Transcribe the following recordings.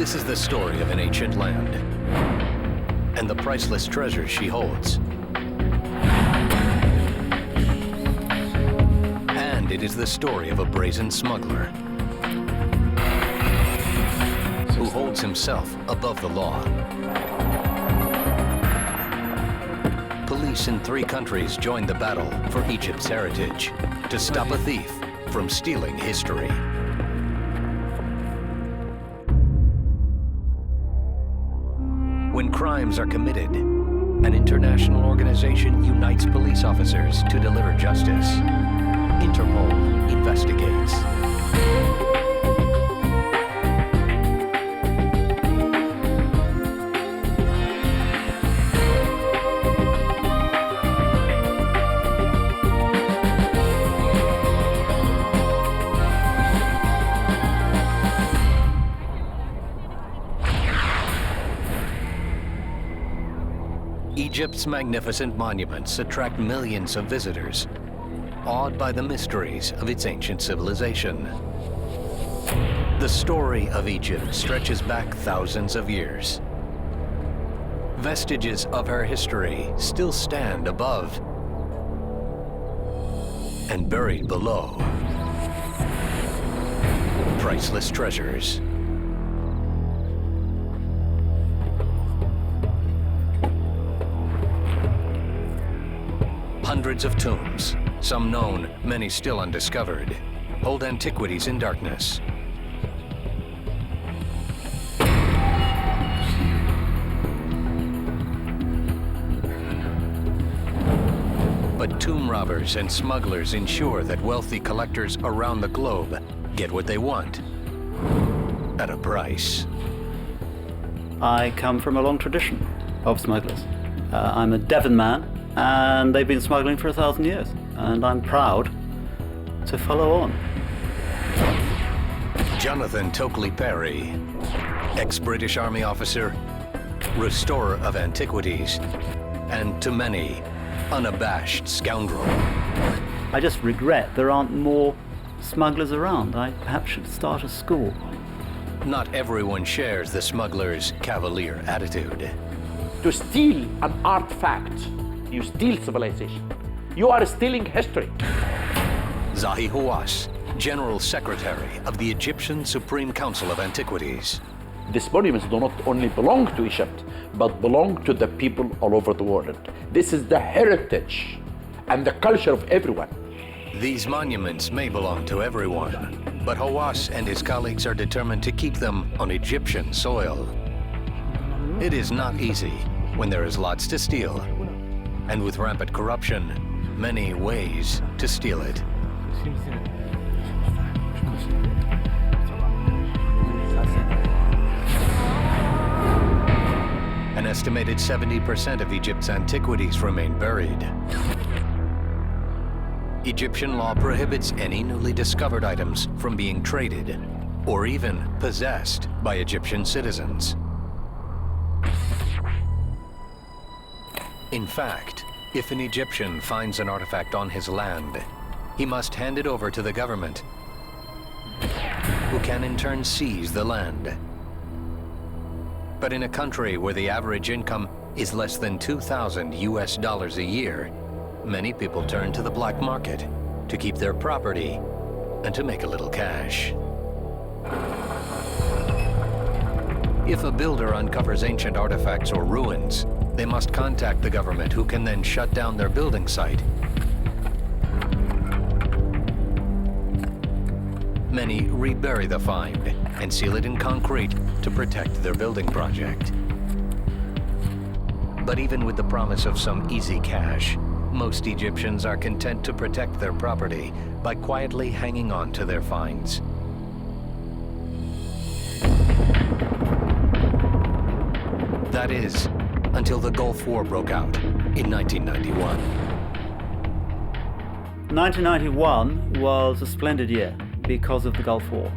This is the story of an ancient land and the priceless treasures she holds. And it is the story of a brazen smuggler who holds himself above the law. Police in 3 countries joined the battle for Egypt's heritage to stop a thief from stealing history. When crimes are committed, an international organization unites police officers to deliver justice. Interpol investigates. Egypt's magnificent monuments attract millions of visitors, awed by the mysteries of its ancient civilization. The story of Egypt stretches back thousands of years. Vestiges of her history still stand above and buried below. Priceless treasures. Hundreds of tombs, some known, many still undiscovered, hold antiquities in darkness. But tomb robbers and smugglers ensure that wealthy collectors around the globe get what they want at a price. I come from a long tradition of smugglers. I'm a Devon man, and they've been smuggling for 1,000 years, and I'm proud to follow on. Jonathan Tokely Perry, ex-British Army officer, restorer of antiquities, and to many, unabashed scoundrel. I just regret there aren't more smugglers around. I perhaps should start a school. Not everyone shares the smuggler's cavalier attitude. To steal an artifact, you steal civilization. You are stealing history. Zahi Hawass, General Secretary of the Egyptian Supreme Council of Antiquities. These monuments do not only belong to Egypt, but belong to the people all over the world. This is the heritage and the culture of everyone. These monuments may belong to everyone, but Hawass and his colleagues are determined to keep them on Egyptian soil. It is not easy when there is lots to steal, and with rampant corruption, many ways to steal it. An estimated 70% of Egypt's antiquities remain buried. Egyptian law prohibits any newly discovered items from being traded or even possessed by Egyptian citizens. In fact, if an Egyptian finds an artifact on his land, he must hand it over to the government, who can in turn seize the land. But in a country where the average income is less than $2,000 a year, many people turn to the black market to keep their property and to make a little cash. If a builder uncovers ancient artifacts or ruins, they must contact the government, who can then shut down their building site. Many rebury the find and seal it in concrete to protect their building project. But even with the promise of some easy cash, most Egyptians are content to protect their property by quietly hanging on to their finds. That is, until the Gulf War broke out in 1991. 1991 was a splendid year because of the Gulf War.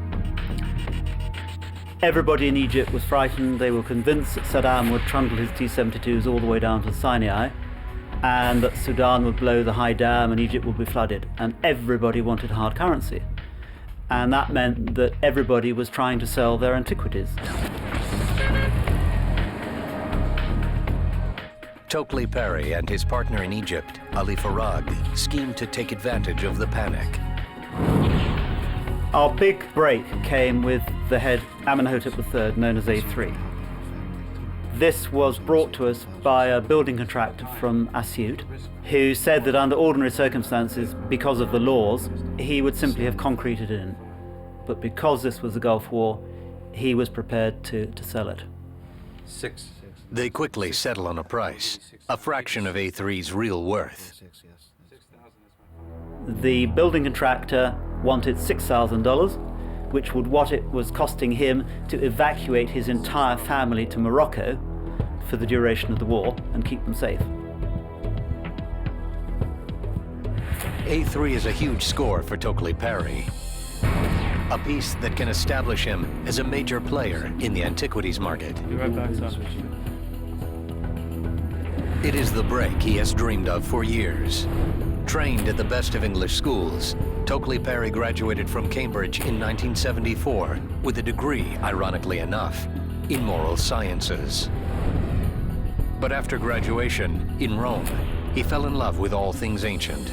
Everybody in Egypt was frightened. They were convinced that Saddam would trundle his T-72s all the way down to Sinai, and that Sudan would blow the high dam and Egypt would be flooded. And everybody wanted hard currency. And that meant that everybody was trying to sell their antiquities. Tokely Perry and his partner in Egypt, Ali Farag, schemed to take advantage of the panic. Our big break came with the head Amenhotep III, known as A3. This was brought to us by a building contractor from Asyut, who said that under ordinary circumstances, because of the laws, he would simply have concreted it in. But because this was the Gulf War, he was prepared to sell it. They quickly settle on a price, a fraction of A3's real worth. The building contractor wanted $6,000, which would what it was costing him to evacuate his entire family to Morocco for the duration of the war and keep them safe. A3 is a huge score for Tokely Perry. A piece that can establish him as a major player in the antiquities market. Be right back, sir. It is the break he has dreamed of for years. Trained at the best of English schools, Tokely Perry graduated from Cambridge in 1974 with a degree, ironically enough, in moral sciences. But after graduation, in Rome, he fell in love with all things ancient.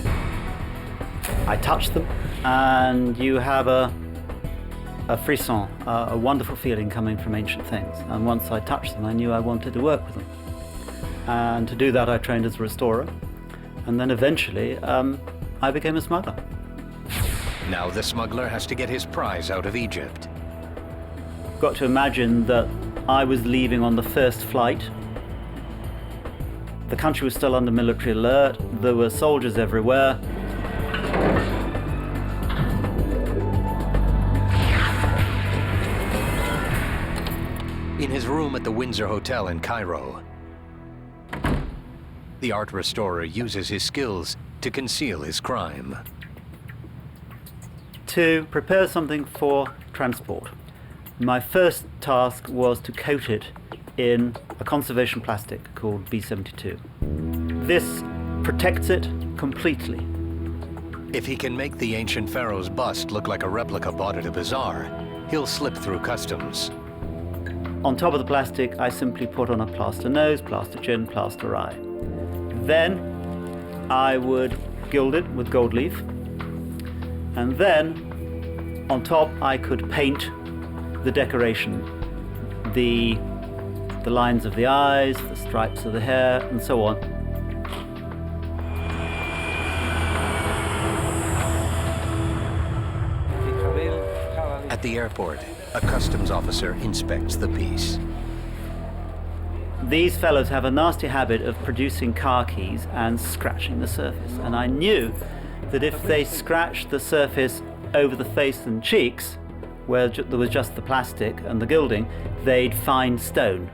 I touched them, and you have a frisson, a wonderful feeling coming from ancient things. And once I touched them, I knew I wanted to work with them. And to do that, I trained as a restorer. And then eventually, I became a smuggler. Now the smuggler has to get his prize out of Egypt. Got to imagine that I was leaving on the first flight. The country was still under military alert. There were soldiers everywhere. In his room at the Windsor Hotel in Cairo, the art restorer uses his skills to conceal his crime. To prepare something for transport, my first task was to coat it in a conservation plastic called B72. This protects it completely. If he can make the ancient pharaoh's bust look like a replica bought at a bazaar, he'll slip through customs. On top of the plastic, I simply put on a plaster nose, plaster chin, plaster eye. Then I would gild it with gold leaf, and then on top I could paint the decoration, the lines of the eyes, the stripes of the hair, and so on. At the airport, a customs officer inspects the piece. These fellows have a nasty habit of producing car keys and scratching the surface. And I knew that if they scratched the surface over the face and cheeks, where there was just the plastic and the gilding, they'd find stone.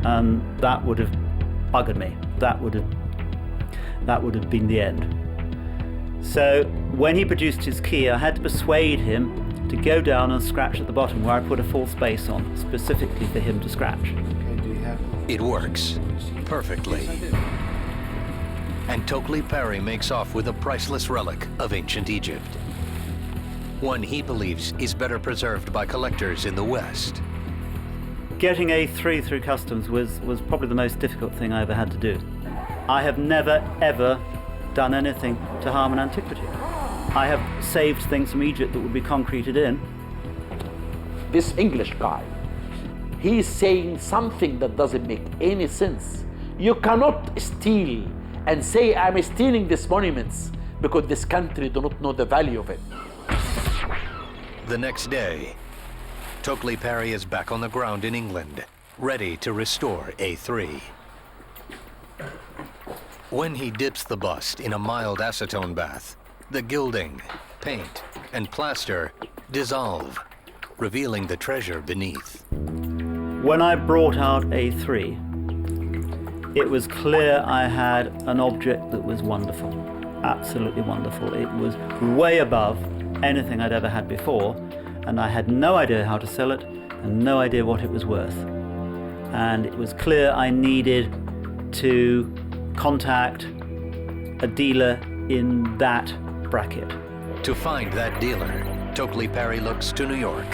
And that would have buggered me. That would have been the end. So when he produced his key, I had to persuade him to go down and scratch at the bottom where I put a full space on, specifically for him to scratch. It works perfectly. And Tokely Perry makes off with a priceless relic of ancient Egypt. One he believes is better preserved by collectors in the West. Getting A3 through customs was probably the most difficult thing I ever had to do. I have never, ever done anything to harm an antiquity. I have saved things from Egypt that would be concreted in. This English guy, he's saying something that doesn't make any sense. You cannot steal and say, I'm stealing these monuments because this country do not know the value of it. The next day, Tokely Perry is back on the ground in England, ready to restore A3. When he dips the bust in a mild acetone bath, the gilding, paint, and plaster dissolve, revealing the treasure beneath. When I brought out A3, it was clear I had an object that was wonderful, absolutely wonderful. It was way above anything I'd ever had before, and I had no idea how to sell it and no idea what it was worth. And it was clear I needed to contact a dealer in that bracket. To find that dealer, Tokely Perry looks to New York.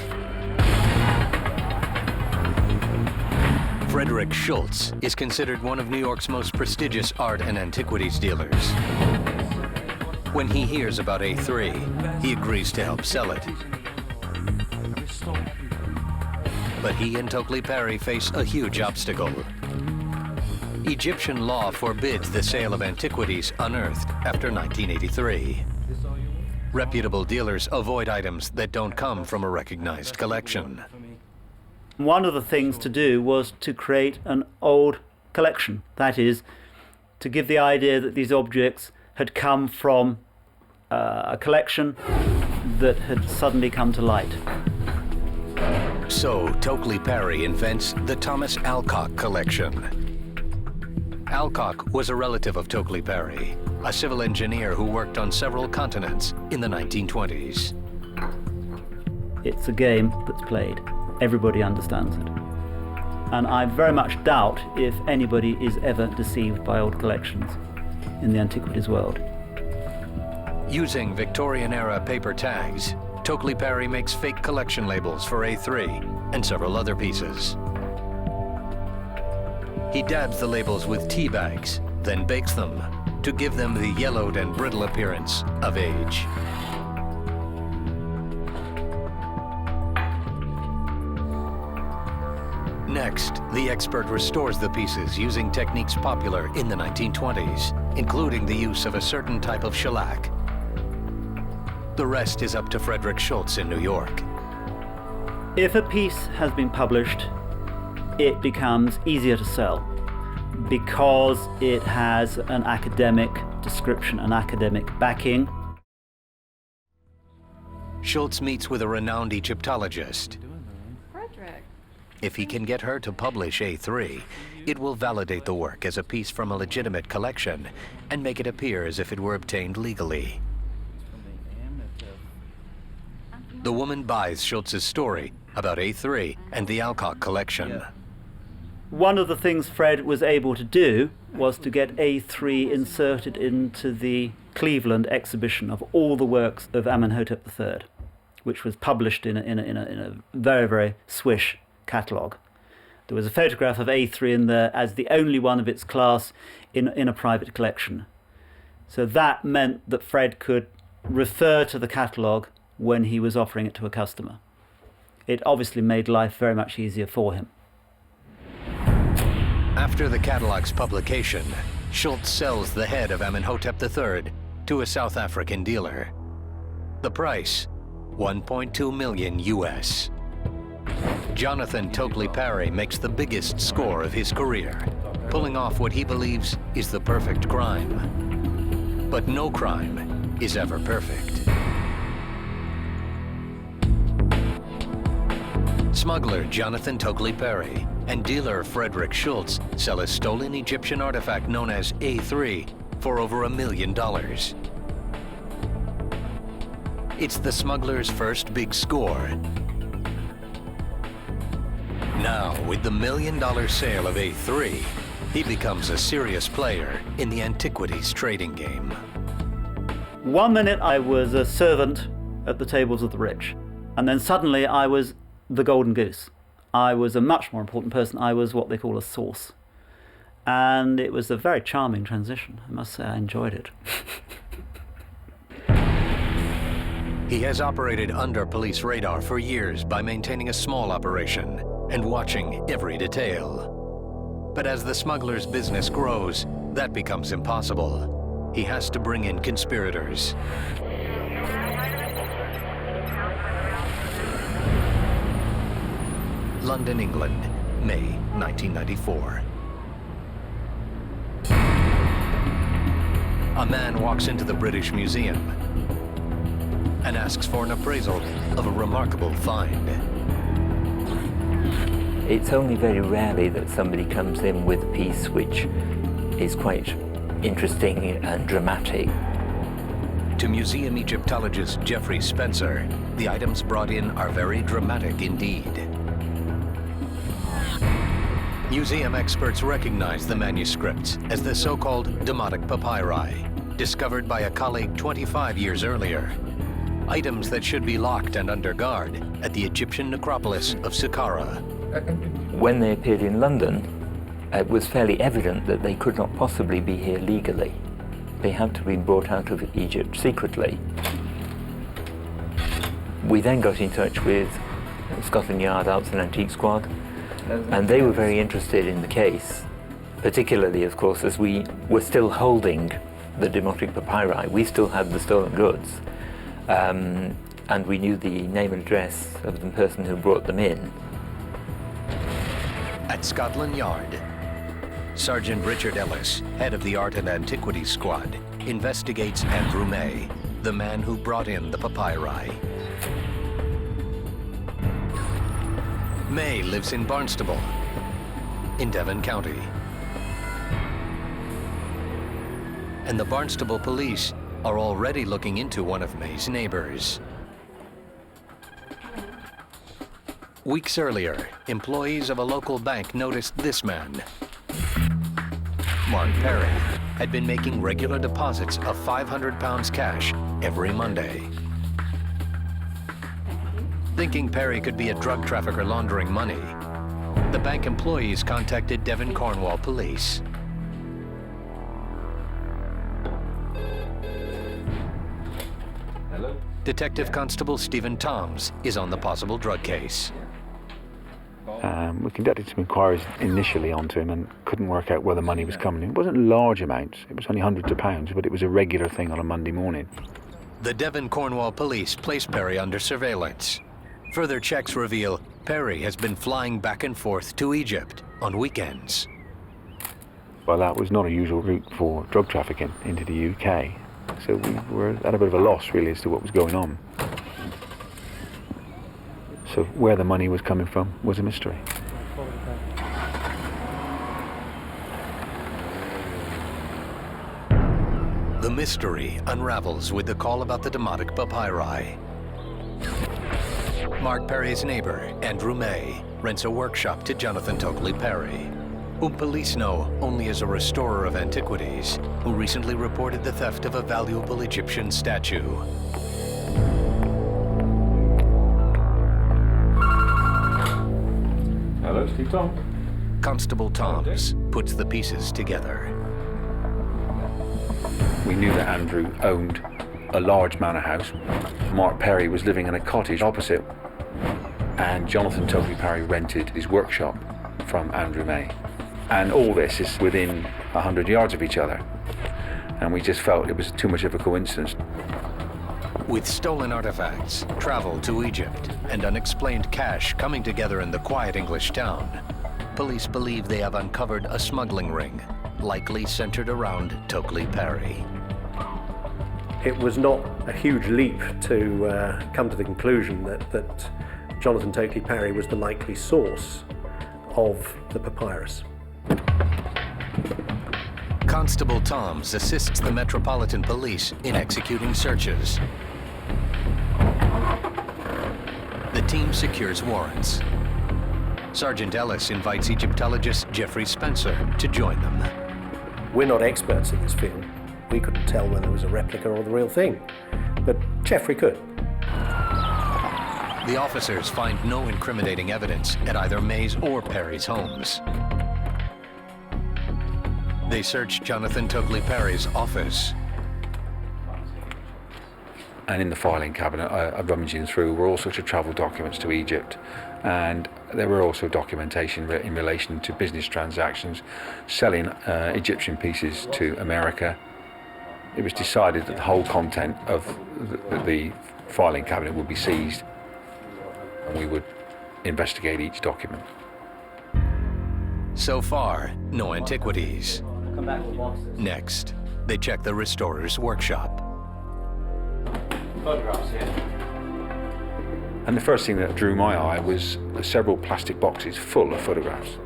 Frederick Schultz is considered one of New York's most prestigious art and antiquities dealers. When he hears about A3, he agrees to help sell it. But he and Tokely Parry face a huge obstacle. Egyptian law forbids the sale of antiquities unearthed after 1983. Reputable dealers avoid items that don't come from a recognized collection. One of the things to do was to create an old collection. That is, to give the idea that these objects had come from a collection that had suddenly come to light. So Tokely Parry invents the Thomas Alcock collection. Alcock was a relative of Tokely Parry, a civil engineer who worked on several continents in the 1920s. It's a game that's played. Everybody understands it. And I very much doubt if anybody is ever deceived by old collections in the antiquities world. Using Victorian-era paper tags, Tokely Parry makes fake collection labels for A3 and several other pieces. He dabs the labels with tea bags, then bakes them to give them the yellowed and brittle appearance of age. Next, the expert restores the pieces using techniques popular in the 1920s, including the use of a certain type of shellac. The rest is up to Frederick Schultz in New York. If a piece has been published, it becomes easier to sell because it has an academic description, an academic backing. Schultz meets with a renowned Egyptologist. Frederick. If he can get her to publish A3, it will validate the work as a piece from a legitimate collection and make it appear as if it were obtained legally. The woman buys Schultz's story about A3 and the Alcock collection. One of the things Fred was able to do was to get A3 inserted into the Cleveland exhibition of all the works of Amenhotep III, which was published in a very, very swish catalogue. There was a photograph of A3 in there as the only one of its class in a private collection. So that meant that Fred could refer to the catalogue when he was offering it to a customer. It obviously made life very much easier for him. After the catalogue's publication, Schultz sells the head of Amenhotep III to a South African dealer. The price, 1.2 million US. Jonathan Tokely Parry makes the biggest score of his career, pulling off what he believes is the perfect crime. But no crime is ever perfect. Smuggler Jonathan Tokely Parry and dealer Frederick Schultz sell a stolen Egyptian artifact known as A3 for over $1 million. It's the smuggler's first big score. Now, with the $1 million sale of A3, he becomes a serious player in the antiquities trading game. 1 minute I was a servant at the tables of the rich, and then suddenly I was the golden goose. I was a much more important person. I was what they call a source. And it was a very charming transition. I must say I enjoyed it. He has operated under police radar for years by maintaining a small operation and watching every detail. But as the smuggler's business grows, that becomes impossible. He has to bring in conspirators. London, England, May 1994. A man walks into the British Museum and asks for an appraisal of a remarkable find. It's only very rarely that somebody comes in with a piece which is quite interesting and dramatic. To museum Egyptologist Geoffrey Spencer, the items brought in are very dramatic indeed. Museum experts recognize the manuscripts as the so-called Demotic papyri, discovered by a colleague 25 years earlier. Items that should be locked and under guard at the Egyptian necropolis of Saqqara. when they appeared in London, it was fairly evident that they could not possibly be here legally. They had to be brought out of Egypt secretly. We then got in touch with Scotland Yard Arts and Antique Squad, and they were very interested in the case, particularly, of course, as we were still holding the demotic papyri. We still had the stolen goods, and we knew the name and address of the person who brought them in. At Scotland Yard, Sergeant Richard Ellis, head of the Art and Antiquities Squad, investigates Andrew May, the man who brought in the papyri. May lives in Barnstable, in Devon County. And the Barnstable police are already looking into one of May's neighbors. Weeks earlier, employees of a local bank noticed this man. Mark Perry had been making regular deposits of £500 cash every Monday. Thinking Perry could be a drug trafficker laundering money, the bank employees contacted Devon Cornwall police. Hello? Detective Constable Stephen Toms is on the possible drug case. We conducted some inquiries initially onto him and couldn't work out where the money was coming in. It wasn't large amounts, it was only hundreds of pounds, but it was a regular thing on a Monday morning. The Devon Cornwall police placed Perry under surveillance. Further checks reveal Perry has been flying back and forth to Egypt on weekends. Well, that was not a usual route for drug trafficking into the UK, so we were at a bit of a loss really as to what was going on. So where the money was coming from was a mystery. The mystery unravels with the call about the demotic papyri. Mark Perry's neighbor, Andrew May, rents a workshop to Jonathan Tokely Perry, whom police know only as a restorer of antiquities, who recently reported the theft of a valuable Egyptian statue. Hello, Steve Tom. Constable Toms puts the pieces together. We knew that Andrew owned a large manor house. Mark Perry was living in a cottage opposite, and Jonathan Tokely Perry rented his workshop from Andrew May. And all this is within 100 yards of each other, and we just felt it was too much of a coincidence. With stolen artifacts, travel to Egypt, and unexplained cash coming together in the quiet English town, police believe they have uncovered a smuggling ring, likely centered around Tokely Perry. It was not a huge leap to come to the conclusion that Jonathan Tokely Perry was the likely source of the papyrus. Constable Toms assists the Metropolitan Police in executing searches. The team secures warrants. Sergeant Ellis invites Egyptologist Geoffrey Spencer to join them. We're not experts in this field. We couldn't tell whether it was a replica or the real thing, but Geoffrey could. The officers find no incriminating evidence at either May's or Perry's homes. They search Jonathan Tokely Perry's office. And in the filing cabinet, rummaging through, were all sorts of travel documents to Egypt. And there were also documentation in relation to business transactions, selling Egyptian pieces to America. It was decided that the whole content of the filing cabinet would be seized, and we would investigate each document. So far, no antiquities. Come back with boxes. Next, they check the restorer's workshop. Photographs here. And the first thing that drew my eye was several plastic boxes full of photographs.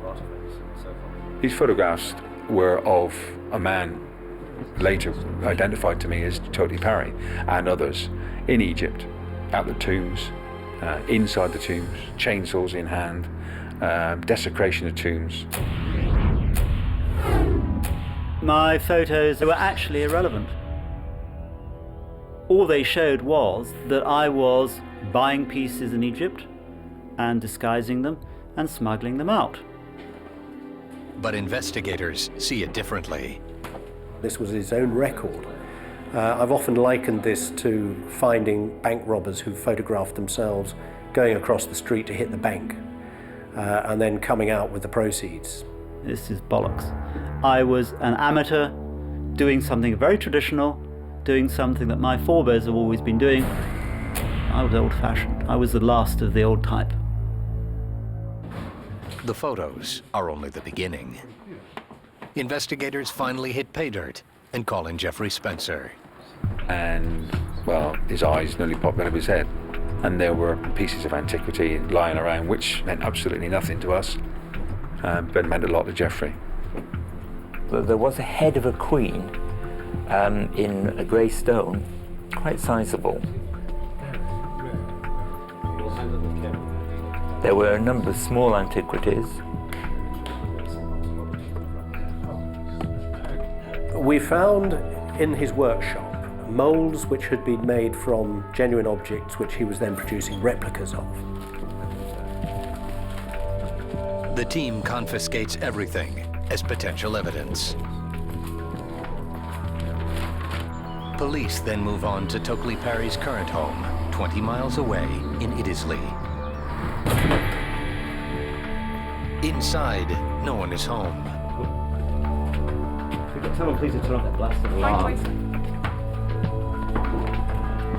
These photographs were of a man later identified to me as Tokely Perry and others in Egypt, at the tombs, inside the tombs, chainsaws in hand, desecration of tombs. My photos were actually irrelevant. All they showed was that I was buying pieces in Egypt and disguising them and smuggling them out. But investigators see it differently. This was his own record. I've often likened this to finding bank robbers who photographed themselves going across the street to hit the bank and then coming out with the proceeds. This is bollocks. I was an amateur doing something very traditional, doing something that my forebears have always been doing. I was old-fashioned. I was the last of the old type. The photos are only the beginning. Investigators finally hit pay dirt and call in Jeffrey Spencer. And, well, his eyes nearly popped out of his head. And there were pieces of antiquity lying around, which meant absolutely nothing to us, but meant a lot to Jeffrey. There was a head of a queen in a grey stone, quite sizable. There were a number of small antiquities. We found in his workshop moulds which had been made from genuine objects which he was then producing replicas of. The team confiscates everything as potential evidence. Police then move on to Tokely Parry's current home, 20 miles away in Iddesleigh. Inside, no one is home. Tell them please to turn off that blasted alarm.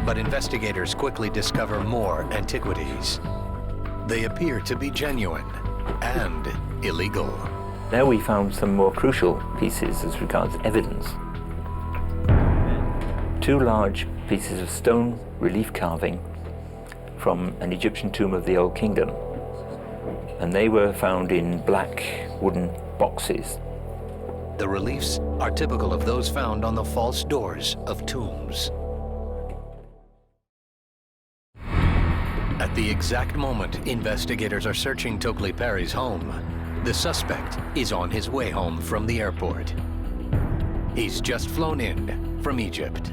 But investigators quickly discover more antiquities. They appear to be genuine and illegal. There we found some more crucial pieces as regards evidence. 2 large pieces of stone relief carving from an Egyptian tomb of the Old Kingdom. And they were found in black wooden boxes. The reliefs are typical of those found on the false doors of tombs. At the exact moment investigators are searching Tokely Parry's home, the suspect is on his way home from the airport. He's just flown in from Egypt.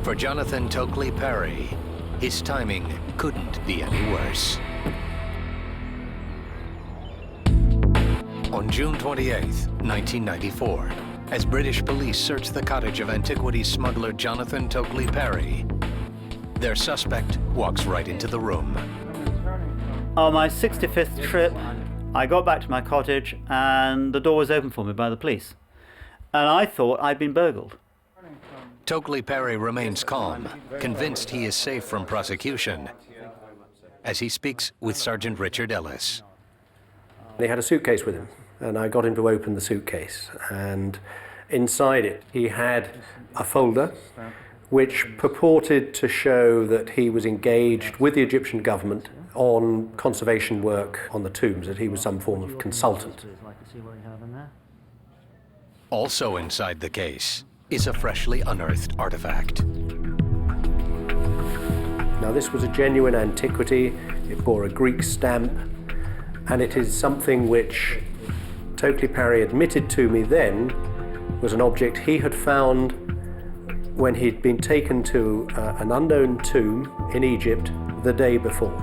For Jonathan Tokely Parry, his timing couldn't be any worse. On June 28, 1994, as British police search the cottage of antiquities smuggler Jonathan Tokely Parry, their suspect walks right into the room. On my 65th trip, I got back to my cottage and the door was opened for me by the police. And I thought I'd been burgled. Tokely Parry remains calm, convinced he is safe from prosecution, as he speaks with Sergeant Richard Ellis. He had a suitcase with him, and I got him to open the suitcase. And inside it, he had a folder which purported to show that he was engaged with the Egyptian government on conservation work on the tombs, that he was some form of consultant. Also inside the case is a freshly unearthed artifact. Now, this was a genuine antiquity. It bore a Greek stamp, and it is something which Tokely Parry admitted to me then was an object he had found when he'd been taken to an unknown tomb in Egypt the day before.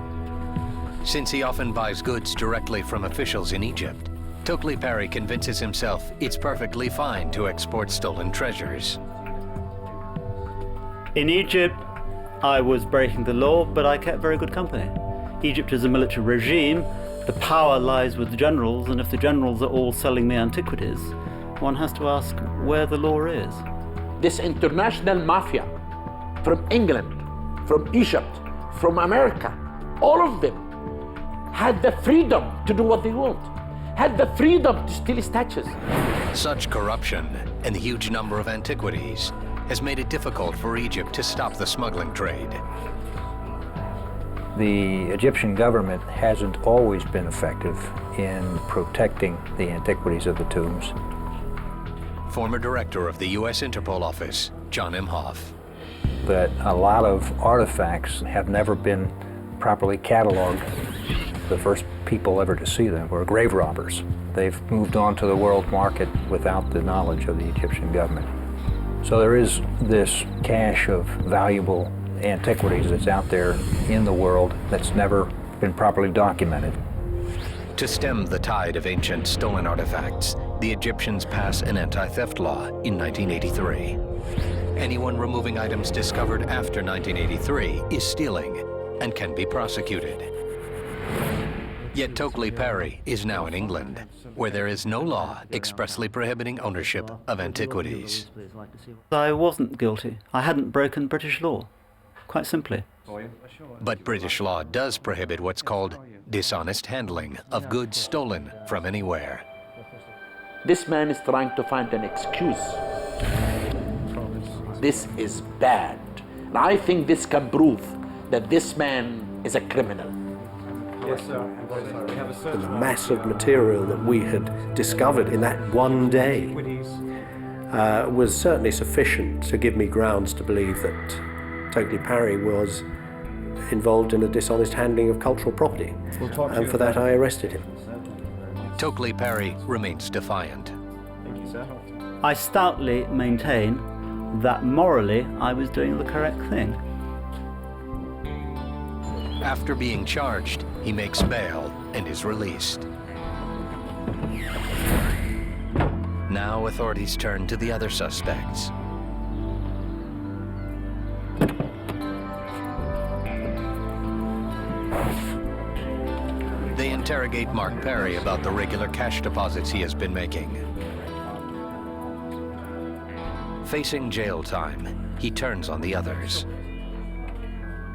Since he often buys goods directly from officials in Egypt, Tokely Parry convinces himself it's perfectly fine to export stolen treasures. In Egypt, I was breaking the law, but I kept very good company. Egypt is a military regime. The power lies with the generals, and if the generals are all selling me antiquities, one has to ask where the law is. This international mafia from England, from Egypt, from America, all of them had the freedom to do what they want, had the freedom to steal statues. Such corruption and the huge number of antiquities has made it difficult for Egypt to stop the smuggling trade. The Egyptian government hasn't always been effective in protecting the antiquities of the tombs. Former director of the U.S. Interpol office, John M. Hoff. That a lot of artifacts have never been properly cataloged. The first people ever to see them were grave robbers. They've moved on to the world market without the knowledge of the Egyptian government. So there is this cache of valuable antiquities that's out there in the world that's never been properly documented. To stem the tide of ancient stolen artifacts, the Egyptians pass an anti-theft law in 1983. Anyone removing items discovered after 1983 is stealing and can be prosecuted. Yet Tokely Parry is now in England, where there is no law expressly prohibiting ownership of antiquities. I wasn't guilty. I hadn't broken British law, quite simply. But British law does prohibit what's called dishonest handling of goods stolen from anywhere. This man is trying to find an excuse. This is bad. And I think this can prove that this man is a criminal. Yes, sir. The mass of material that we had discovered in that one day was certainly sufficient to give me grounds to believe that Tokely Parry was involved in a dishonest handling of cultural property. And for that I arrested him. Tokely Parry remains defiant. I stoutly maintain that morally I was doing the correct thing. After being charged, he makes bail and is released. Now authorities turn to the other suspects. They interrogate Mark Parry about the regular cash deposits he has been making. Facing jail time, he turns on the others.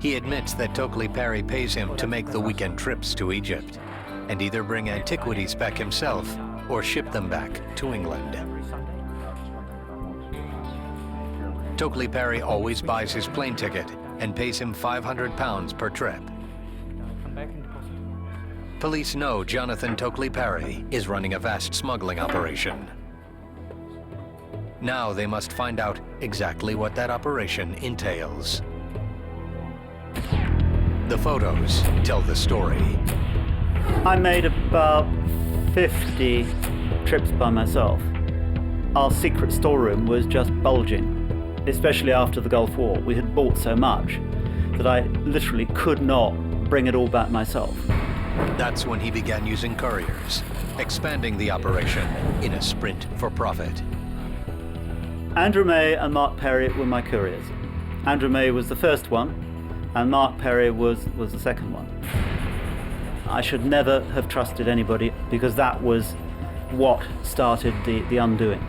He admits that Tokely Parry pays him to make the weekend trips to Egypt and either bring antiquities back himself or ship them back to England. Tokely Parry always buys his plane ticket and pays him £500 per trip. Police know Jonathan Tokely Parry is running a vast smuggling operation. Now they must find out exactly what that operation entails. The photos tell the story. I made about 50 trips by myself. Our secret storeroom was just bulging, especially after the Gulf War. We had bought so much that I literally could not bring it all back myself. That's when he began using couriers, expanding the operation in a sprint for profit. Andrew May and Mark Parry were my couriers. Andrew May was the first one, and Mark Parry was the second one. I should never have trusted anybody because that was what started the undoing.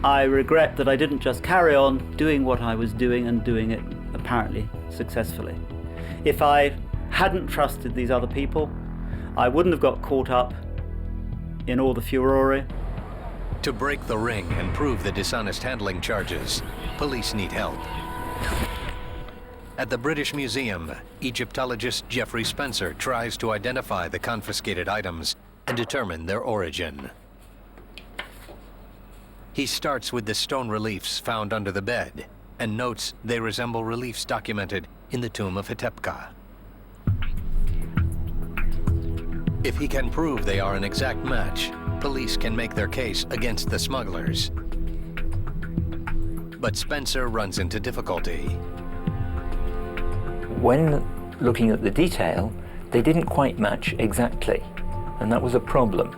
I regret that I didn't just carry on doing what I was doing and doing it apparently successfully. If I hadn't trusted these other people, I wouldn't have got caught up in all the furore. To break the ring and prove the dishonest handling charges, police need help. At the British Museum, Egyptologist Geoffrey Spencer tries to identify the confiscated items and determine their origin. He starts with the stone reliefs found under the bed and notes they resemble reliefs documented in the tomb of Hetepka. If he can prove they are an exact match, police can make their case against the smugglers. But Spencer runs into difficulty. When looking at the detail, they didn't quite match exactly, and that was a problem.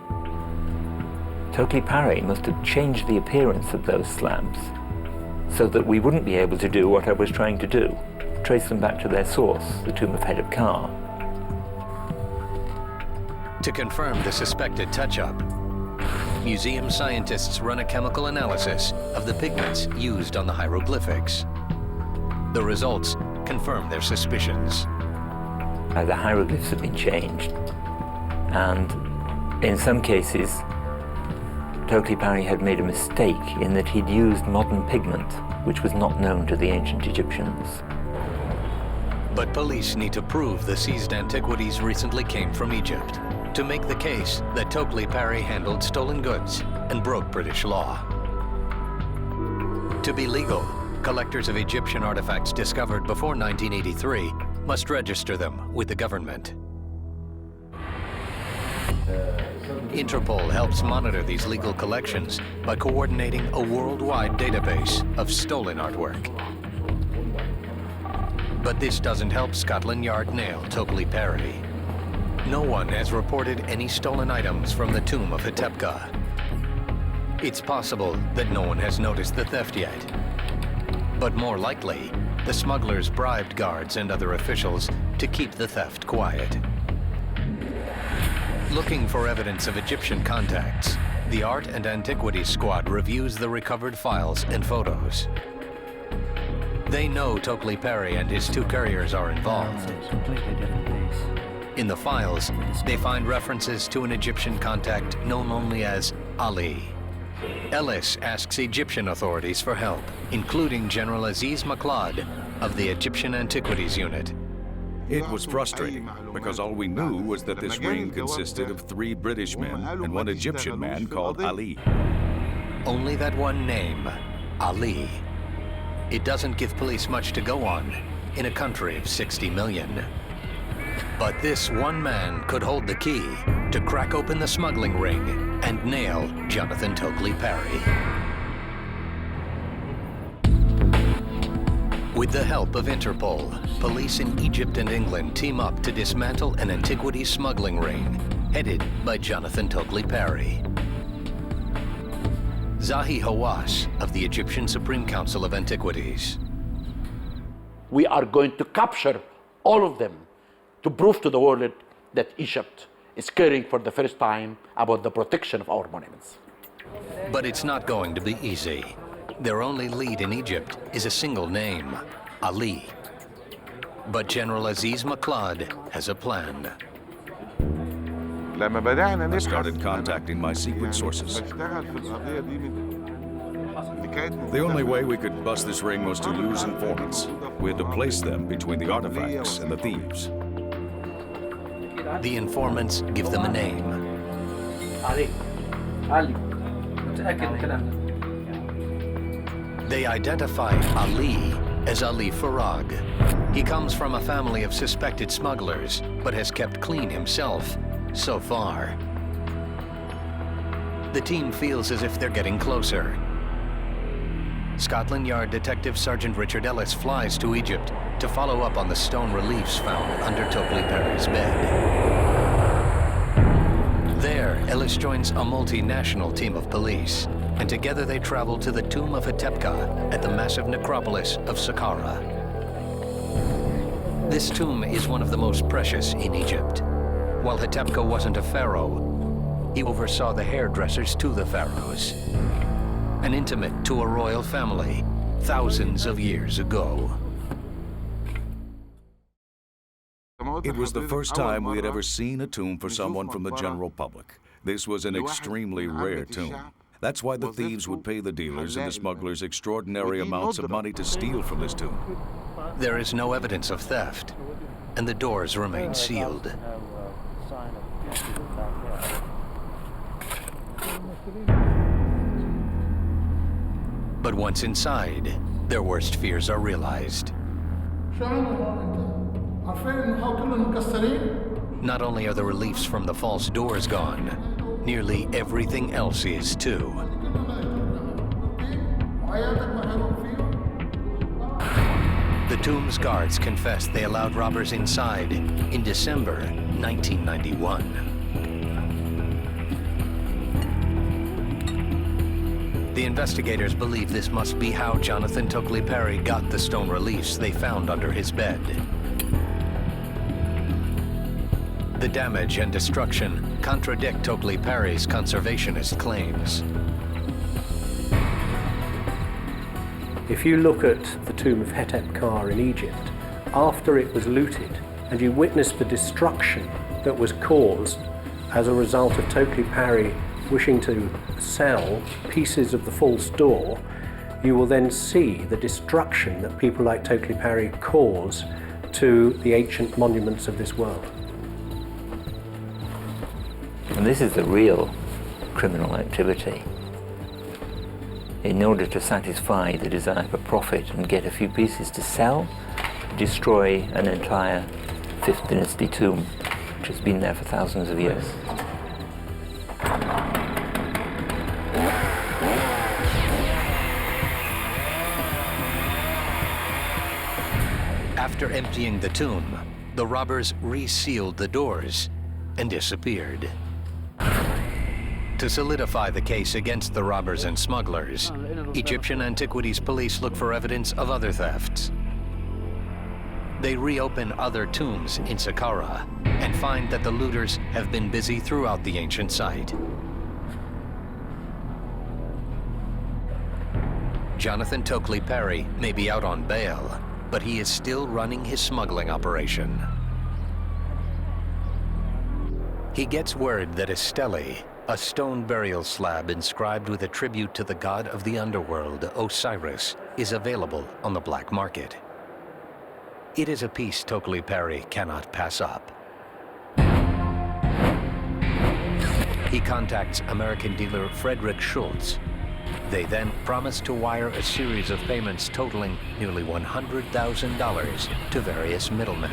Tokely Parry must have changed the appearance of those slabs so that we wouldn't be able to do what I was trying to do, trace them back to their source, the tomb of Hetepka. To confirm the suspected touch-up, museum scientists run a chemical analysis of the pigments used on the hieroglyphics. The results confirm their suspicions. The hieroglyphs have been changed, and in some cases, Tokely Parry had made a mistake in that he'd used modern pigment, which was not known to the ancient Egyptians. But police need to prove the seized antiquities recently came from Egypt to make the case that Tokely Parry handled stolen goods and broke British law. To be legal, collectors of Egyptian artifacts discovered before 1983 must register them with the government. Interpol helps monitor these legal collections by coordinating a worldwide database of stolen artwork. But this doesn't help Scotland Yard nail Tokely Parry. No one has reported any stolen items from the tomb of Hitepka. It's possible that no one has noticed the theft yet. But more likely, the smugglers bribed guards and other officials to keep the theft quiet. Looking for evidence of Egyptian contacts, the Art and Antiquities Squad reviews the recovered files and photos. They know Tokely Perry and his two couriers are involved. It's a completely different piece. In the files, they find references to an Egyptian contact known only as Ali. Ellis asks Egyptian authorities for help, including General Aziz Maklad of the Egyptian Antiquities Unit. It was frustrating, because all we knew was that this ring consisted of 3 British men and 1 Egyptian man called Ali. Only that one name, Ali. It doesn't give police much to go on in a country of 60 million. But this one man could hold the key to crack open the smuggling ring and nail Jonathan Tokely Perry. With the help of Interpol, police in Egypt and England team up to dismantle an antiquities smuggling ring headed by Jonathan Tokely Perry. Zahi Hawass of the Egyptian Supreme Council of Antiquities. We are going to capture all of them to prove to the world that Egypt is caring for the first time about the protection of our monuments. But it's not going to be easy. Their only lead in Egypt is a single name, Ali. But General Aziz Maklad has a plan. I started contacting my secret sources. The only way we could bust this ring was to use informants. We had to place them between the artifacts and the thieves. The informants give them a name. Ali. They identify Ali as Ali Farag. He comes from a family of suspected smugglers, but has kept clean himself so far. The team feels as if they're getting closer. Scotland Yard Detective Sergeant Richard Ellis flies to Egypt to follow up on the stone reliefs found under Tokely Perry's bed. There, Ellis joins a multinational team of police, and together they travel to the tomb of Hitepka at the massive necropolis of Saqqara. This tomb is one of the most precious in Egypt. While Hitepka wasn't a pharaoh, he oversaw the hairdressers to the pharaohs, an intimate to a royal family thousands of years ago. It was the first time we had ever seen a tomb for someone from the general public. This was an extremely rare tomb. That's why the thieves would pay the dealers and the smugglers extraordinary amounts of money to steal from this tomb. There is no evidence of theft, and the doors remain sealed. But once inside, their worst fears are realized. Not only are the reliefs from the false doors gone, nearly everything else is too. The tomb's guards confess they allowed robbers inside in December 1991. The investigators believe this must be how Jonathan Tokely Perry got the stone reliefs they found under his bed. The damage and destruction contradict Tokely Perry's conservationist claims. If you look at the tomb of Hetepka in Egypt, after it was looted, and you witness the destruction that was caused as a result of Tokely Perry wishing to sell pieces of the false door, you will then see the destruction that people like Tokely Perry cause to the ancient monuments of this world. And this is the real criminal activity. In order to satisfy the desire for profit and get a few pieces to sell, destroy an entire 5th dynasty tomb, which has been there for thousands of years. After emptying the tomb, the robbers resealed the doors and disappeared. To solidify the case against the robbers and smugglers, Egyptian antiquities police look for evidence of other thefts. They reopen other tombs in Saqqara and find that the looters have been busy throughout the ancient site. Jonathan Tokely Perry may be out on bail, but he is still running his smuggling operation. He gets word that a stele, a stone burial slab inscribed with a tribute to the god of the underworld, Osiris, is available on the black market. It is a piece Tokely Perry cannot pass up. He contacts American dealer Frederick Schultz. They then promise to wire a series of payments totaling nearly $100,000 to various middlemen.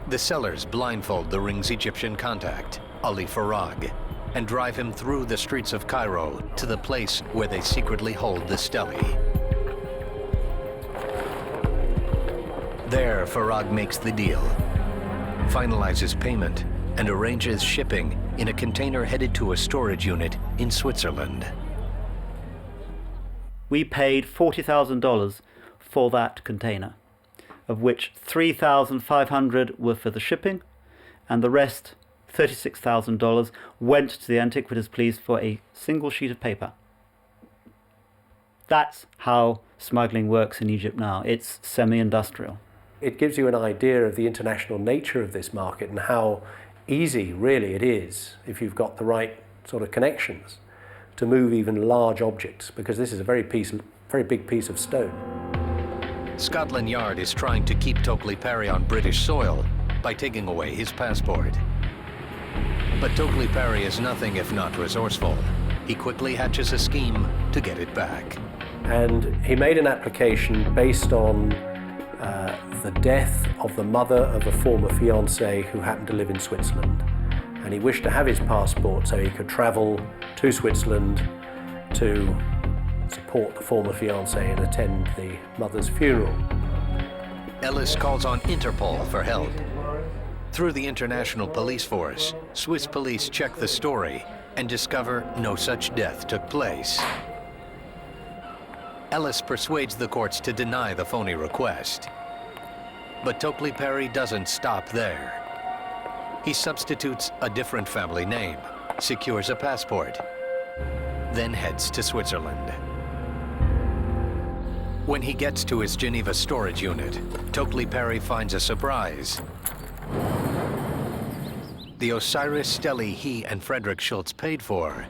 The sellers blindfold the ring's Egyptian contact, Ali Farag, and drive him through the streets of Cairo to the place where they secretly hold the stele. There, Farag makes the deal, finalizes payment, and arranges shipping in a container headed to a storage unit in Switzerland. We paid $40,000 for that container, of which $3,500 were for the shipping, and the rest, $36,000, went to the Antiquities Police for a single sheet of paper. That's how smuggling works in Egypt now. It's semi-industrial. It gives you an idea of the international nature of this market and how easy really it is, if you've got the right sort of connections, to move even large objects, because this is a very big piece of stone. Scotland Yard is trying to keep Tokely Perry on British soil by taking away his passport. But Tokely Perry is nothing if not resourceful. He quickly hatches a scheme to get it back. And he made an application based on the death of the mother of a former fiancé who happened to live in Switzerland. And he wished to have his passport so he could travel to Switzerland to support the former fiancé and attend the mother's funeral. Ellis calls on Interpol for help. Through the International Police Force, Swiss police check the story and discover no such death took place. Ellis persuades the courts to deny the phony request. But Tokely Perry doesn't stop there. He substitutes a different family name, secures a passport, then heads to Switzerland. When he gets to his Geneva storage unit, Tokely Perry finds a surprise. The Osiris stele he and Frederick Schultz paid for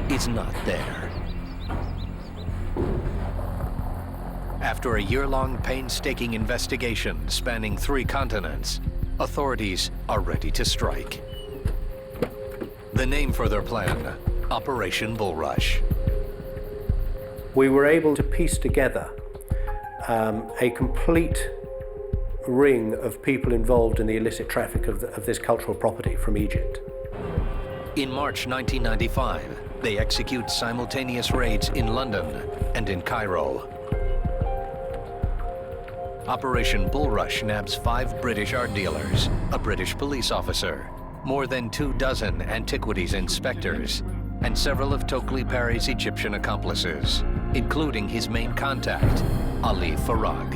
is not there. After a year-long painstaking investigation spanning 3 continents, authorities are ready to strike. The name for their plan, Operation Bulrush. We were able to piece together a complete ring of people involved in the illicit traffic of this cultural property from Egypt. In March 1995, they execute simultaneous raids in London and in Cairo. Operation Bulrush nabs 5 British art dealers, a British police officer, more than 24 antiquities inspectors, and several of Tokely Perry's Egyptian accomplices, including his main contact, Ali Farag.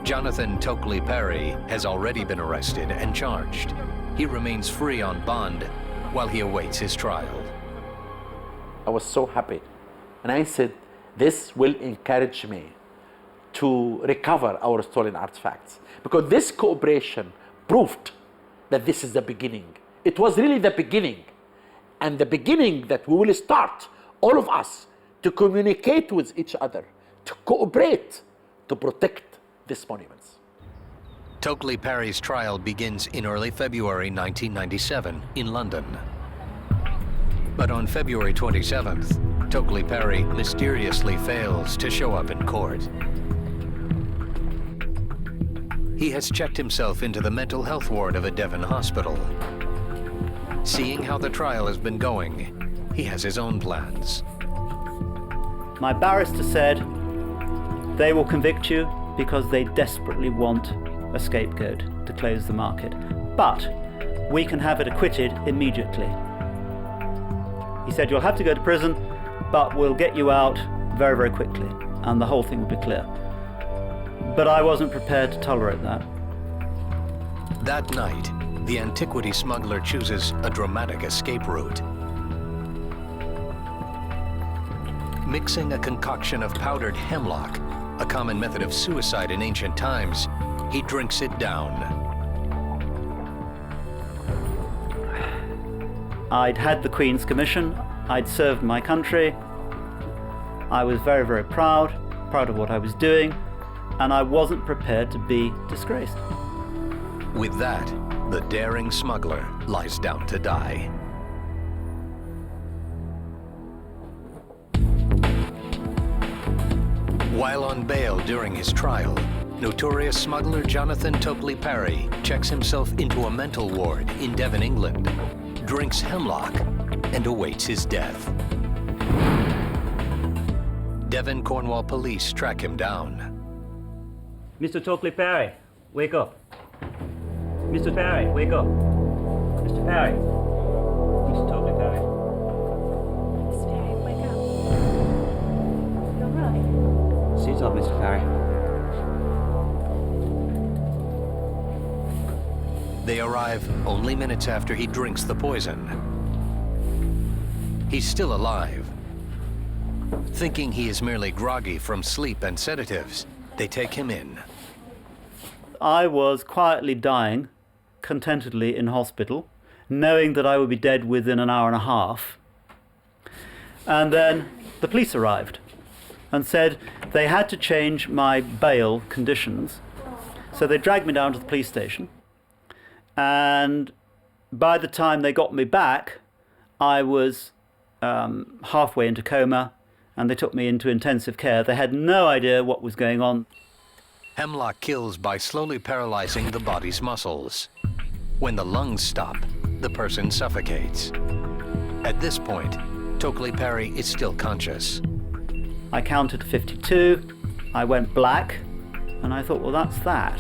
Jonathan Tokely Perry has already been arrested and charged. He remains free on bond while he awaits his trial. I was so happy. And I said, this will encourage me to recover our stolen artifacts. Because this cooperation proved that this is the beginning. It was really the beginning. And the beginning that we will start, all of us, to communicate with each other, to cooperate, to protect these monuments. Tokely Perry's trial begins in early February 1997 in London. But on February 27th, Tokely Perry mysteriously fails to show up in court. He has checked himself into the mental health ward of a Devon hospital. Seeing how the trial has been going, he has his own plans. My barrister said, they will convict you because they desperately want a scapegoat. to close the market, but we can have it acquitted immediately. He said, you'll have to go to prison, but we'll get you out very, very quickly, and the whole thing will be clear. But I wasn't prepared to tolerate that. That night, the antiquity smuggler chooses a dramatic escape route. Mixing a concoction of powdered hemlock, a common method of suicide in ancient times, he drinks it down. I'd had the Queen's Commission, I'd served my country, I was very, very proud of what I was doing, and I wasn't prepared to be disgraced. With that, the daring smuggler lies down to die. While on bail during his trial, notorious smuggler Jonathan Tokely Parry checks himself into a mental ward in Devon, England, drinks hemlock, and awaits his death. Devon Cornwall police track him down. Mr. Tokely Parry, wake up. Mr. Parry, wake up. Mr. Parry. Mr. Tokely Parry. Mr. Parry, wake up. You all right? Sit up, Mr. Parry. They arrive only minutes after he drinks the poison. He's still alive. Thinking he is merely groggy from sleep and sedatives, they take him in. I was quietly dying, contentedly in hospital, knowing that I would be dead within an hour and a half. And then the police arrived and said they had to change my bail conditions. So they dragged me down to the police station. And by the time they got me back, I was halfway into coma, and they took me into intensive care. They had no idea what was going on. Hemlock kills by slowly paralyzing the body's muscles. When the lungs stop, the person suffocates. At this point, Tokely Parry is still conscious. I counted 52, I went black, and I thought, well, that's that.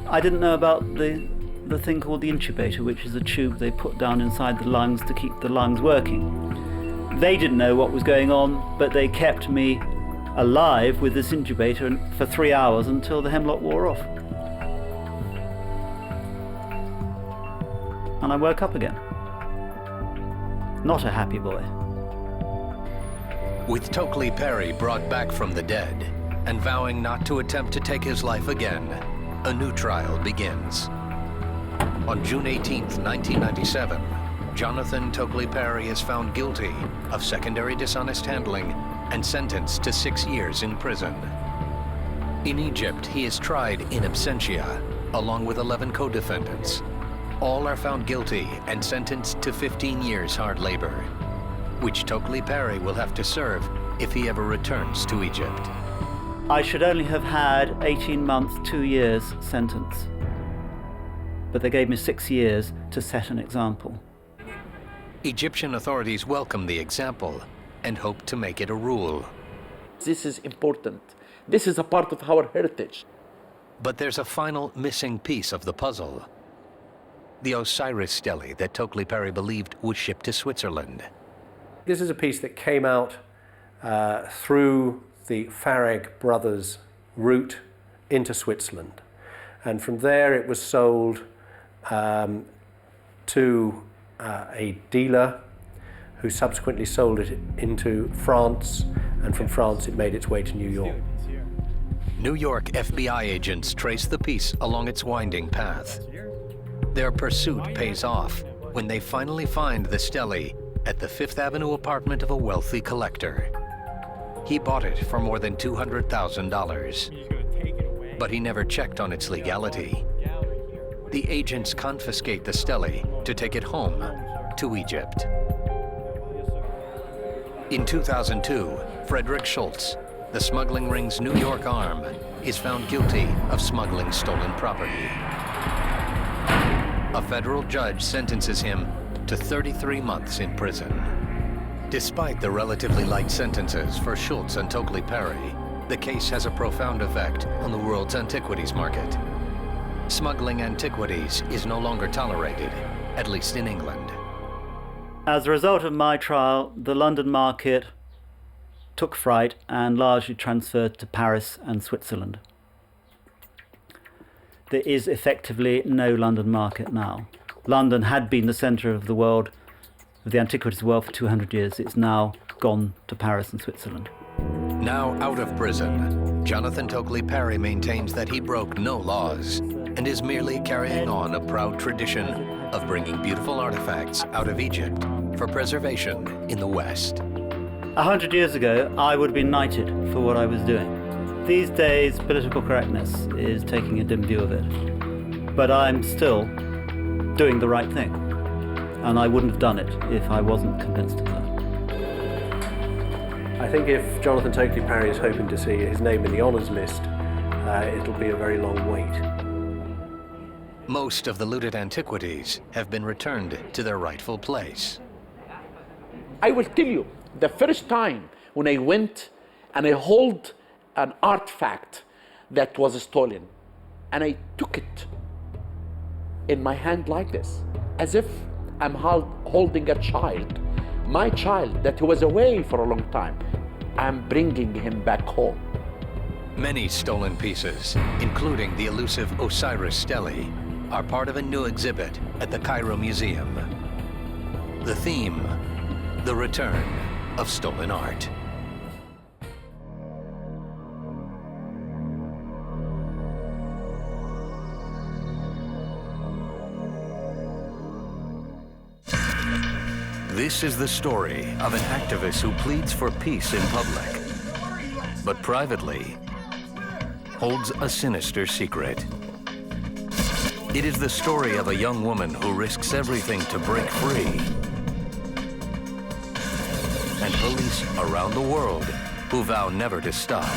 I didn't know about the thing called the intubator, which is a tube they put down inside the lungs to keep the lungs working. They didn't know what was going on, but they kept me alive with this intubator for 3 hours until the hemlock wore off. And I woke up again. Not a happy boy. With Tokely Parry brought back from the dead and vowing not to attempt to take his life again, a new trial begins. On June 18th, 1997, Jonathan Tokely Parry is found guilty of secondary dishonest handling and sentenced to 6 years in prison. In Egypt, he is tried in absentia, along with 11 co-defendants. All are found guilty and sentenced to 15 years hard labor, which Tokely Parry will have to serve if he ever returns to Egypt. I should only have had 18 months, 2 years sentence. But they gave me 6 years to set an example. Egyptian authorities welcome the example and hope to make it a rule. This is important. This is a part of our heritage. But there's a final missing piece of the puzzle. The Osiris stele that Tokely Parry believed was shipped to Switzerland. This is a piece that came out through the Farag brothers' route into Switzerland. And from there it was sold to a dealer who subsequently sold it into France, and from France it made its way to New York. New York FBI agents trace the piece along its winding path. Their pursuit pays off when they finally find the stele at the Fifth Avenue apartment of a wealthy collector. He bought it for more than $200,000, but he never checked on its legality. The agents confiscate the stele to take it home to Egypt. In 2002, Frederick Schultz, the smuggling ring's New York arm, is found guilty of smuggling stolen property. A federal judge sentences him to 33 months in prison. Despite the relatively light sentences for Schultz and Tokely Parry, the case has a profound effect on the world's antiquities market. Smuggling antiquities is no longer tolerated, at least in England. As a result of my trial, the London market took fright and largely transferred to Paris and Switzerland. There is effectively no London market now. London had been the centre of the world, of the antiquities world, for 200 years. It's now gone to Paris and Switzerland. Now out of prison, Jonathan Tokely Parry maintains that he broke no laws and is merely carrying on a proud tradition of bringing beautiful artifacts out of Egypt for preservation in the West. 100 years ago, I would have been knighted for what I was doing. These days, political correctness is taking a dim view of it. But I'm still doing the right thing. And I wouldn't have done it if I wasn't convinced of that. I think if Jonathan Tokely Parry is hoping to see his name in the honours list, it'll be a very long wait. Most of the looted antiquities have been returned to their rightful place. I will tell you, the first time when I went and I held an artifact that was stolen, and I took it in my hand like this, as if I'm holding a child. My child that was away for a long time, I'm bringing him back home. Many stolen pieces, including the elusive Osiris stele, are part of a new exhibit at the Cairo Museum. The theme, the return of stolen art. This is the story of an activist who pleads for peace in public, but privately holds a sinister secret. It is the story of a young woman who risks everything to break free, and police around the world who vow never to stop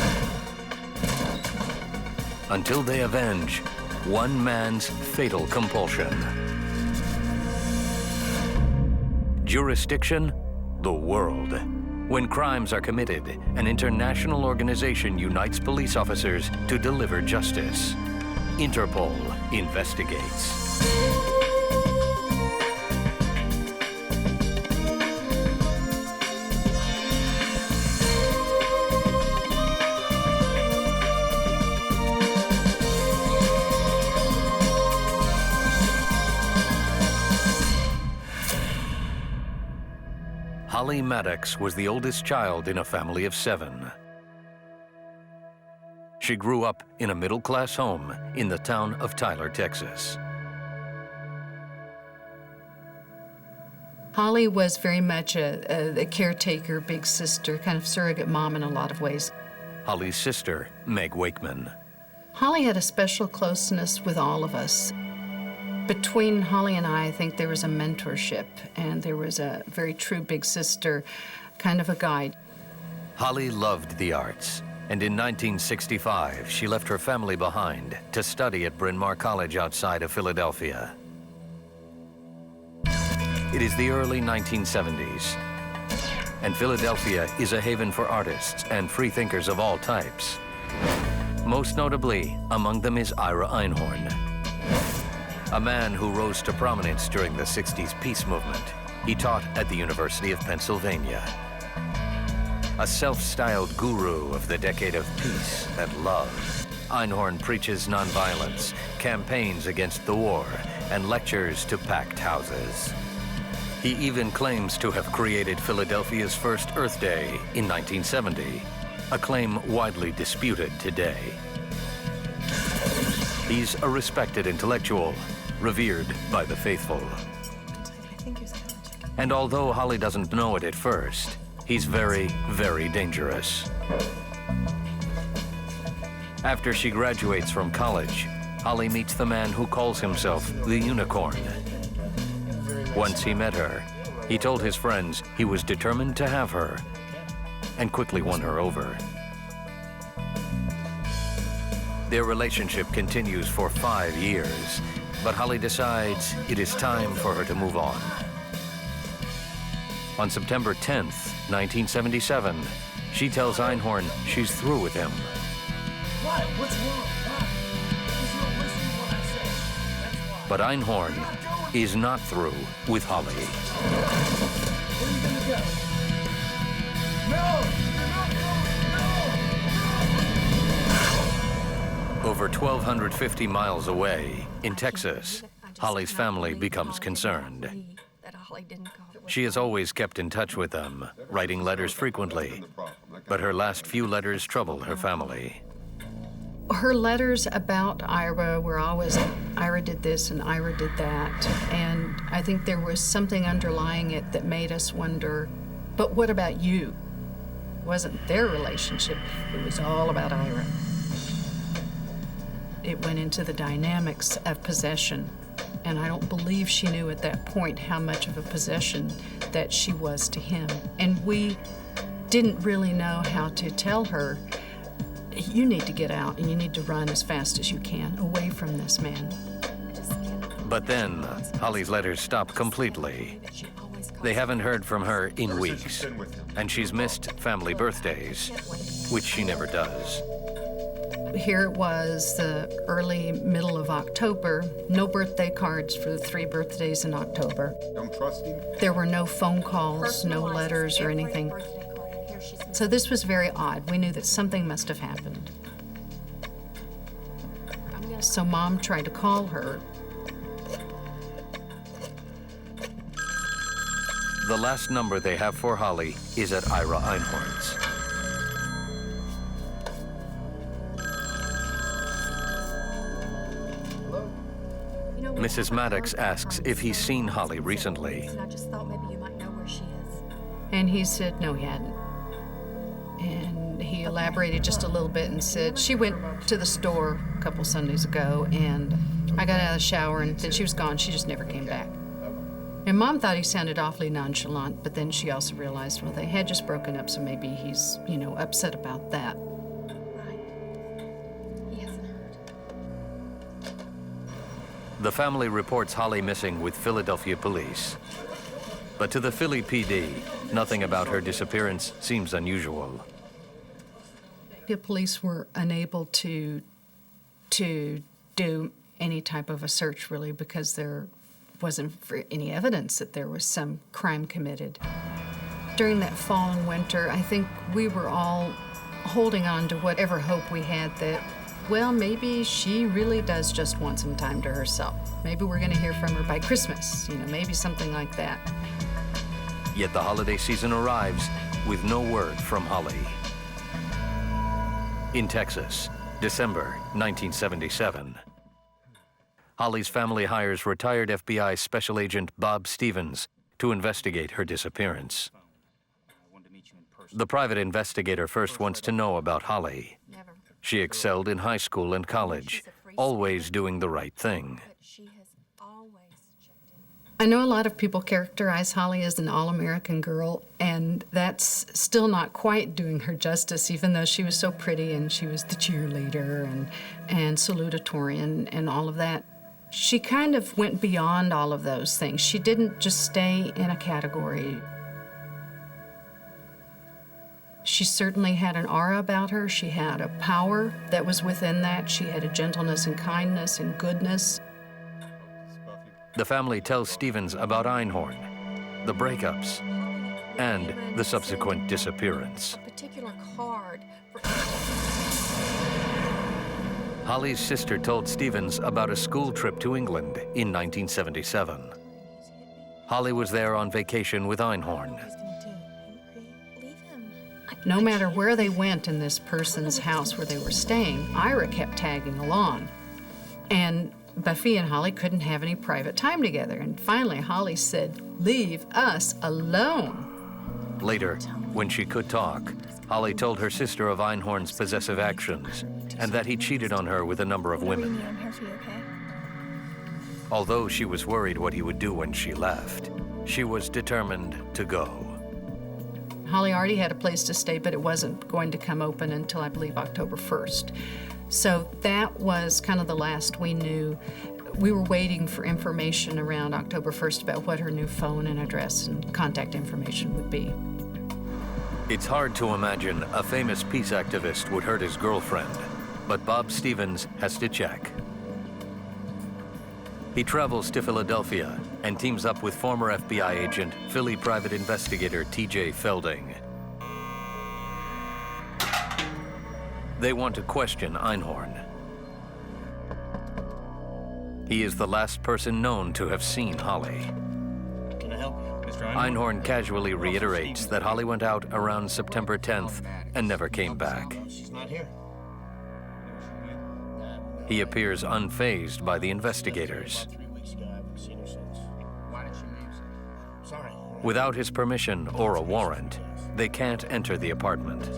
until they avenge one man's fatal compulsion. Jurisdiction, the world. When crimes are committed, an international organization unites police officers to deliver justice. Interpol investigates. Holly Maddox was the oldest child in a family of 7. She grew up in a middle-class home in the town of Tyler, Texas. Holly was very much a caretaker, big sister, kind of surrogate mom in a lot of ways. Holly's sister, Meg Wakeman. Holly had a special closeness with all of us. Between Holly and I think there was a mentorship, and there was a very true big sister, kind of a guide. Holly loved the arts, and in 1965, she left her family behind to study at Bryn Mawr College outside of Philadelphia. It is the early 1970s, and Philadelphia is a haven for artists and freethinkers of all types. Most notably, among them is Ira Einhorn, a man who rose to prominence during the 60s peace movement. He taught at the University of Pennsylvania. A self-styled guru of the decade of peace and love, Einhorn preaches nonviolence, campaigns against the war, and lectures to packed houses. He even claims to have created Philadelphia's first Earth Day in 1970, a claim widely disputed today. He's a respected intellectual, revered by the faithful. And although Holly doesn't know it at first, he's very, very dangerous. After she graduates from college, Holly meets the man who calls himself the Unicorn. Once he met her, he told his friends he was determined to have her, and quickly won her over. Their relationship continues for 5 years, but Holly decides it is time for her to move on. On September 10th, 1977, she tells Einhorn she's through with him. What? What's wrong? What? Because you don't listen to what I say. But Einhorn is not through with Holly. Over 1,250 miles away, in Texas, Holly's family becomes concerned. She has always kept in touch with them, writing letters frequently, but her last few letters trouble her family. Her letters about Ira were always, Ira did this and Ira did that, and I think there was something underlying it that made us wonder, but what about you? It wasn't their relationship, it was all about Ira. It went into the dynamics of possession, and I don't believe she knew at that point how much of a possession that she was to him. And we didn't really know how to tell her, you need to get out and you need to run as fast as you can away from this man. But then, Holly's letters stop completely. They haven't heard from her in weeks, and she's missed family birthdays, which she never does. Here it was the early middle of October, no birthday cards for the 3 birthdays in October. Don't trust him. There were no phone calls, no letters or anything. So this was very odd. We knew that something must have happened. So Mom tried to call her. The last number they have for Holly is at Ira Einhorn's. Mrs. Maddox asks if he's seen Holly recently. I just thought maybe you might know where she is. And he said no, he hadn't. And he elaborated just a little bit and said she went to the store a couple Sundays ago, and I got out of the shower and then she was gone. She just never came back. And Mom thought he sounded awfully nonchalant, but then she also realized, well, they had just broken up, so maybe he's, upset about that. Right. He hasn't heard. The family reports Holly missing with Philadelphia police. But to the Philly PD, nothing about her disappearance seems unusual. The police were unable to do any type of a search, really, because there wasn't any evidence that there was some crime committed. During that fall and winter, I think we were all holding on to whatever hope we had that, well, maybe she really does just want some time to herself. Maybe we're going to hear from her by Christmas, maybe something like that. Yet the holiday season arrives with no word from Holly. In Texas, December 1977. Holly's family hires retired FBI Special Agent Bob Stevens to investigate her disappearance. The private investigator first wants to know about Holly. She excelled in high school and college, always doing the right thing. I know a lot of people characterize Holly as an all-American girl, and that's still not quite doing her justice, even though she was so pretty and she was the cheerleader and salutatorian and all of that. She kind of went beyond all of those things. She didn't just stay in a category. She certainly had an aura about her. She had a power that was within that. She had a gentleness and kindness and goodness. The family tells Stevens about Einhorn, the breakups, and the subsequent disappearance. A particular card for... Holly's sister told Stevens about a school trip to England in 1977. Holly was there on vacation with Einhorn. No matter where they went in this person's house where they were staying, Ira kept tagging along. And Buffy and Holly couldn't have any private time together. And finally, Holly said, "Leave us alone." Later, when she could talk, Holly told her sister of Einhorn's possessive actions and that he cheated on her with a number of women. I'm here for you, okay? Although she was worried what he would do when she left, she was determined to go. Holly already had a place to stay, but it wasn't going to come open until, I believe, October 1st. So that was kind of the last we knew. We were waiting for information around October 1st about what her new phone and address and contact information would be. It's hard to imagine a famous peace activist would hurt his girlfriend, but Bob Stevens has to check. He travels to Philadelphia and teams up with former FBI agent, Philly private investigator T.J. Felding. They want to question Einhorn. He is the last person known to have seen Holly. Can I help you, Mr. Einhorn casually reiterates that Holly went out around September 10th and never came back. She's not here. He appears unfazed by the investigators. 3 weeks ago, I haven't seen her since. Why did she leave? Sorry. Without his permission or a warrant, they can't enter the apartment.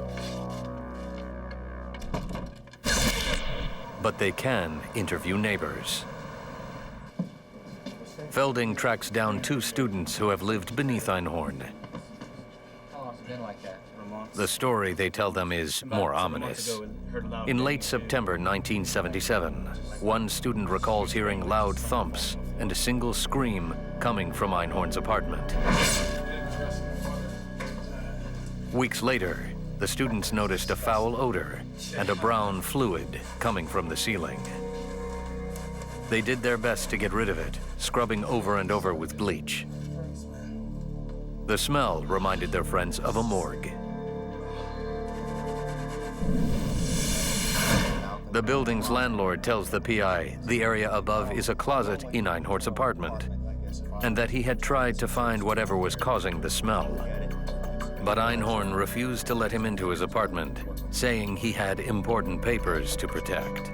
But they can interview neighbors. Felding tracks down 2 students who have lived beneath Einhorn. How long has it been like that? For months. The story they tell them is more ominous. In late September 1977, one student recalls hearing loud thumps and a single scream coming from Einhorn's apartment. Weeks later, the students noticed a foul odor and a brown fluid coming from the ceiling. They did their best to get rid of it, scrubbing over and over with bleach. The smell reminded their friends of a morgue. The building's landlord tells the PI the area above is a closet in Einhorn's apartment, and that he had tried to find whatever was causing the smell. But Einhorn refused to let him into his apartment, saying he had important papers to protect.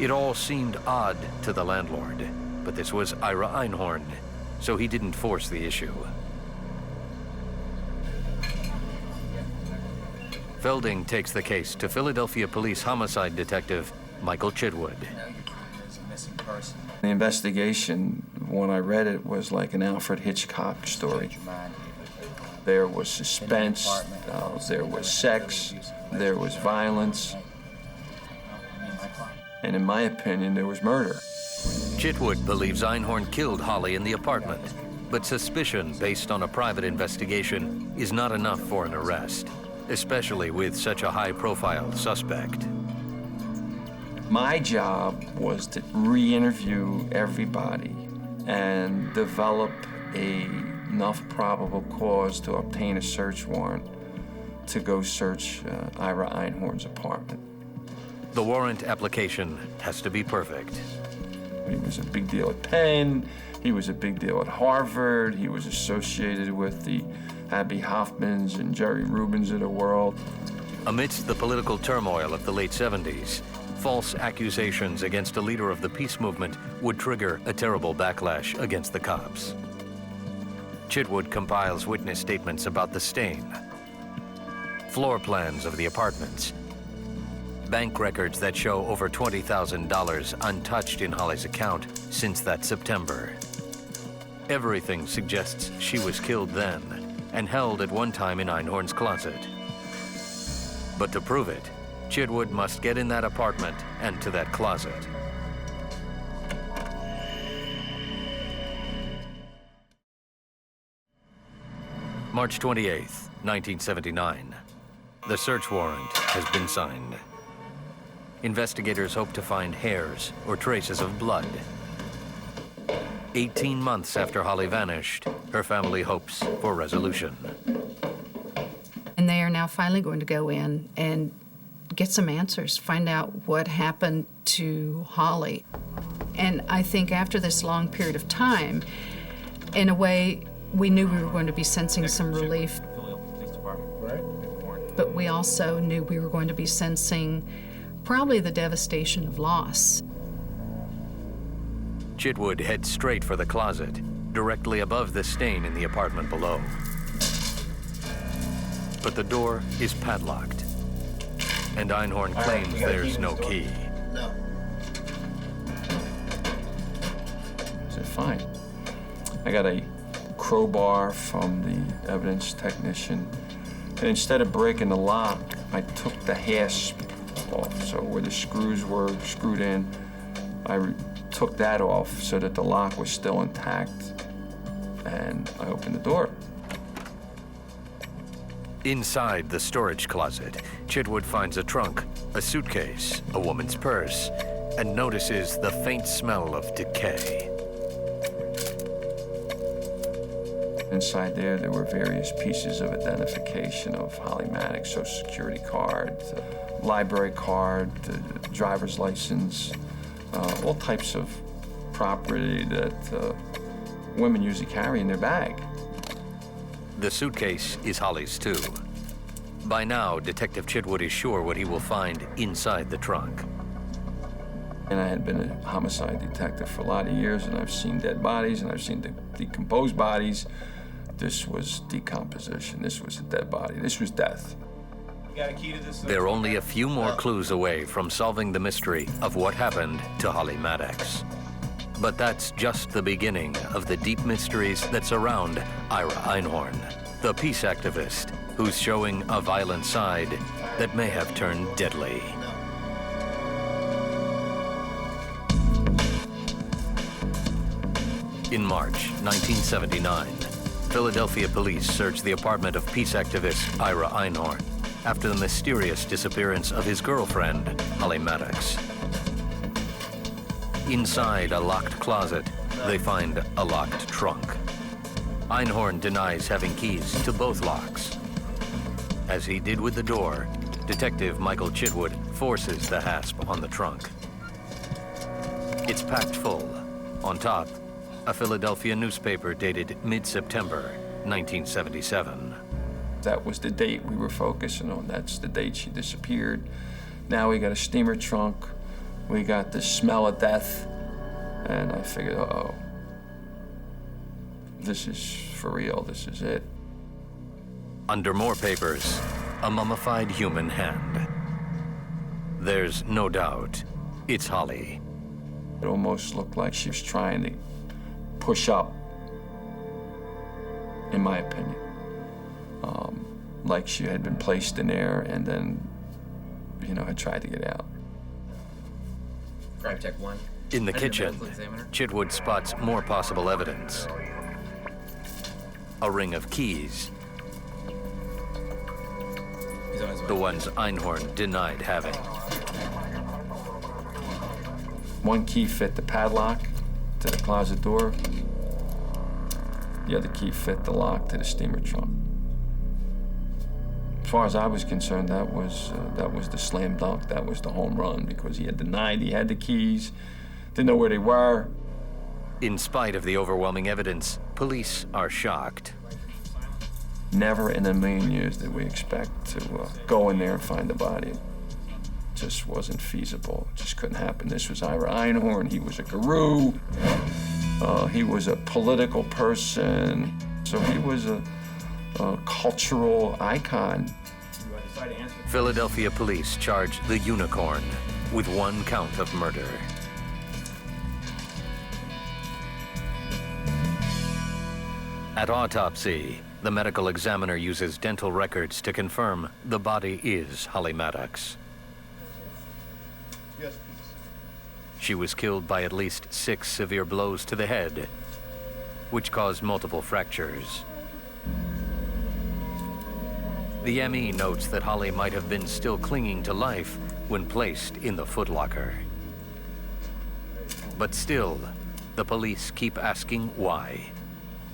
It all seemed odd to the landlord, but this was Ira Einhorn, so he didn't force the issue. Felding takes the case to Philadelphia police homicide detective Michael Chitwood. The investigation, when I read it, was like an Alfred Hitchcock story. There was suspense, there was sex, there was violence, and in my opinion, there was murder. Chitwood believes Einhorn killed Holly in the apartment, but suspicion based on a private investigation is not enough for an arrest, especially with such a high-profile suspect. My job was to re-interview everybody and develop enough probable cause to obtain a search warrant to go search Ira Einhorn's apartment. The warrant application has to be perfect. He was a big deal at Penn, he was a big deal at Harvard, he was associated with the Abby Hoffmans and Jerry Rubins of the world. Amidst the political turmoil of the late 70s, false accusations against a leader of the peace movement would trigger a terrible backlash against the cops. Chitwood compiles witness statements about the stain, floor plans of the apartments, bank records that show over $20,000 untouched in Holly's account since that September. Everything suggests she was killed then and held at one time in Einhorn's closet. But to prove it, Chitwood must get in that apartment and to that closet. March 28th, 1979. The search warrant has been signed. Investigators hope to find hairs or traces of blood. 18 months after Holly vanished, her family hopes for resolution. And they are now finally going to go in and get some answers, find out what happened to Holly. And I think after this long period of time, in a way, we knew we were going to be sensing some relief. But we also knew we were going to be sensing probably the devastation of loss. Chitwood heads straight for the closet, directly above the stain in the apartment below. But the door is padlocked, and Einhorn claims there's no key. I said, fine. I got a crowbar from the evidence technician, and instead of breaking the lock, I took the hasp off. So where the screws were screwed in, I took that off so that the lock was still intact, and I opened the door. Inside the storage closet, Chitwood finds a trunk, a suitcase, a woman's purse, and notices the faint smell of decay. Inside there were various pieces of identification of Holly Maddox, Social Security card, library card, driver's license, all types of property that women usually carry in their bag. The suitcase is Holly's too. By now, Detective Chitwood is sure what he will find inside the trunk. And I had been a homicide detective for a lot of years, and I've seen dead bodies, and I've seen decomposed bodies. This was decomposition. This was a dead body. This was death. You got a key to this? They're only a few more clues away from solving the mystery of what happened to Holly Maddox. But that's just the beginning of the deep mysteries that surround Ira Einhorn, the peace activist who's showing a violent side that may have turned deadly. In March 1979, Philadelphia police searched the apartment of peace activist Ira Einhorn after the mysterious disappearance of his girlfriend, Holly Maddox. Inside a locked closet, they find a locked trunk. Einhorn denies having keys to both locks. As he did with the door, Detective Michael Chitwood forces the hasp on the trunk. It's packed full. On top, a Philadelphia newspaper dated mid-September 1977. That was the date we were focusing on. That's the date she disappeared. Now we got a steamer trunk. We got the smell of death. And I figured, uh-oh, this is for real, this is it. Under more papers, a mummified human hand. There's no doubt it's Holly. It almost looked like she was trying to push up, in my opinion. Like she had been placed in there and then, had tried to get out. Crime Tech 1. In the kitchen, Chitwood spots more possible evidence. A ring of keys. The ones Einhorn denied having. One key fit the padlock to the closet door. The other key fit the lock to the steamer trunk. As far as I was concerned, that was the slam dunk. That was the home run because he had denied he had the keys, didn't know where they were. In spite of the overwhelming evidence, police are shocked. Never in a million years did we expect to go in there and find the body. It just wasn't feasible. It just couldn't happen. This was Ira Einhorn. He was a guru. He was a political person. So he was a cultural icon. Philadelphia police charge the Unicorn with one count of murder. At autopsy, the medical examiner uses dental records to confirm the body is Holly Maddox. Yes, please. She was killed by at least 6 severe blows to the head, which caused multiple fractures. The ME notes that Holly might have been still clinging to life when placed in the footlocker. But still, the police keep asking why.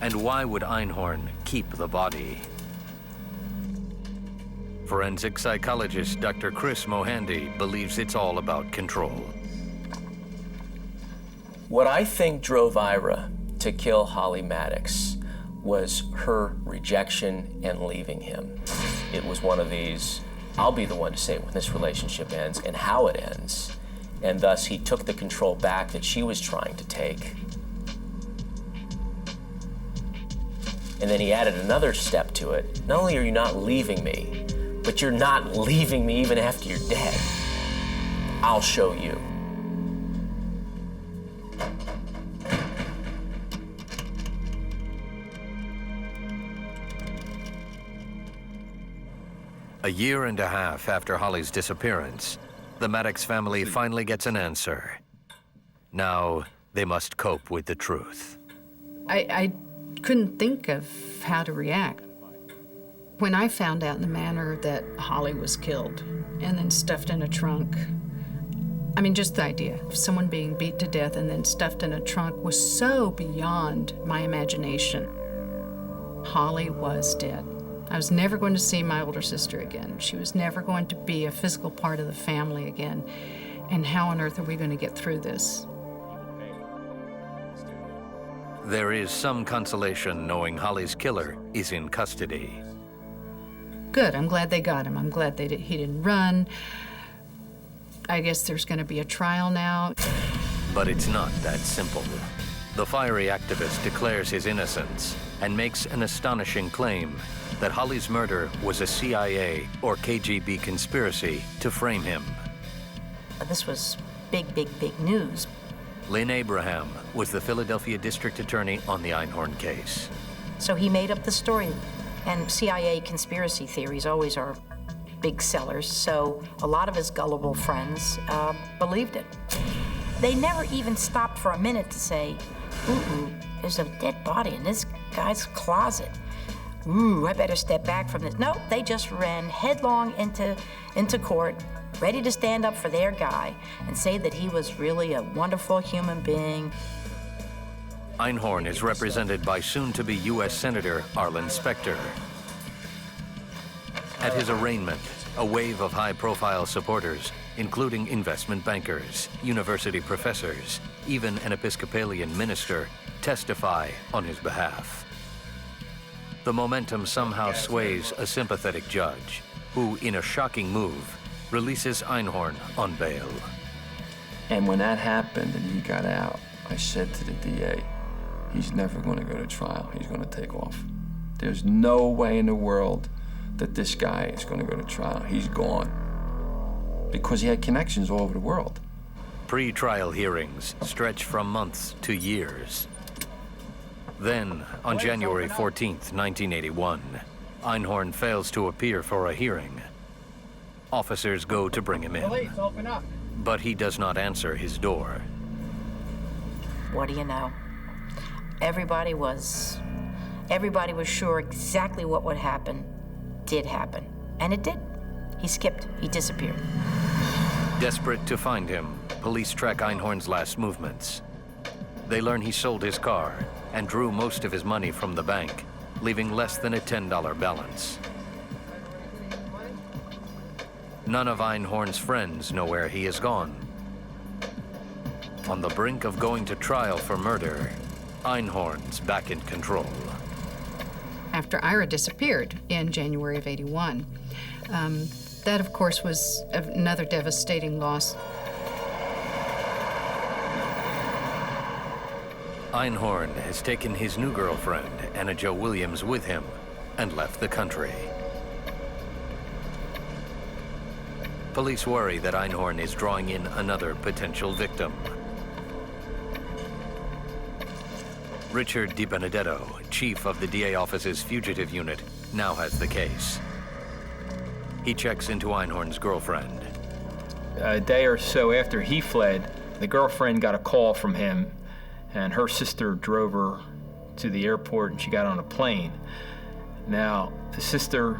And why would Einhorn keep the body? Forensic psychologist Dr. Chris Mohandy believes it's all about control. What I think drove Ira to kill Holly Maddox was her rejection and leaving him. It was one of these, I'll be the one to say when this relationship ends and how it ends. And thus he took the control back that she was trying to take. And then he added another step to it. Not only are you not leaving me, but you're not leaving me even after you're dead. I'll show you. A year and a half after Holly's disappearance, the Maddox family finally gets an answer. Now, they must cope with the truth. I couldn't think of how to react. When I found out in the manner that Holly was killed and then stuffed in a trunk, I mean, just the idea of someone being beat to death and then stuffed in a trunk was so beyond my imagination. Holly was dead. I was never going to see my older sister again. She was never going to be a physical part of the family again. And how on earth are we going to get through this? There is some consolation knowing Holly's killer is in custody. Good, I'm glad they got him. I'm glad he didn't run. I guess there's going to be a trial now. But it's not that simple. The fiery activist declares his innocence and makes an astonishing claim that Holly's murder was a CIA or KGB conspiracy to frame him. This was big news. Lynn Abraham was the Philadelphia district attorney on the Einhorn case. So he made up the story, and CIA conspiracy theories always are big sellers, so a lot of his gullible friends believed it. They never even stopped for a minute to say, ooh, there's a dead body in this guy's closet. Ooh, I better step back from this. No, they just ran headlong into court, ready to stand up for their guy and say that he was really a wonderful human being. Einhorn is represented by soon-to-be U.S. Senator Arlen Specter. At his arraignment, a wave of high-profile supporters, including investment bankers, university professors, even an Episcopalian minister, testify on his behalf. The momentum somehow sways a sympathetic judge, who, in a shocking move, releases Einhorn on bail. And when that happened and he got out, I said to the DA, he's never going to go to trial. He's going to take off. There's no way in the world that this guy is going to go to trial. He's gone. Because he had connections all over the world. Pre-trial hearings stretch from months to years. Then, on January 14th, 1981, Einhorn fails to appear for a hearing. Officers go to bring him in. Police, open up. But he does not answer his door. What do you know? Everybody was sure exactly what would happen did happen. And it did. He skipped. He disappeared. Desperate to find him, police track Einhorn's last movements. They learn he sold his car and drew most of his money from the bank, leaving less than a $10 balance. None of Einhorn's friends know where he has gone. On the brink of going to trial for murder, Einhorn's back in control. After Ira disappeared in January of '81, that, of course, was another devastating loss. Einhorn has taken his new girlfriend, Anna Jo Williams, with him and left the country. Police worry that Einhorn is drawing in another potential victim. Richard DiBenedetto, chief of the DA office's fugitive unit, now has the case. He checks into Einhorn's girlfriend. A day or so after he fled, the girlfriend got a call from him, and her sister drove her to the airport and she got on a plane. Now, the sister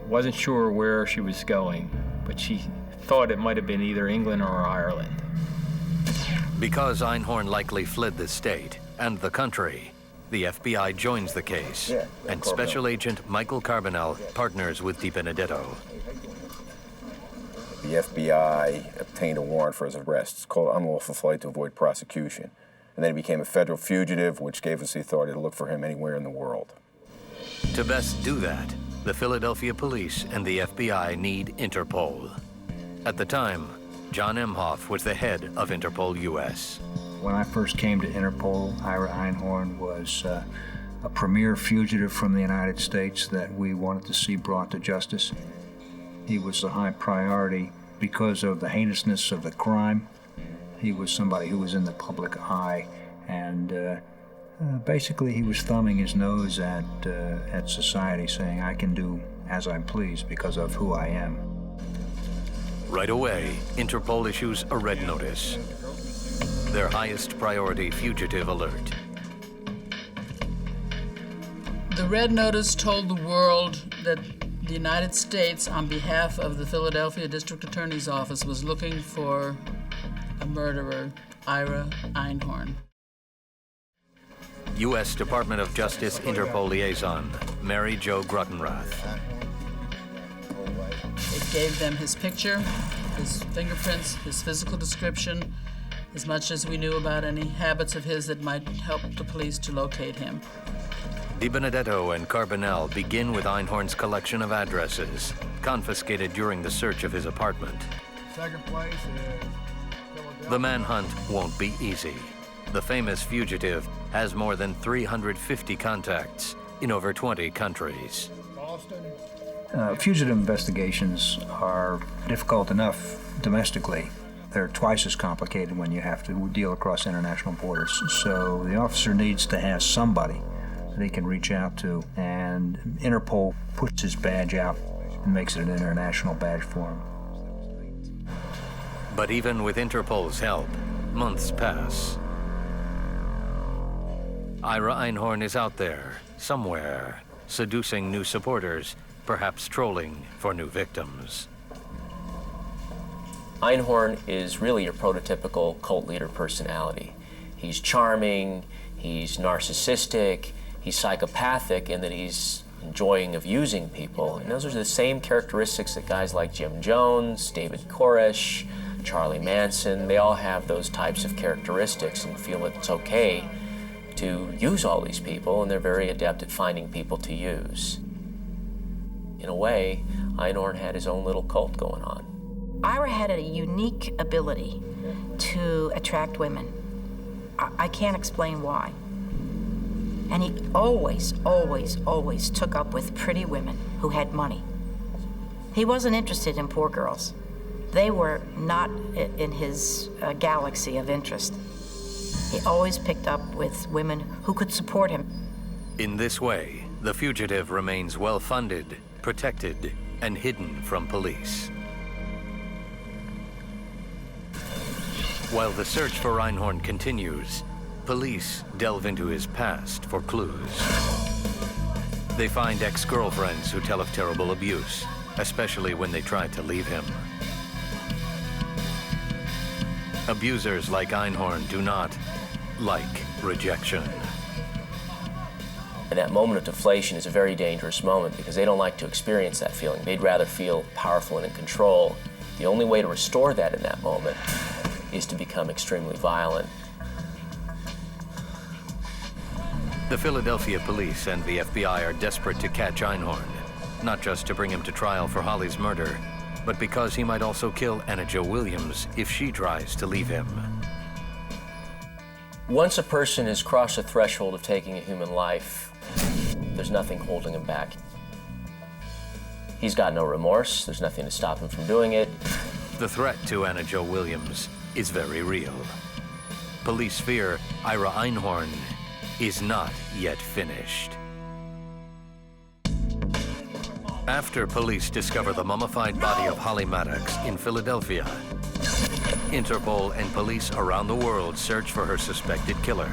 wasn't sure where she was going, but she thought it might have been either England or Ireland. Because Einhorn likely fled the state and the country, the FBI joins the case, and Special Agent Michael Carbonell partners with DiBenedetto. The FBI obtained a warrant for his arrest. It's called unlawful flight to avoid prosecution. And then he became a federal fugitive, which gave us the authority to look for him anywhere in the world. To best do that, the Philadelphia police and the FBI need Interpol. At the time, John Emhoff was the head of Interpol US. When I first came to Interpol, Ira Einhorn was a premier fugitive from the United States that we wanted to see brought to justice. He was a high priority because of the heinousness of the crime. He was somebody who was in the public eye, and basically he was thumbing his nose at society, saying, I can do as I please because of who I am. Right away, Interpol issues a red notice, their highest priority fugitive alert. The red notice told the world that the United States, on behalf of the Philadelphia District Attorney's Office, was looking for a murderer, Ira Einhorn. U.S. Department of Justice Interpol liaison, Mary Jo Gruttenrath. It gave them his picture, his fingerprints, his physical description, as much as we knew about any habits of his that might help the police to locate him. Di Benedetto and Carbonell begin with Einhorn's collection of addresses, confiscated during the search of his apartment. Second place is The manhunt won't be easy. The famous fugitive has more than 350 contacts in over 20 countries. Boston. Fugitive investigations are difficult enough domestically. They're twice as complicated when you have to deal across international borders. So the officer needs to have somebody they can reach out to, and Interpol puts his badge out and makes it an international badge for him. But even with Interpol's help, months pass. Ira Einhorn is out there, somewhere, seducing new supporters, perhaps trolling for new victims. Einhorn is really your prototypical cult leader personality. He's charming, he's narcissistic, he's psychopathic in that he's enjoying of using people. And those are the same characteristics that guys like Jim Jones, David Koresh, Charlie Manson, they all have those types of characteristics and feel it's okay to use all these people, and they're very adept at finding people to use. In a way, Einhorn had his own little cult going on. Ira had a unique ability to attract women. I can't explain why. And he always, always, always took up with pretty women who had money. He wasn't interested in poor girls. They were not in his galaxy of interest. He always picked up with women who could support him. In this way, the fugitive remains well-funded, protected, and hidden from police. While the search for Einhorn continues, police delve into his past for clues. They find ex-girlfriends who tell of terrible abuse, especially when they try to leave him. Abusers like Einhorn do not like rejection. And that moment of deflation is a very dangerous moment because they don't like to experience that feeling. They'd rather feel powerful and in control. The only way to restore that in that moment is to become extremely violent. The Philadelphia police and the FBI are desperate to catch Einhorn, not just to bring him to trial for Holly's murder, but because he might also kill Anna Jo Williams if she tries to leave him. Once a person has crossed the threshold of taking a human life, there's nothing holding him back. He's got no remorse, there's nothing to stop him from doing it. The threat to Anna Jo Williams is very real. Police fear Ira Einhorn is not yet finished. After police discover the mummified body of Holly Maddox in Philadelphia, Interpol and police around the world search for her suspected killer,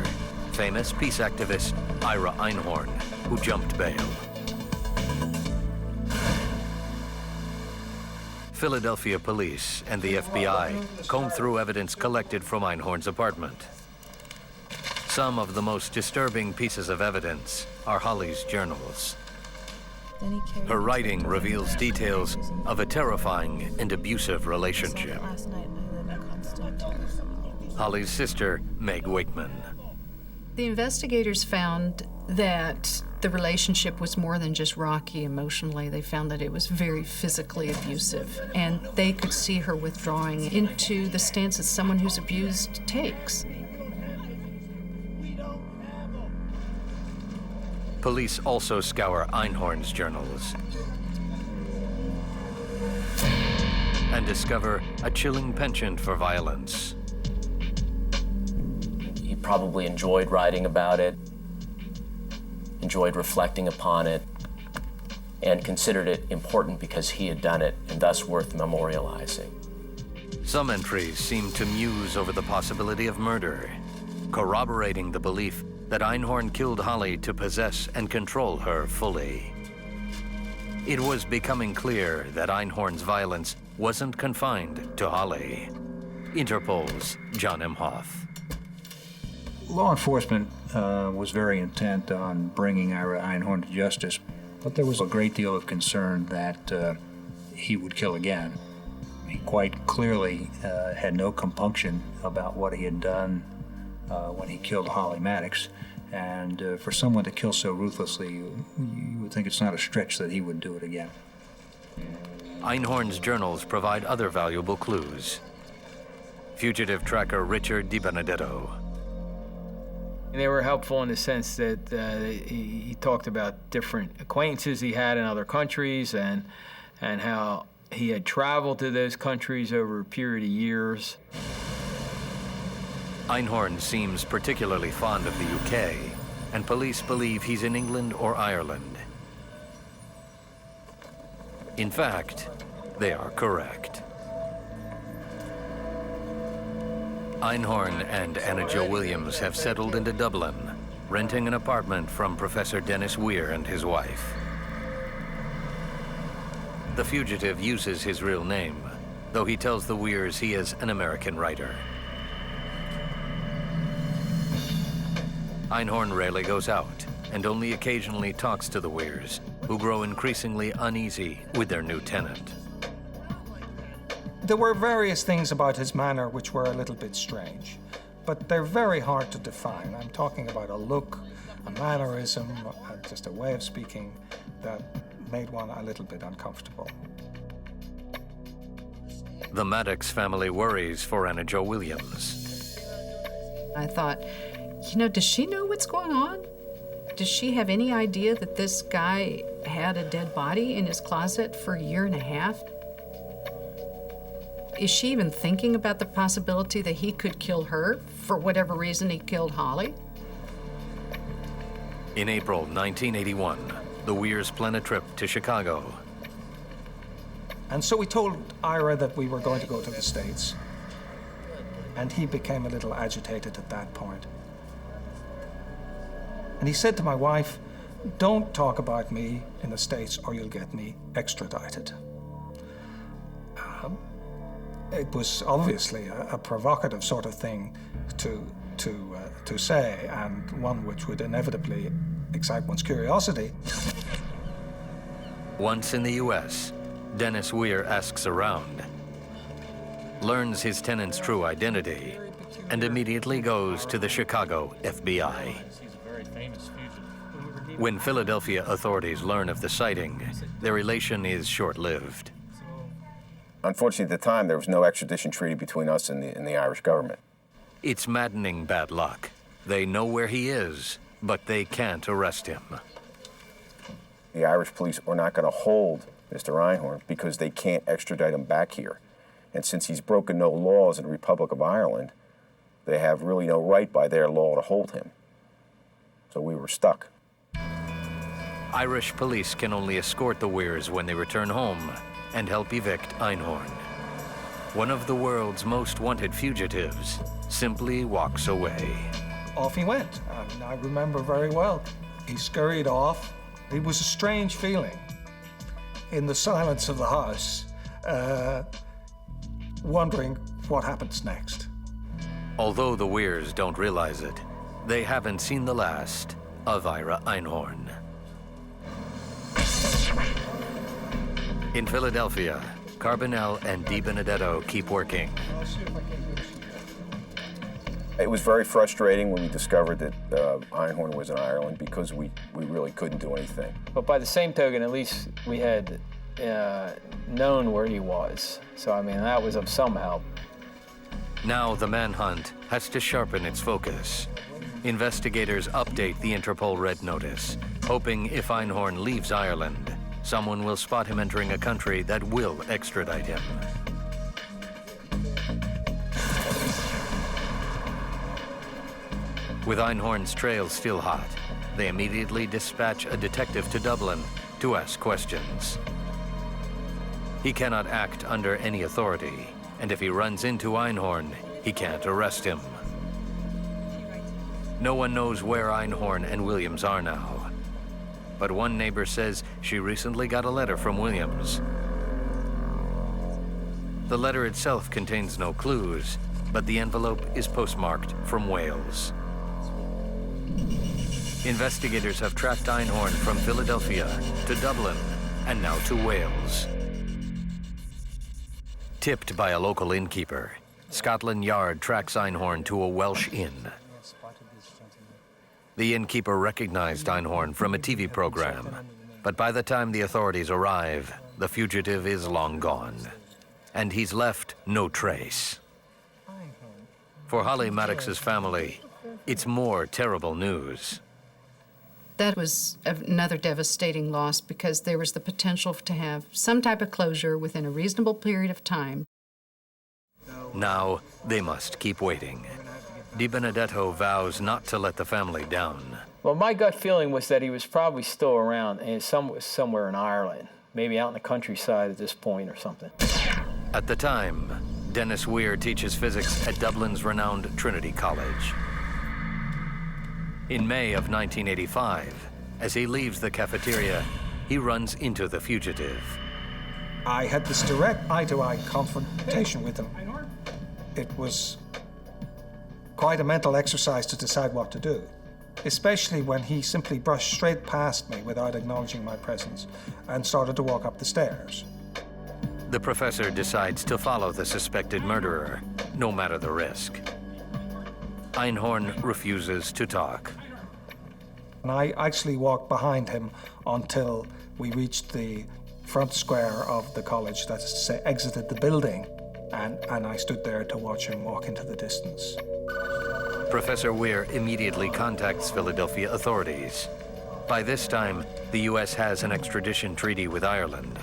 famous peace activist Ira Einhorn, who jumped bail. Philadelphia police and the FBI comb through evidence collected from Einhorn's apartment. Some of the most disturbing pieces of evidence are Holly's journals. Her writing reveals details of a terrifying and abusive relationship. Holly's sister, Meg Wakeman. The investigators found that the relationship was more than just rocky emotionally. They found that it was very physically abusive, and they could see her withdrawing into the stance that someone who's abused takes. Police also scour Einhorn's journals and discover a chilling penchant for violence. He probably enjoyed writing about it, enjoyed reflecting upon it, and considered it important because he had done it and thus worth memorializing. Some entries seem to muse over the possibility of murder, corroborating the belief that Einhorn killed Holly to possess and control her fully. It was becoming clear that Einhorn's violence wasn't confined to Holly. Interpol's John M. Hoff. Law enforcement was very intent on bringing Ira Einhorn to justice, but there was a great deal of concern that he would kill again. He quite clearly had no compunction about what he had done when he killed Holly Maddox, and for someone to kill so ruthlessly, you would think it's not a stretch that he would do it again. Einhorn's journals provide other valuable clues. Fugitive tracker Richard DiBenedetto. They were helpful in the sense that he talked about different acquaintances he had in other countries and how he had traveled to those countries over a period of years. Einhorn seems particularly fond of the UK, and police believe he's in England or Ireland. In fact, they are correct. Einhorn and Anna Jo Williams have settled into Dublin, renting an apartment from Professor Dennis Weir and his wife. The fugitive uses his real name, though he tells the Weirs he is an American writer. Einhorn rarely goes out, and only occasionally talks to the Weirs, who grow increasingly uneasy with their new tenant. There were various things about his manner which were a little bit strange, but they're very hard to define. I'm talking about a look, a mannerism, just a way of speaking that made one a little bit uncomfortable. The Maddox family worries for Anna Jo Williams. I thought, you know, does she know what's going on? Does she have any idea that this guy had a dead body in his closet for a year and a half? Is she even thinking about the possibility that he could kill her for whatever reason he killed Holly? In April 1981, the Weirs plan a trip to Chicago. And so we told Ira that we were going to go to the States, and he became a little agitated at that point. And he said to my wife, "Don't talk about me in the States or you'll get me extradited." It was obviously a provocative sort of thing to say, and one which would inevitably excite one's curiosity. Once in the U.S., Dennis Weir asks around, learns his tenant's true identity, and immediately goes to the Chicago FBI. When Philadelphia authorities learn of the sighting, their elation is short-lived. Unfortunately, at the time, there was no extradition treaty between us and the Irish government. It's maddening bad luck. They know where he is, but they can't arrest him. The Irish police are not going to hold Mr. Einhorn because they can't extradite him back here. And since he's broken no laws in the Republic of Ireland, they have really no right by their law to hold him. So we were stuck. Irish police can only escort the Weirs when they return home and help evict Einhorn. One of the world's most wanted fugitives simply walks away. Off he went, and I remember very well. He scurried off. It was a strange feeling in the silence of the house, wondering what happens next. Although the Weirs don't realize it, they haven't seen the last of Ira Einhorn. In Philadelphia, Carbonell and DiBenedetto keep working. It was very frustrating when we discovered that Einhorn was in Ireland because we really couldn't do anything. But by the same token, at least we had known where he was. So, I mean, that was of some help. Now the manhunt has to sharpen its focus. Investigators update the Interpol Red Notice, hoping if Einhorn leaves Ireland, someone will spot him entering a country that will extradite him. With Einhorn's trail still hot, they immediately dispatch a detective to Dublin to ask questions. He cannot act under any authority, and if he runs into Einhorn, he can't arrest him. No one knows where Einhorn and Williams are now, but one neighbor says she recently got a letter from Williams. The letter itself contains no clues, but the envelope is postmarked from Wales. Investigators have tracked Einhorn from Philadelphia to Dublin and now to Wales. Tipped by a local innkeeper, Scotland Yard tracks Einhorn to a Welsh inn. The innkeeper recognized Einhorn from a TV program, but by the time the authorities arrive, the fugitive is long gone, and he's left no trace. For Holly Maddox's family, it's more terrible news. That was another devastating loss because there was the potential to have some type of closure within a reasonable period of time. Now they must keep waiting. Di Benedetto vows not to let the family down. Well, my gut feeling was that he was probably still around and somewhere in Ireland, maybe out in the countryside at this point or something. At the time, Dennis Weir teaches physics at Dublin's renowned Trinity College. In May of 1985, as he leaves the cafeteria, he runs into the fugitive. I had this direct eye-to-eye confrontation with him. It was quite a mental exercise to decide what to do, especially when he simply brushed straight past me without acknowledging my presence and started to walk up the stairs. The professor decides to follow the suspected murderer, no matter the risk. Einhorn refuses to talk. And I actually walked behind him until we reached the front square of the college, that is to say, exited the building, and I stood there to watch him walk into the distance. Professor Weir immediately contacts Philadelphia authorities. By this time, the U.S. has an extradition treaty with Ireland.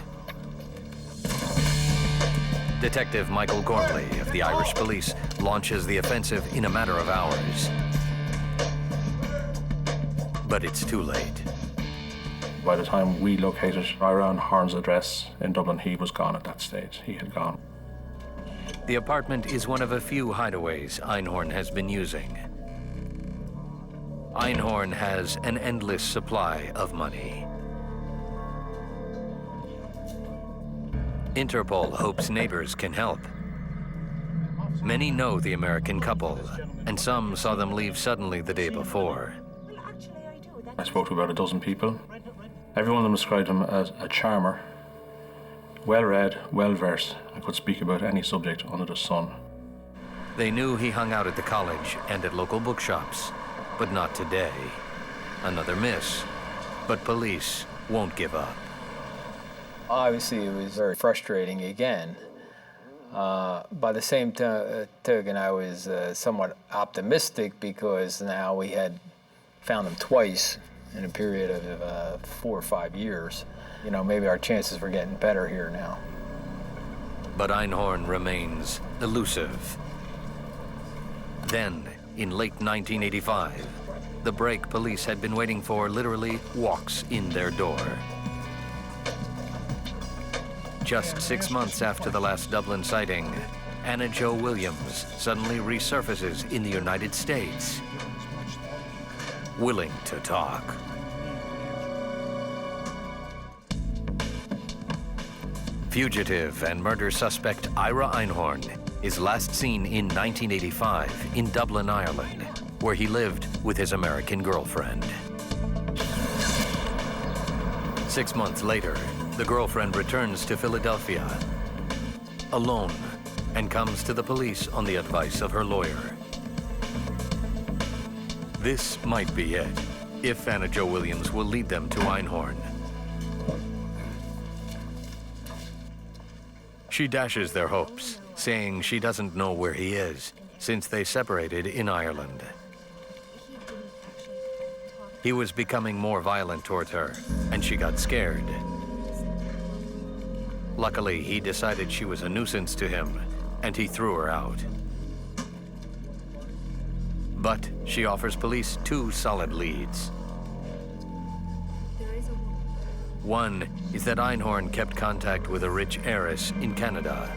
Detective Michael Gormley of the Irish police launches the offensive in a matter of hours. But it's too late. By the time we located Ira Einhorn's address in Dublin, he was gone at that stage. He had gone. The apartment is one of a few hideaways Einhorn has been using. Einhorn has an endless supply of money. Interpol hopes neighbors can help. Many know the American couple, and some saw them leave suddenly the day before. I spoke to about a dozen people. Every one of them described him as a charmer, well-read, well-versed, and could speak about any subject under the sun. They knew he hung out at the college and at local bookshops, but not today. Another miss, but police won't give up. Obviously, it was very frustrating again. By the same token, I was somewhat optimistic because now we had found him twice in a period of 4 or 5 years. You know, maybe our chances were getting better here now. But Einhorn remains elusive. Then, in late 1985, the break police had been waiting for literally walks in their door. Just 6 months after the last Dublin sighting, Anna Jo Williams suddenly resurfaces in the United States, willing to talk. Fugitive and murder suspect Ira Einhorn is last seen in 1985 in Dublin, Ireland, where he lived with his American girlfriend. 6 months later, the girlfriend returns to Philadelphia, alone, and comes to the police on the advice of her lawyer. This might be it, if Anna Jo Williams will lead them to Einhorn. She dashes their hopes, saying she doesn't know where he is, since they separated in Ireland. He was becoming more violent towards her, and she got scared. Luckily, he decided she was a nuisance to him, and he threw her out. But she offers police 2 solid leads. One is that Einhorn kept contact with a rich heiress in Canada.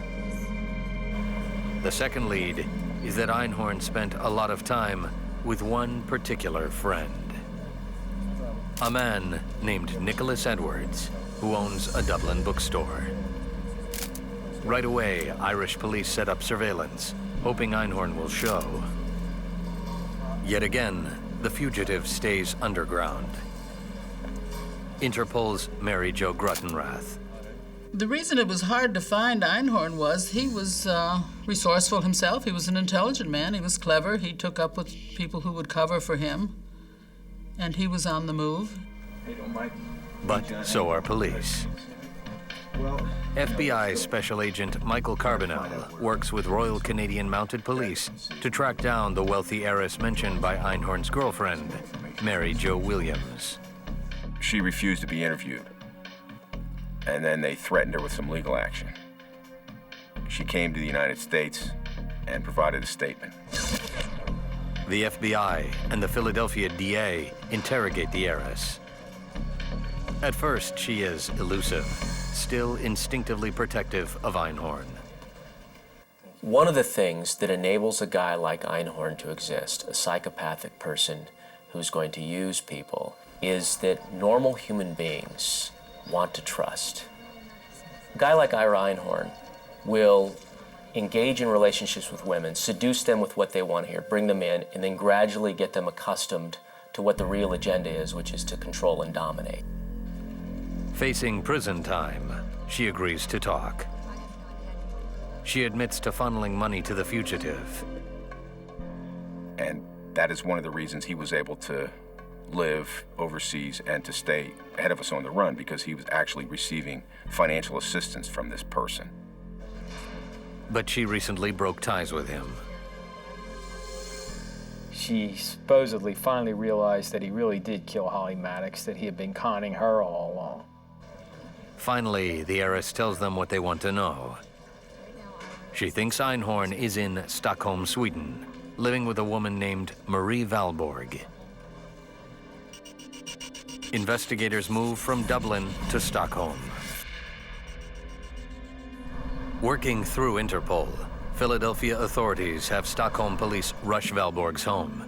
The second lead is that Einhorn spent a lot of time with one particular friend. A man named Nicholas Edwards, who owns a Dublin bookstore. Right away, Irish police set up surveillance, hoping Einhorn will show. Yet again, the fugitive stays underground. Interpol's Mary Jo Gruttenrath. The reason it was hard to find Einhorn was he was resourceful himself. He was an intelligent man. He was clever. He took up with people who would cover for him. And he was on the move. But so are police. FBI Special Agent Michael Carbonell works with Royal Canadian Mounted Police to track down the wealthy heiress mentioned by Einhorn's girlfriend, Mary Jo Williams. She refused to be interviewed, and then they threatened her with some legal action. She came to the United States and provided a statement. The FBI and the Philadelphia DA interrogate the heiress. At first, she is elusive, still instinctively protective of Einhorn. One of the things that enables a guy like Einhorn to exist, a psychopathic person who's going to use people, is that normal human beings want to trust. A guy like Ira Einhorn will engage in relationships with women, seduce them with what they want to hear, bring them in, and then gradually get them accustomed to what the real agenda is, which is to control and dominate. Facing prison time, she agrees to talk. She admits to funneling money to the fugitive. And that is one of the reasons he was able to live overseas and to stay ahead of us on the run, because he was actually receiving financial assistance from this person. But she recently broke ties with him. She supposedly finally realized that he really did kill Holly Maddox, that he had been conning her all along. Finally, the heiress tells them what they want to know. She thinks Einhorn is in Stockholm, Sweden, living with a woman named Marie Valborg. Investigators move from Dublin to Stockholm. Working through Interpol, Philadelphia authorities have Stockholm police rush Valborg's home.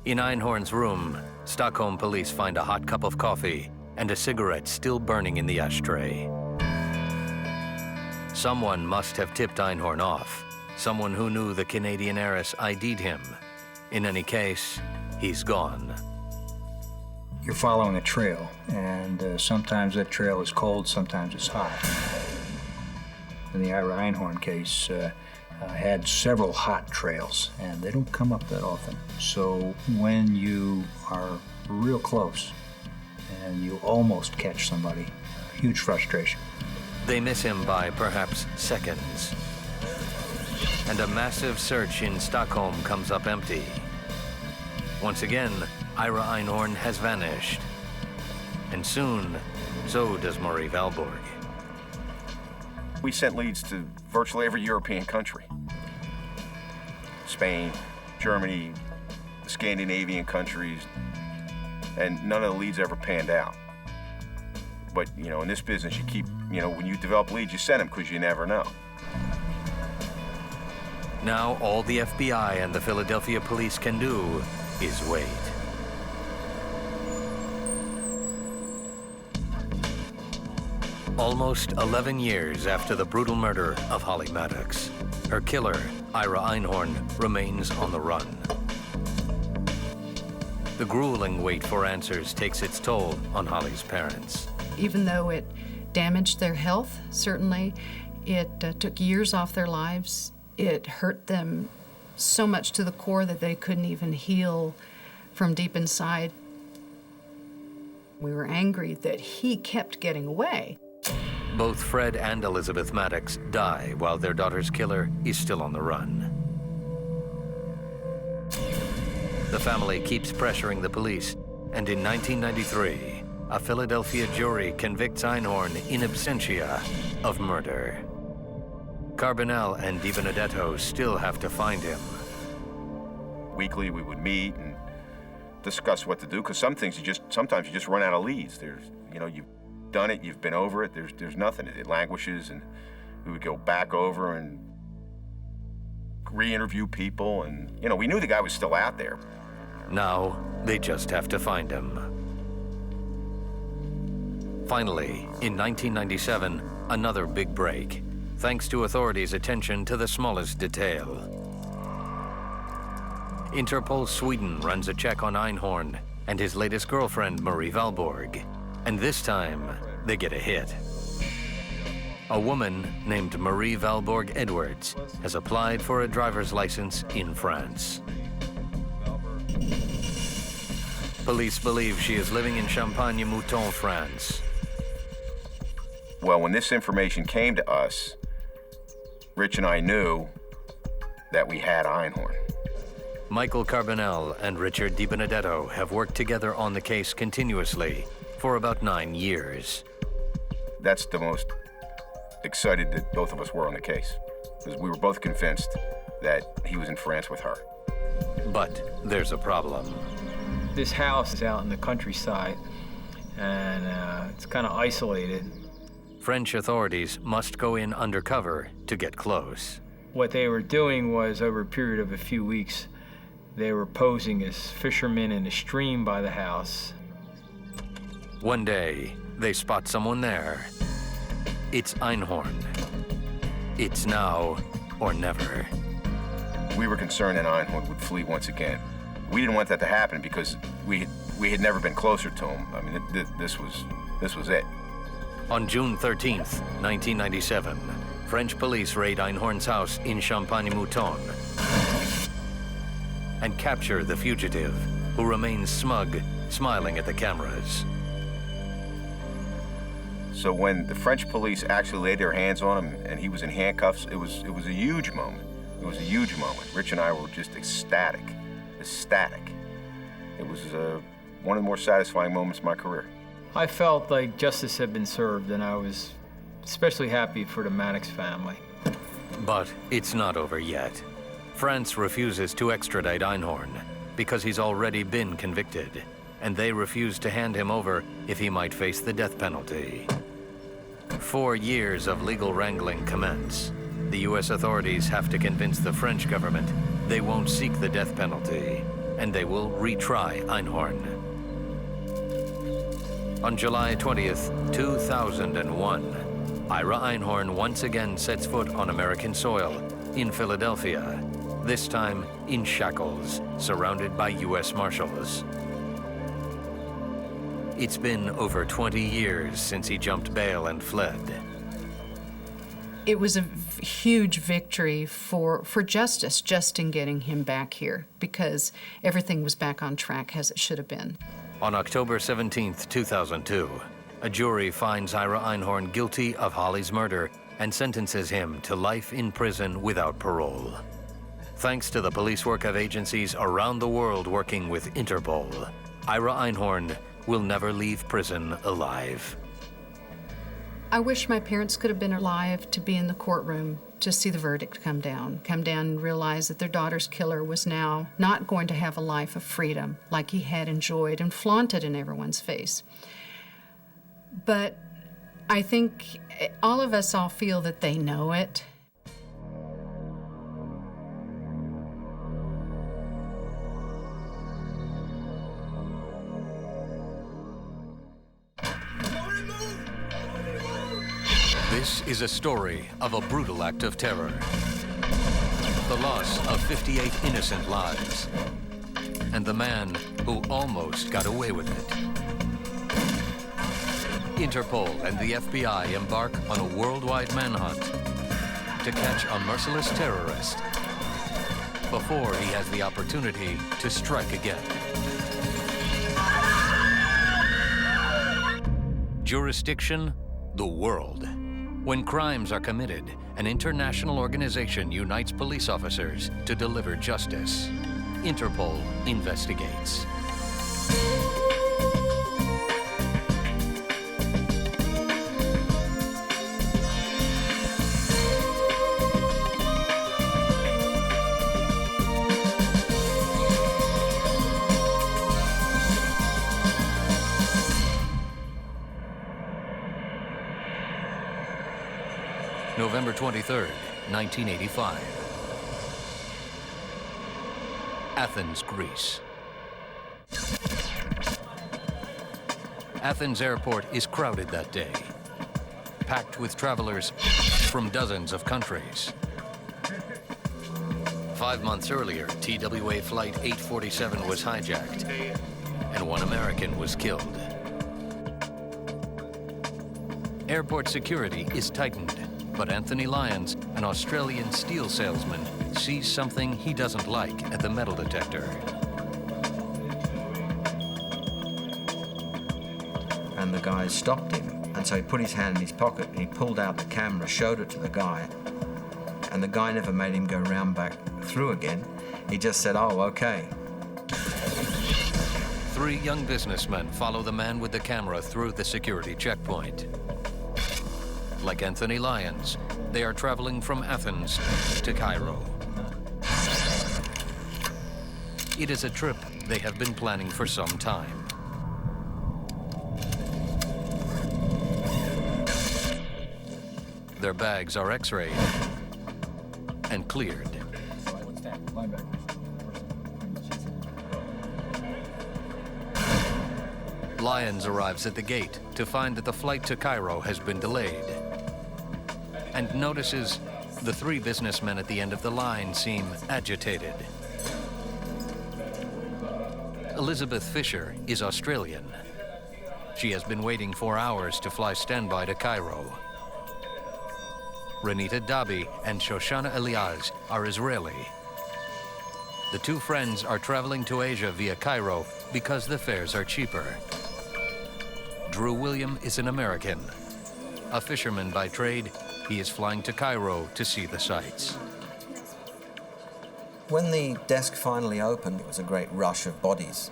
In Einhorn's room, Stockholm police find a hot cup of coffee and a cigarette still burning in the ashtray. Someone must have tipped Einhorn off, someone who knew the Canadian heiress ID'd him. In any case, he's gone. You're following a trail, and sometimes that trail is cold, sometimes it's hot. In the Ira Einhorn case, had several hot trails, and they don't come up that often. So when you are real close and you almost catch somebody, huge frustration. They miss him by perhaps seconds. And a massive search in Stockholm comes up empty. Once again, Ira Einhorn has vanished. And soon, so does Marie Valborg. We sent leads to virtually every European country. Spain, Germany, Scandinavian countries, and none of the leads ever panned out. But, you know, in this business, you keep, when you develop leads, you send them because you never know. Now all the FBI and the Philadelphia police can do is wait. Almost 11 years after the brutal murder of Holly Maddox, her killer, Ira Einhorn, remains on the run. The grueling wait for answers takes its toll on Holly's parents. Even though it damaged their health, certainly, it took years off their lives. It hurt them so much to the core that they couldn't even heal from deep inside. We were angry that he kept getting away. Both Fred and Elizabeth Maddox die while their daughter's killer is still on the run. The family keeps pressuring the police, and in 1993, a Philadelphia jury convicts Einhorn in absentia of murder. Carbonell and DiBenedetto still have to find him. Weekly, we would meet and discuss what to do, because some things sometimes you just run out of leads. You've done it, you've been over it, there's nothing. It languishes, and we would go back over and re-interview people, and we knew the guy was still out there. Now, they just have to find him. Finally, in 1997, another big break, thanks to authorities' attention to the smallest detail. Interpol Sweden runs a check on Einhorn and his latest girlfriend, Marie Valborg. And this time, they get a hit. A woman named Marie Valborg Edwards has applied for a driver's license in France. Police believe she is living in Champagne-Mouton, France. Well, when this information came to us, Rich and I knew that we had Einhorn. Michael Carbonell and Richard DiBenedetto have worked together on the case continuously for about 9 years. That's the most excited that both of us were on the case, because we were both convinced that he was in France with her. But there's a problem. This house is out in the countryside, and it's kind of isolated. French authorities must go in undercover to get close. What they were doing was, over a period of a few weeks, they were posing as fishermen in a stream by the house. One day, they spot someone there. It's Einhorn. It's now or never. We were concerned that Einhorn would flee once again. We didn't want that to happen because we had never been closer to him. I mean, this was it. On June 13th, 1997, French police raid Einhorn's house in Champagne-Mouton and capture the fugitive, who remains smug, smiling at the cameras. So when the French police actually laid their hands on him and he was in handcuffs, it was a huge moment. It was a huge moment. Rich and I were just ecstatic. It was one of the more satisfying moments of my career. I felt like justice had been served, and I was especially happy for the Maddox family. But it's not over yet. France refuses to extradite Einhorn because he's already been convicted, and they refuse to hand him over if he might face the death penalty. 4 years of legal wrangling commence. The U.S. authorities have to convince the French government they won't seek the death penalty, and they will retry Einhorn. On July 20th, 2001, Ira Einhorn once again sets foot on American soil in Philadelphia, this time in shackles, surrounded by U.S. Marshals. It's been over 20 years since he jumped bail and fled. It was a huge victory for justice just in getting him back here, because everything was back on track as it should have been. On October 17th, 2002, a jury finds Ira Einhorn guilty of Holly's murder and sentences him to life in prison without parole. Thanks to the police work of agencies around the world working with Interpol, Ira Einhorn will never leave prison alive. I wish my parents could have been alive to be in the courtroom to see the verdict come down and realize that their daughter's killer was now not going to have a life of freedom like he had enjoyed and flaunted in everyone's face. But I think all of us all feel that they know it. This is a story of a brutal act of terror. The loss of 58 innocent lives. And the man who almost got away with it. Interpol and the FBI embark on a worldwide manhunt to catch a merciless terrorist before he has the opportunity to strike again. Jurisdiction, the world. When crimes are committed, an international organization unites police officers to deliver justice. Interpol investigates. November 23rd, 1985. Athens, Greece. Athens airport is crowded that day, packed with travelers from dozens of countries. 5 months earlier, TWA Flight 847 was hijacked, and one American was killed. Airport security is tightened, but Anthony Lyons, an Australian steel salesman, sees something he doesn't like at the metal detector. And the guy stopped him, and so he put his hand in his pocket and he pulled out the camera, showed it to the guy, and the guy never made him go round back through again. He just said, "Oh, okay." 3 young businessmen follow the man with the camera through the security checkpoint. Like Anthony Lyons, they are traveling from Athens to Cairo. It is a trip they have been planning for some time. Their bags are x-rayed and cleared. Lyons arrives at the gate to find that the flight to Cairo has been delayed, and notices the 3 businessmen at the end of the line seem agitated. Elizabeth Fisher is Australian. She has been waiting for hours to fly standby to Cairo. Renita Dabi and Shoshana Eliaz are Israeli. The 2 friends are traveling to Asia via Cairo because the fares are cheaper. Drew William is an American. A fisherman by trade, he is flying to Cairo to see the sights. When the desk finally opened, it was a great rush of bodies.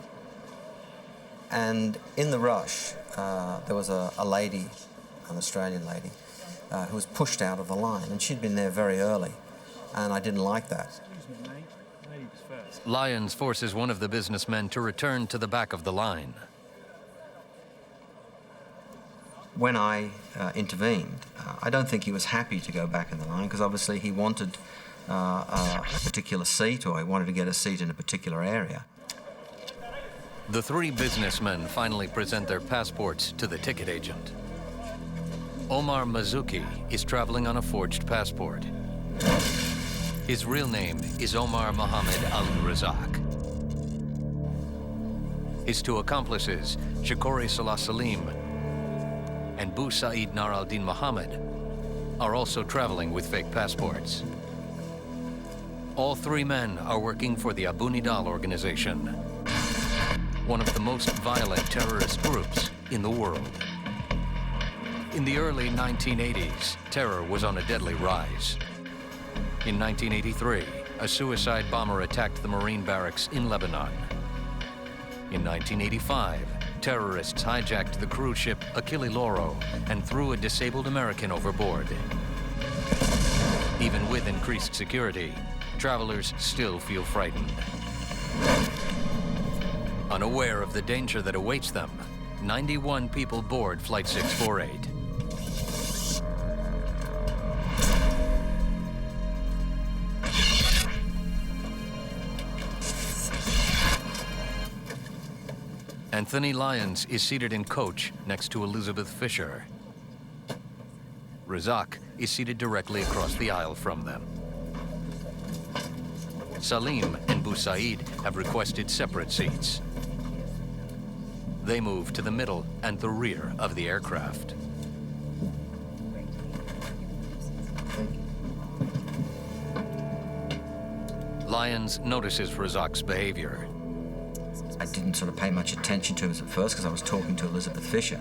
And in the rush, there was a lady, an Australian lady, who was pushed out of the line, and she'd been there very early, and I didn't like that. Lyons forces one of the businessmen to return to the back of the line. When I intervened, I don't think he was happy to go back in the line, because obviously he wanted a particular seat, or he wanted to get a seat in a particular area. The 3 businessmen finally present their passports to the ticket agent. Omar Mazuki is traveling on a forged passport. His real name is Omar Mohammed Al-Razak. His 2 accomplices, Shakori Salah Salim and Bu Said Nar al-Din Mohammed, are also traveling with fake passports. All 3 men are working for the Abu Nidal organization, one of the most violent terrorist groups in the world. In the early 1980s, terror was on a deadly rise. In 1983, a suicide bomber attacked the Marine barracks in Lebanon. In 1985, terrorists hijacked the cruise ship Achille Lauro and threw a disabled American overboard. Even with increased security, travelers still feel frightened. Unaware of the danger that awaits them, 91 people board Flight 648. Anthony Lyons is seated in coach next to Elizabeth Fisher. Razak is seated directly across the aisle from them. Salim and Bu Said have requested separate seats. They move to the middle and the rear of the aircraft. Lyons notices Razak's behavior. I didn't sort of pay much attention to him at first because I was talking to Elizabeth Fisher.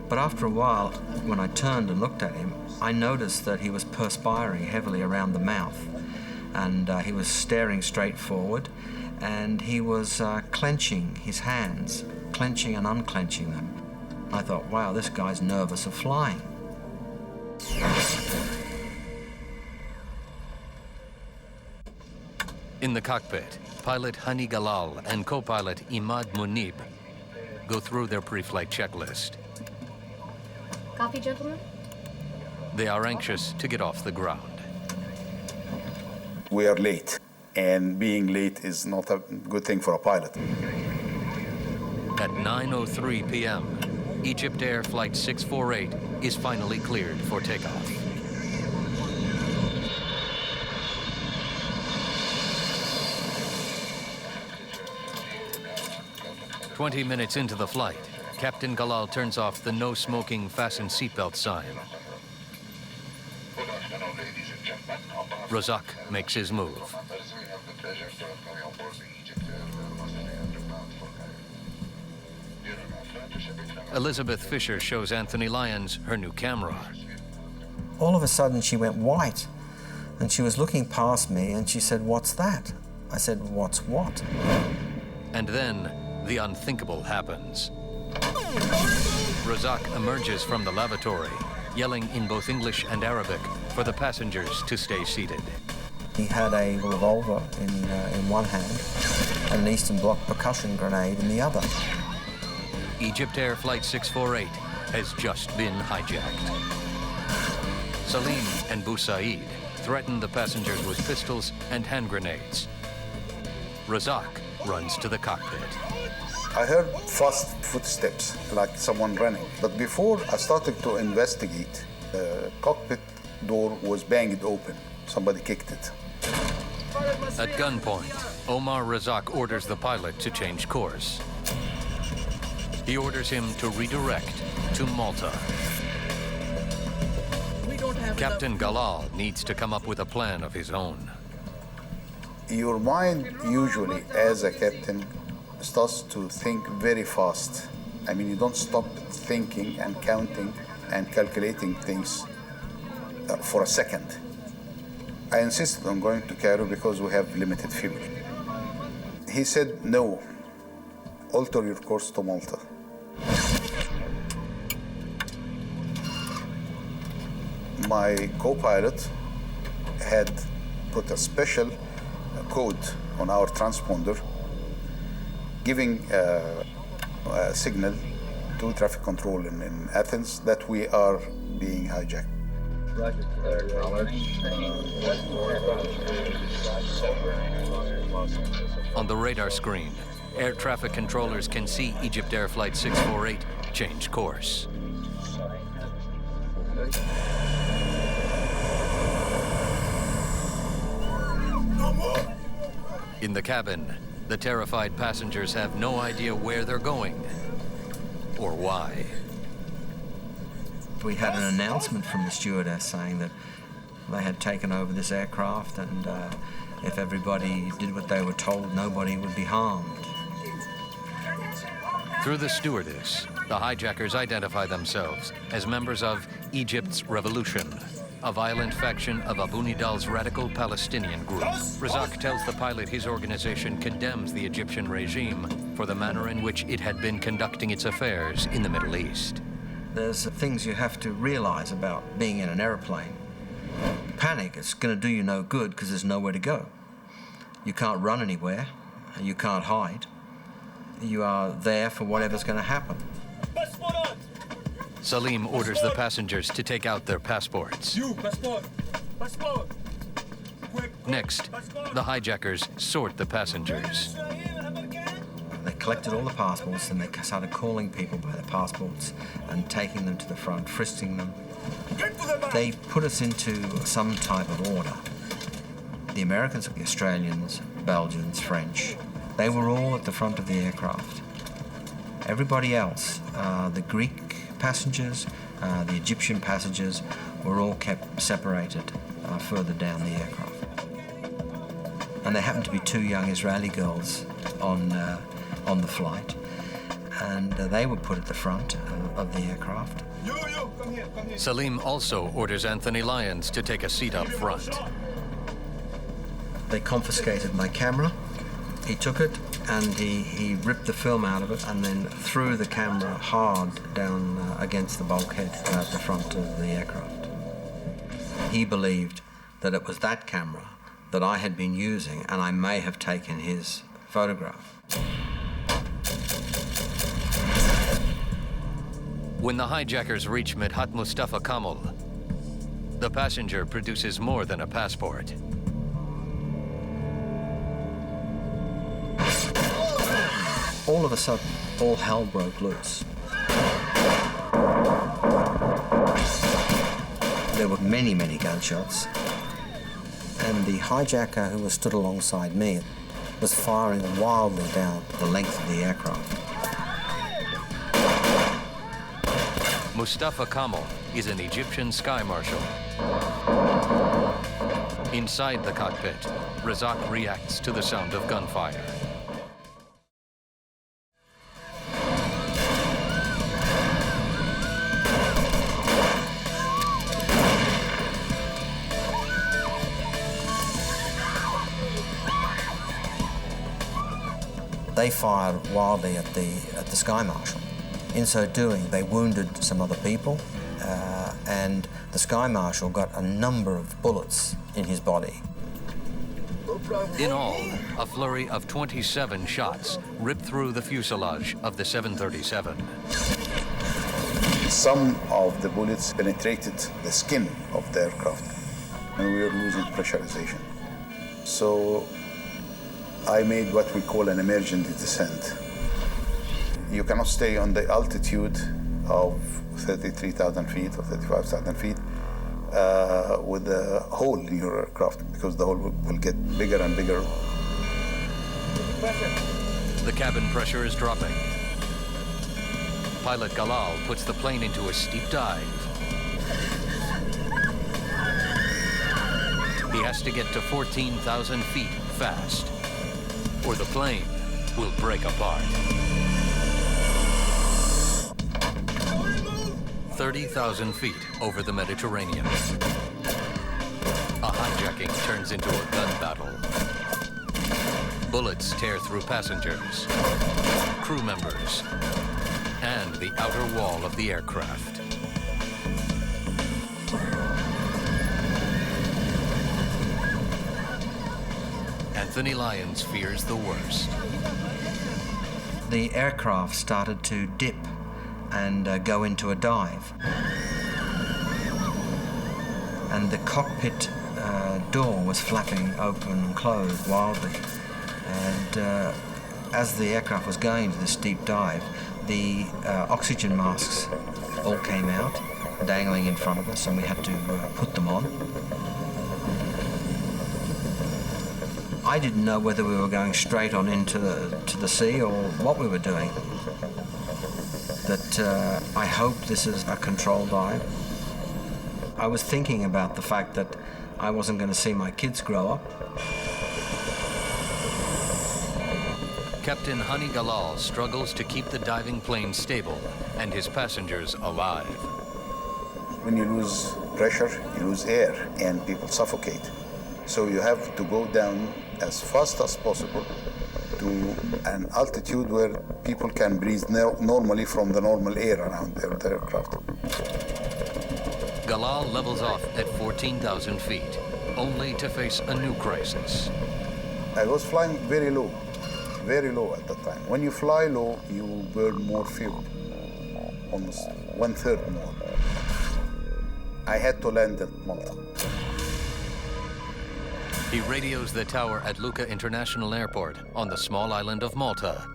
But after a while, when I turned and looked at him, I noticed that he was perspiring heavily around the mouth. And he was staring straight forward, and he was clenching his hands, clenching and unclenching them. I thought, wow, this guy's nervous of flying. In the cockpit, pilot Hani Galal and co-pilot Imad Munib go through their pre-flight checklist. Coffee, gentlemen? They are anxious to get off the ground. We are late, and being late is not a good thing for a pilot. At 9:03 p.m., Egypt Air Flight 648 is finally cleared for takeoff. "20 minutes into the flight, Captain Galal turns off the no smoking fasten seatbelt sign. Razak makes his move. Elizabeth Fisher shows Anthony Lyons her new camera. All of a sudden she went white and she was looking past me and she said, "What's that?" I said, "What's what?" And then the unthinkable happens. Razak emerges from the lavatory, yelling in both English and Arabic for the passengers to stay seated. He had a revolver in one hand and an Eastern Bloc percussion grenade in the other. Egypt Air Flight 648 has just been hijacked. Salim and Boussaid threaten the passengers with pistols and hand grenades. Razak runs to the cockpit. I heard fast footsteps, like someone running. But before I started to investigate, the cockpit door was banged open. Somebody kicked it. At gunpoint, Omar Razak orders the pilot to change course. He orders him to redirect to Malta. Captain Galal needs to come up with a plan of his own. Your mind usually, as a captain, starts to think very fast. I mean, you don't stop thinking and counting and calculating things for a second. I insisted on going to Cairo because we have limited fuel. He said, "No, alter your course to Malta." My co-pilot had put a special code on our transponder giving a signal to traffic control in Athens that we are being hijacked. On the radar screen, air traffic controllers can see Egypt Air Flight 648 change course. In the cabin, the terrified passengers have no idea where they're going or why. We had an announcement from the stewardess saying that they had taken over this aircraft and if everybody did what they were told, nobody would be harmed. Through the stewardess, the hijackers identify themselves as members of Egypt's Revolution, a violent faction of Abu Nidal's radical Palestinian group. Razak tells the pilot his organization condemns the Egyptian regime for the manner in which it had been conducting its affairs in the Middle East. There's things you have to realize about being in an airplane. Panic is going to do you no good because there's nowhere to go. You can't run anywhere. You can't hide. You are there for whatever's going to happen. Salim orders the passengers to take out their passports. Next, the hijackers sort the passengers. They collected all the passports and they started calling people by the passports and taking them to the front, frisking them. They put us into some type of order. The Americans, the Australians, Belgians, French, they were all at the front of the aircraft. Everybody else, the Greek passengers, the Egyptian passengers, were all kept separated further down the aircraft. And there happened to be two young Israeli girls on the flight, and they were put at the front of the aircraft. Salim also orders Anthony Lyons to take a seat up front. They confiscated my camera. He took it and he ripped the film out of it and then threw the camera hard down against the bulkhead at the front of the aircraft. He believed that it was that camera that I had been using and I may have taken his photograph. When the hijackers reach Midhat Mustafa Kamal, the passenger produces more than a passport. All of a sudden, all hell broke loose. There were many, many gunshots. And the hijacker who was stood alongside me was firing wildly down the length of the aircraft. Mustafa Kamal is an Egyptian sky marshal. Inside the cockpit, Razak reacts to the sound of gunfire. They fired wildly at the sky marshal. In so doing, they wounded some other people, and the sky marshal got a number of bullets in his body. In all, a flurry of 27 shots ripped through the fuselage of the 737. Some of the bullets penetrated the skin of the aircraft, and we were losing pressurization. So I made what we call an emergency descent. You cannot stay on the altitude of 33,000 feet or 35,000 feet with a hole in your aircraft, because the hole will get bigger and bigger. The cabin pressure is dropping. Pilot Galal puts the plane into a steep dive. He has to get to 14,000 feet fast, or the plane will break apart. 30,000 feet over the Mediterranean. A hijacking turns into a gun battle. Bullets tear through passengers, crew members, and the outer wall of the aircraft. Anthony Lyons fears the worst. The aircraft started to dip and go into a dive. And the cockpit door was flapping open and closed wildly. And as the aircraft was going into this deep dive, the oxygen masks all came out, dangling in front of us, and we had to put them on. I didn't know whether we were going straight on into the sea or what we were doing. That I hope this is a controlled dive. I was thinking about the fact that I wasn't going to see my kids grow up. Captain Hani Galal struggles to keep the diving plane stable and his passengers alive. When you lose pressure, you lose air, and people suffocate. So you have to go down as fast as possible to an altitude where people can breathe normally from the normal air around the aircraft. Galal levels off at 14,000 feet, only to face a new crisis. I was flying very low at that time. When you fly low, you will burn more fuel, almost 1/3 more. I had to land at Malta. He radios the tower at Lucca International Airport on the small island of Malta,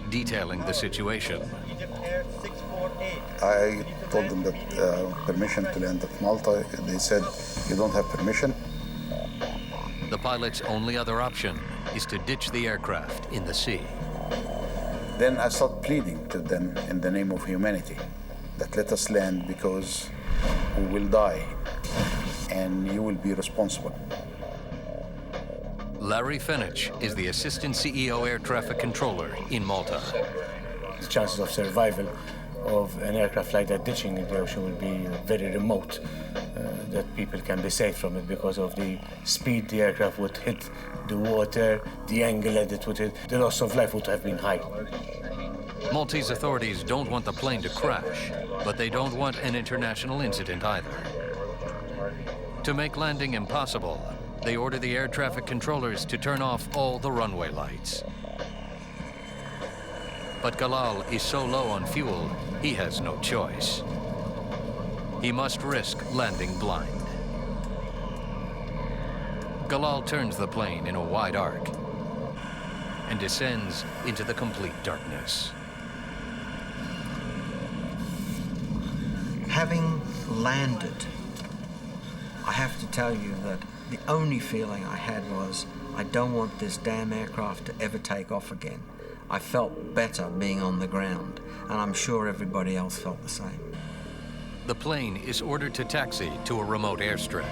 detailing the situation. I told them that permission to land at Malta. They said, you don't have permission. The pilot's only other option is to ditch the aircraft in the sea. Then I started pleading to them in the name of humanity that let us land, because we will die and you will be responsible. Larry Fenich is the assistant CEO air traffic controller in Malta. The chances of survival of an aircraft like that ditching in the ocean will be very remote, that people can be saved from it because of the speed the aircraft would hit the water, the angle that it would hit. The loss of life would have been high. Maltese authorities don't want the plane to crash, but they don't want an international incident either. To make landing impossible, they order the air traffic controllers to turn off all the runway lights. But Galal is so low on fuel, he has no choice. He must risk landing blind. Galal turns the plane in a wide arc and descends into the complete darkness. Having landed I have to tell you that the only feeling I had was, I don't want this damn aircraft to ever take off again. I felt better being on the ground, and I'm sure everybody else felt the same. The plane is ordered to taxi to a remote airstrip,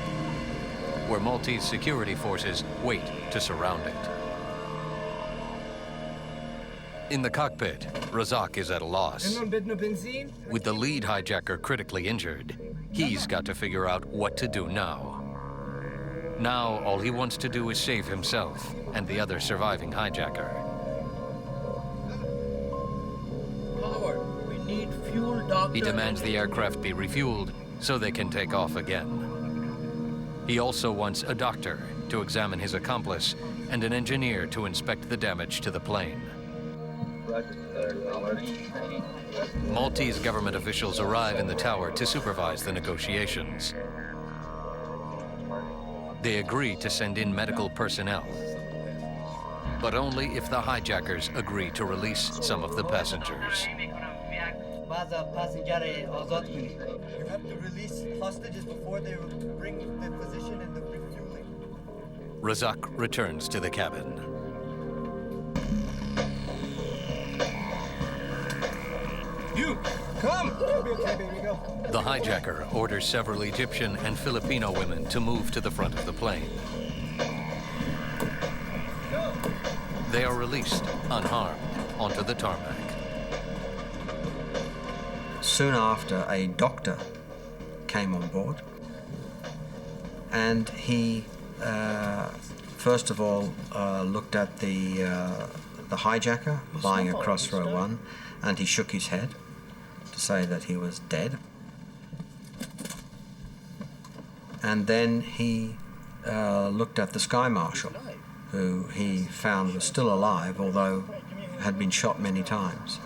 where Maltese security forces wait to surround it. In the cockpit, Razak is at a loss. With the lead hijacker critically injured, he's got to figure out what to do now. Now, all he wants to do is save himself and the other surviving hijacker. We need fuel, doctor. He demands the aircraft be refueled so they can take off again. He also wants a doctor to examine his accomplice and an engineer to inspect the damage to the plane. Maltese government officials arrive in the tower to supervise the negotiations. They agree to send in medical personnel, but only if the hijackers agree to release some of the passengers. You have to release hostages before they bring the physician and the refueling. Razak returns to the cabin. You, come! It'll be okay, baby, go. The hijacker orders several Egyptian and Filipino women to move to the front of the plane. They are released, unharmed, onto the tarmac. Soon after, a doctor came on board, and he first of all looked at the hijacker lying across row 1, and he shook his head to say that he was dead. And then he looked at the Sky Marshal, who he found was still alive, although had been shot many times.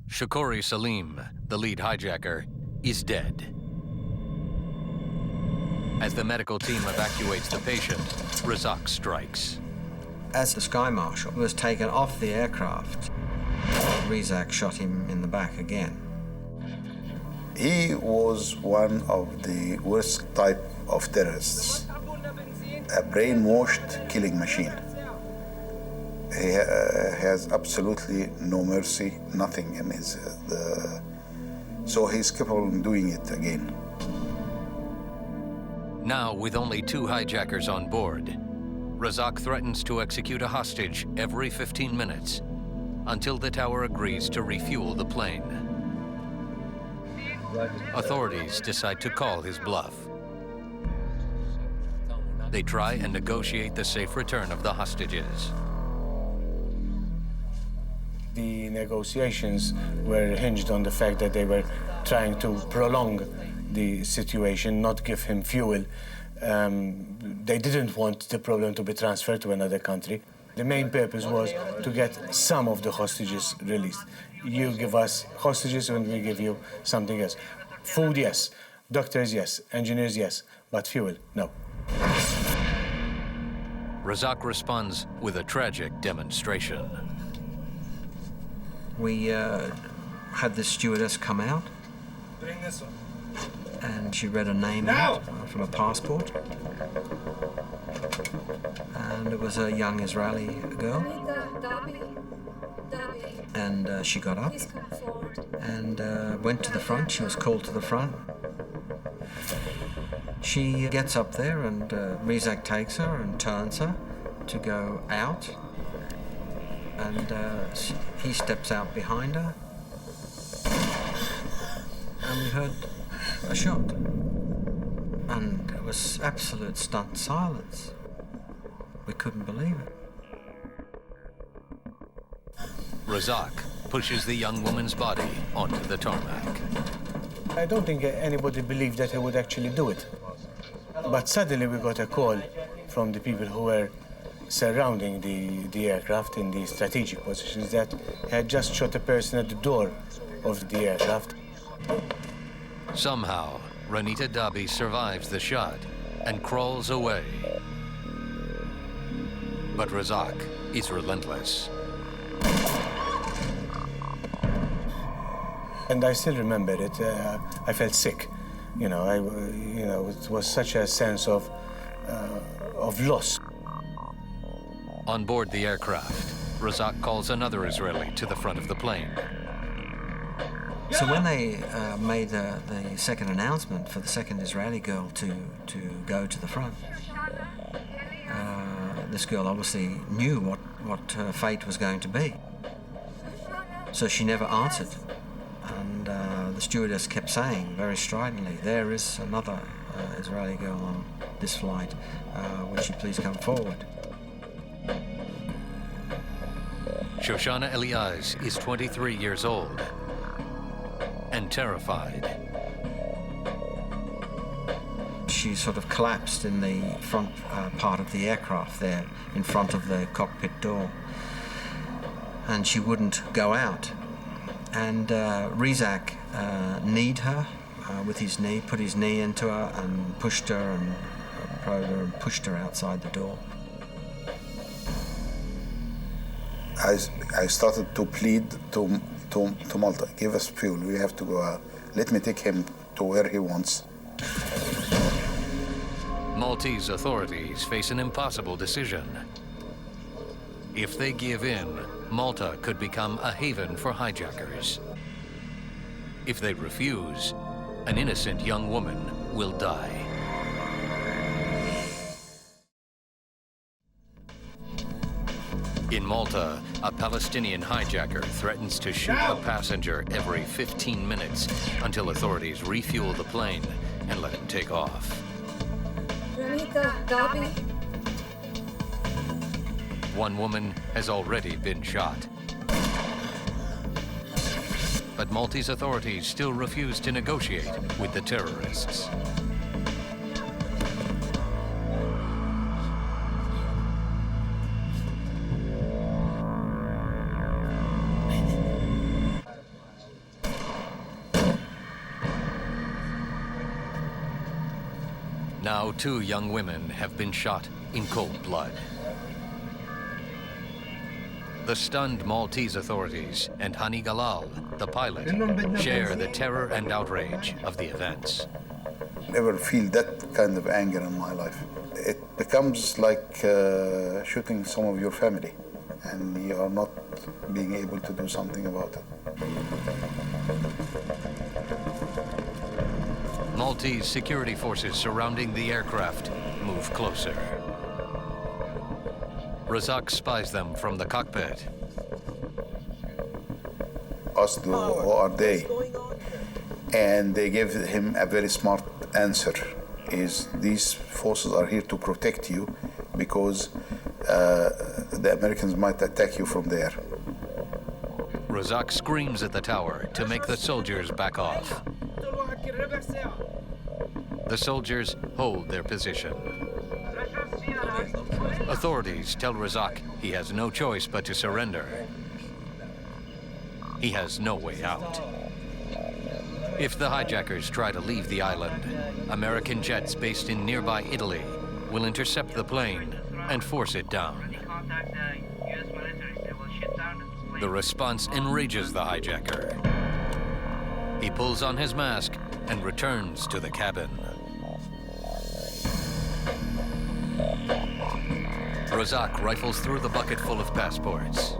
Shukuri Salim, the lead hijacker, is dead. As the medical team evacuates the patient, Razak strikes. As the Sky Marshal was taken off the aircraft, Razak shot him in the back again. He was one of the worst type of terrorists, a brainwashed killing machine. He has absolutely no mercy, nothing in his... so he's capable of doing it again. Now, with only 2 hijackers on board, Razak threatens to execute a hostage every 15 minutes until the tower agrees to refuel the plane. Authorities decide to call his bluff. They try and negotiate the safe return of the hostages. The negotiations were hinged on the fact that they were trying to prolong the situation, not give him fuel. They didn't want the problem to be transferred to another country. The main purpose was to get some of the hostages released. You give us hostages and we give you something else. Food, yes. Doctors, yes. Engineers, yes. But fuel, no. Razak responds with a tragic demonstration. We had the stewardess come out. Bring this one. And she read a name out from a passport. And it was a young Israeli girl. And she got up and went to the front. She was called to the front. She gets up there and Razak takes her and turns her to go out. And he steps out behind her. And we heard a shot. And it was absolute stunned silence. We couldn't believe it. Razak pushes the young woman's body onto the tarmac. I don't think anybody believed that he would actually do it. But suddenly we got a call from the people who were surrounding the aircraft in the strategic positions that he had just shot a person at the door of the aircraft. Somehow, Ranita Dabi survives the shot and crawls away. But Razak is relentless. And I still remember it. I felt sick It was such a sense of loss. On board the aircraft, Razak calls another Israeli to the front of the plane. So when they made the second announcement for the second Israeli girl to go to the front, this girl obviously knew what her fate was going to be. So she never answered. And the stewardess kept saying very stridently, "There is another Israeli girl on this flight. Would she please come forward?" Shoshana Eliaz is 23 years old and terrified. She sort of collapsed in the front part of the aircraft there, in front of the cockpit door. And she wouldn't go out. And Razak kneed her with his knee, put his knee into her and pushed her and probed her and pushed her outside the door. I started to plead to Malta, give us fuel, we have to go out. Let me take him to where he wants. Maltese authorities face an impossible decision. If they give in, Malta could become a haven for hijackers. If they refuse, an innocent young woman will die. In Malta, a Palestinian hijacker threatens to shoot a passenger every 15 minutes until authorities refuel the plane and let him take off. One woman has already been shot. But Maltese authorities still refuse to negotiate with the terrorists. Now 2 young women have been shot in cold blood. The stunned Maltese authorities and Hani Galal, the pilot, share the terror and outrage of the events. Never feel that kind of anger in my life. It becomes like shooting some of your family, and you are not being able to do something about it. Maltese security forces surrounding the aircraft move closer. Razak spies them from the cockpit. Asked who are they? And they give him a very smart answer. Is these forces are here to protect you because the Americans might attack you from there. Razak screams at the tower to make the soldiers back off. The soldiers hold their position. Authorities tell Razak he has no choice but to surrender. He has no way out. If the hijackers try to leave the island, American jets based in nearby Italy will intercept the plane and force it down. The response enrages the hijacker. He pulls on his mask and returns to the cabin. Razak rifles through the bucket full of passports.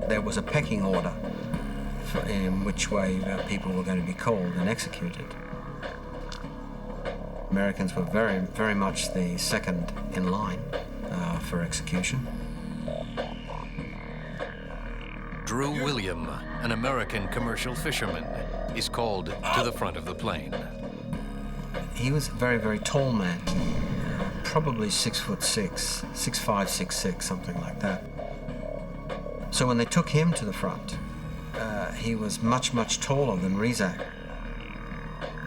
There was a pecking order in which way people were going to be called and executed. Americans were very, very much the second in line for execution. Drew William, an American commercial fisherman, is called to the front of the plane. He was a very, very tall man, probably 6'6", 6'5", 6'6", something like that. So when they took him to the front, he was much, much taller than Razak.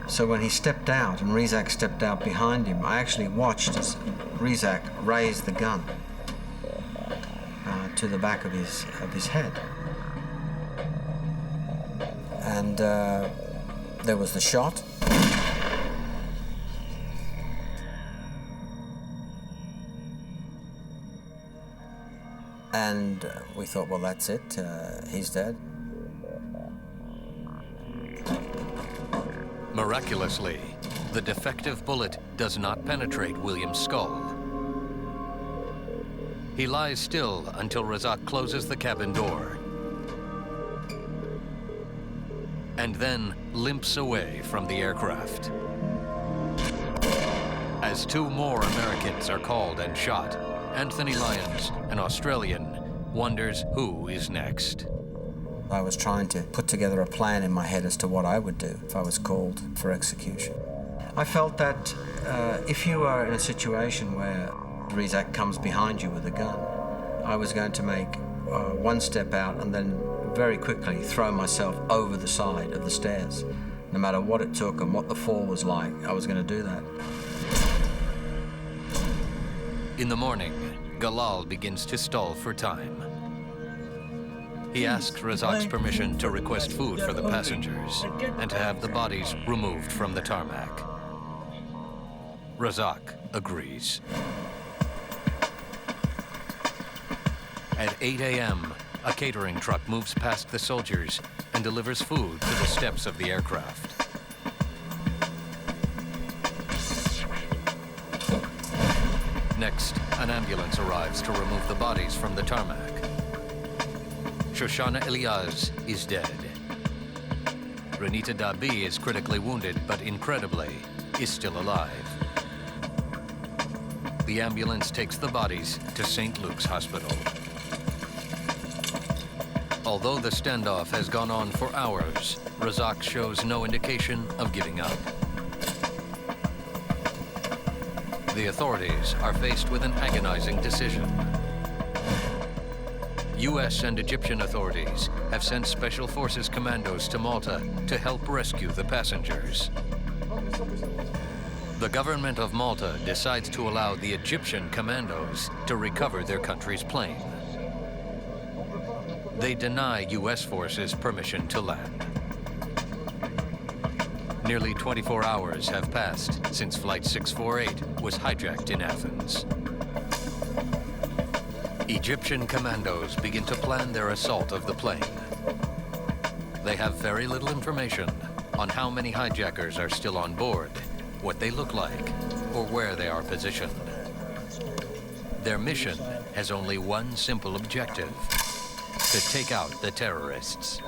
So when he stepped out and Razak stepped out behind him, I actually watched as Razak raised the gun to the back of his head. And there was the shot. And we thought, well, that's it. He's dead. Miraculously, the defective bullet does not penetrate William's skull. He lies still until Razak closes the cabin door, and then limps away from the aircraft. As 2 more Americans are called and shot, Anthony Lyons, an Australian, wonders who is next. I was trying to put together a plan in my head as to what I would do if I was called for execution. I felt that if you are in a situation where Razak comes behind you with a gun, I was going to make one step out and then very quickly throw myself over the side of the stairs. No matter what it took and what the fall was like, I was going to do that. In the morning, Galal begins to stall for time. He asks Razak's permission to request food for the passengers and to have the bodies removed from the tarmac. Razak agrees. At 8 a.m., a catering truck moves past the soldiers and delivers food to the steps of the aircraft. Next, an ambulance arrives to remove the bodies from the tarmac. Shoshana Eliaz is dead. Renita Dabi is critically wounded, but incredibly, is still alive. The ambulance takes the bodies to St. Luke's Hospital. Although the standoff has gone on for hours, Razak shows no indication of giving up. The authorities are faced with an agonizing decision. U.S. and Egyptian authorities have sent Special Forces commandos to Malta to help rescue the passengers. The government of Malta decides to allow the Egyptian commandos to recover their country's plane. They deny U.S. forces permission to land. Nearly 24 hours have passed since Flight 648 was hijacked in Athens. Egyptian commandos begin to plan their assault of the plane. They have very little information on how many hijackers are still on board, what they look like, or where they are positioned. Their mission has only one simple objective: to take out the terrorists.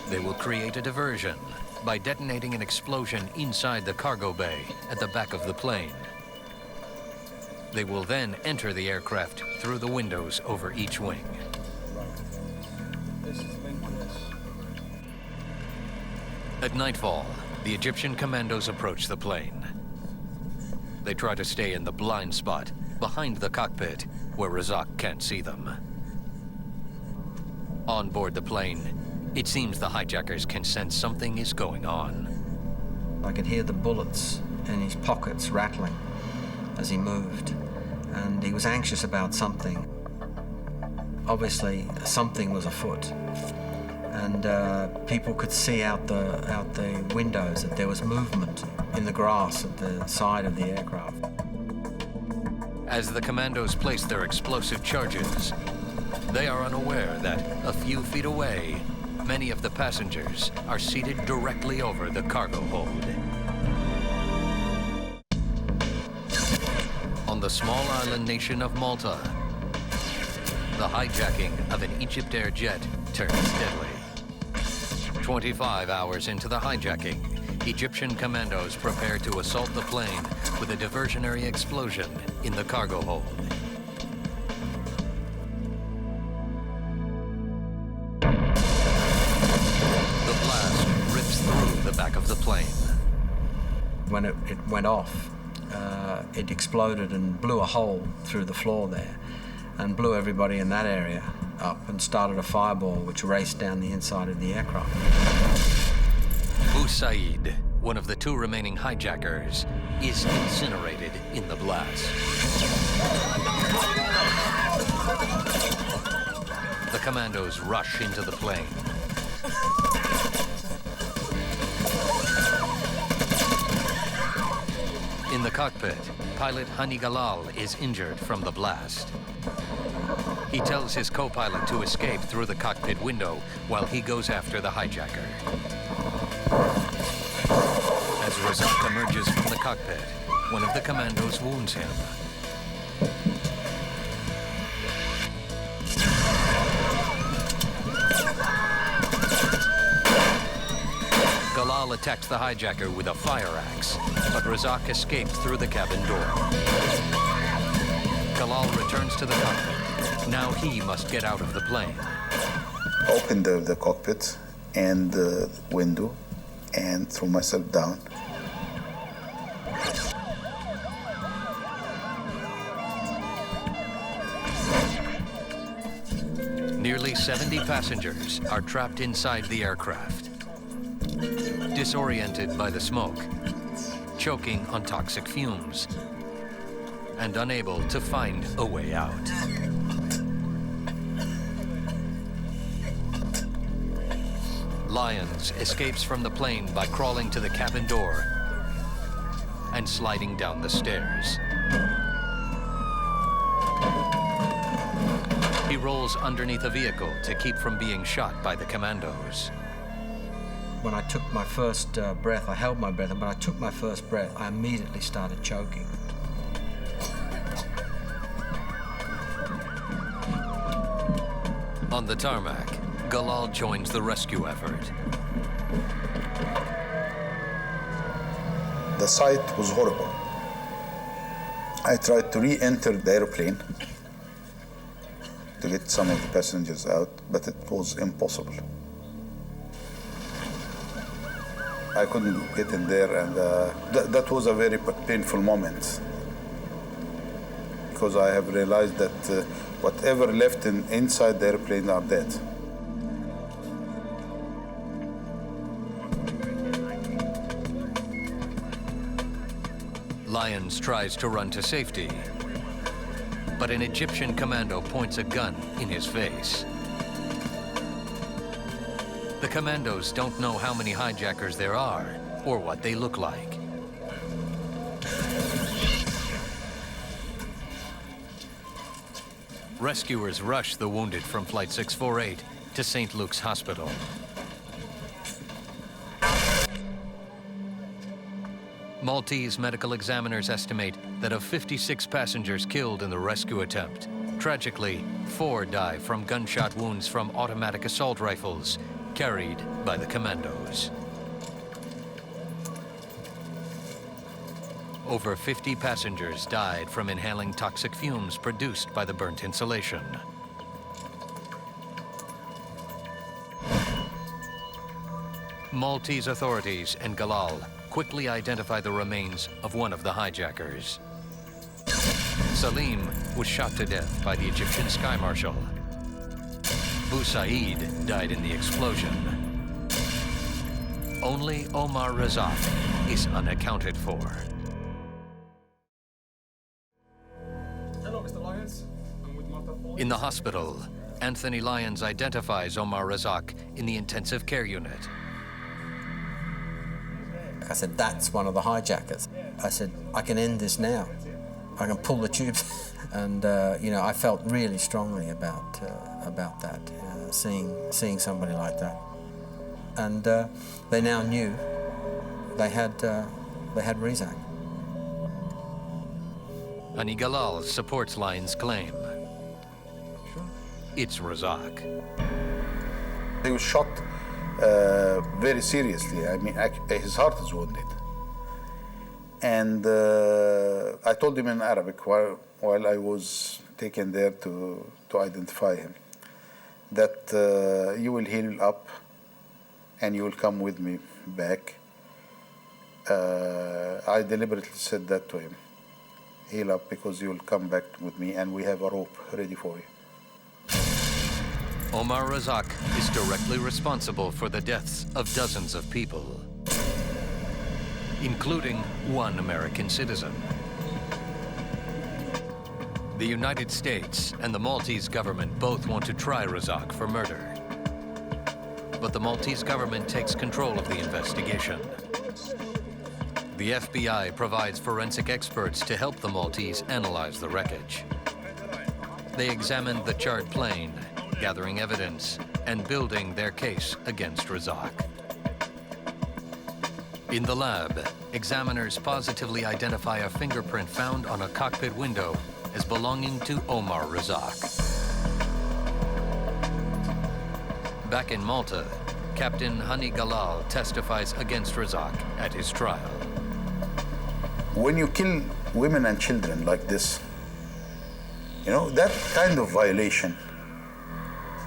They will create a diversion by detonating an explosion inside the cargo bay at the back of the plane. They will then enter the aircraft through the windows over each wing. At nightfall, the Egyptian commandos approach the plane. They try to stay in the blind spot behind the cockpit where Razak can't see them. On board the plane, it seems the hijackers can sense something is going on. I could hear the bullets in his pockets rattling as he moved, and he was anxious about something. Obviously, something was afoot, and people could see out the windows that there was movement in the grass at the side of the aircraft. As the commandos place their explosive charges, they are unaware that a few feet away, many of the passengers are seated directly over the cargo hold. On the small island nation of Malta, the hijacking of an Egyptair jet turns deadly. 25 hours into the hijacking, Egyptian commandos prepare to assault the plane with a diversionary explosion in the cargo hold. The blast rips through the back of the plane. When it went off, it exploded and blew a hole through the floor there and blew everybody in that area up and started a fireball which raced down the inside of the aircraft. Bou Said, one of the two remaining hijackers, is incinerated in the blast. The commandos rush into the plane. In the cockpit, pilot Hani Galal is injured from the blast. He tells his co-pilot to escape through the cockpit window while he goes after the hijacker. As Razak emerges from the cockpit, one of the commandos wounds him. Galal attacks the hijacker with a fire axe, but Razak escapes through the cabin door. Galal returns to the cockpit. Now he must get out of the plane. Open the cockpit and the window and throw myself down. Nearly 70 passengers are trapped inside the aircraft, disoriented by the smoke, choking on toxic fumes, and unable to find a way out. Lyons escapes from the plane by crawling to the cabin door and sliding down the stairs. He rolls underneath a vehicle to keep from being shot by the commandos. When I took my first breath, I held my breath, and when I took my first breath, I immediately started choking. On the tarmac, Galal joins the rescue effort. The sight was horrible. I tried to re-enter the airplane to get some of the passengers out, but it was impossible. I couldn't get in there, and that was a very painful moment, because I have realized that whatever left inside the airplane are dead. Lyons tries to run to safety, but an Egyptian commando points a gun in his face. The commandos don't know how many hijackers there are or what they look like. Rescuers rush the wounded from Flight 648 to St. Luke's Hospital. Maltese medical examiners estimate that of 56 passengers killed in the rescue attempt, tragically, 4 die from gunshot wounds from automatic assault rifles carried by the commandos. Over 50 passengers died from inhaling toxic fumes produced by the burnt insulation. Maltese authorities and Galal quickly identify the remains of one of the hijackers. Salim was shot to death by the Egyptian Sky Marshal. Said died in the explosion. Only Omar Razak is unaccounted for. Hello, Mr. Lyons. I'm with Martha Paul. In the hospital, Anthony Lyons identifies Omar Razak in the intensive care unit. I said, that's one of the hijackers. I said, I can end this now. I can pull the tubes. And, I felt really strongly about that, seeing somebody like that. And they now knew they had Razak. Hani Galal supports Lyons' claim. It's Razak. He was shot very seriously. I mean, his heart is wounded. And I told him in Arabic while I was taken there to identify him that you will heal up and you will come with me back. I deliberately said that to him. Heal up because you will come back with me and we have a rope ready for you. Omar Razak is directly responsible for the deaths of dozens of people, including one American citizen. The United States and the Maltese government both want to try Razak for murder. But the Maltese government takes control of the investigation. The FBI provides forensic experts to help the Maltese analyze the wreckage. They examined the charred plane, gathering evidence and building their case against Razak. In the lab, examiners positively identify a fingerprint found on a cockpit window as belonging to Omar Razak. Back in Malta, Captain Hani Galal testifies against Razak at his trial. When you kill women and children like this, you know, that kind of violation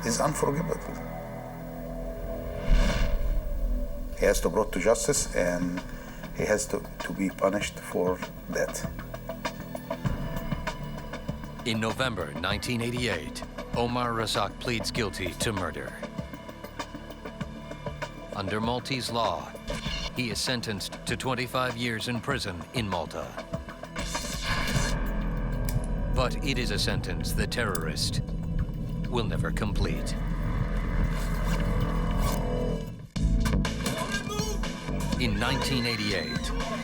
is unforgivable. He has to be brought to justice, and he has to be punished for that. In November 1988, Omar Razak pleads guilty to murder. Under Maltese law, he is sentenced to 25 years in prison in Malta. But it is a sentence the terrorist will never complete. In 1988,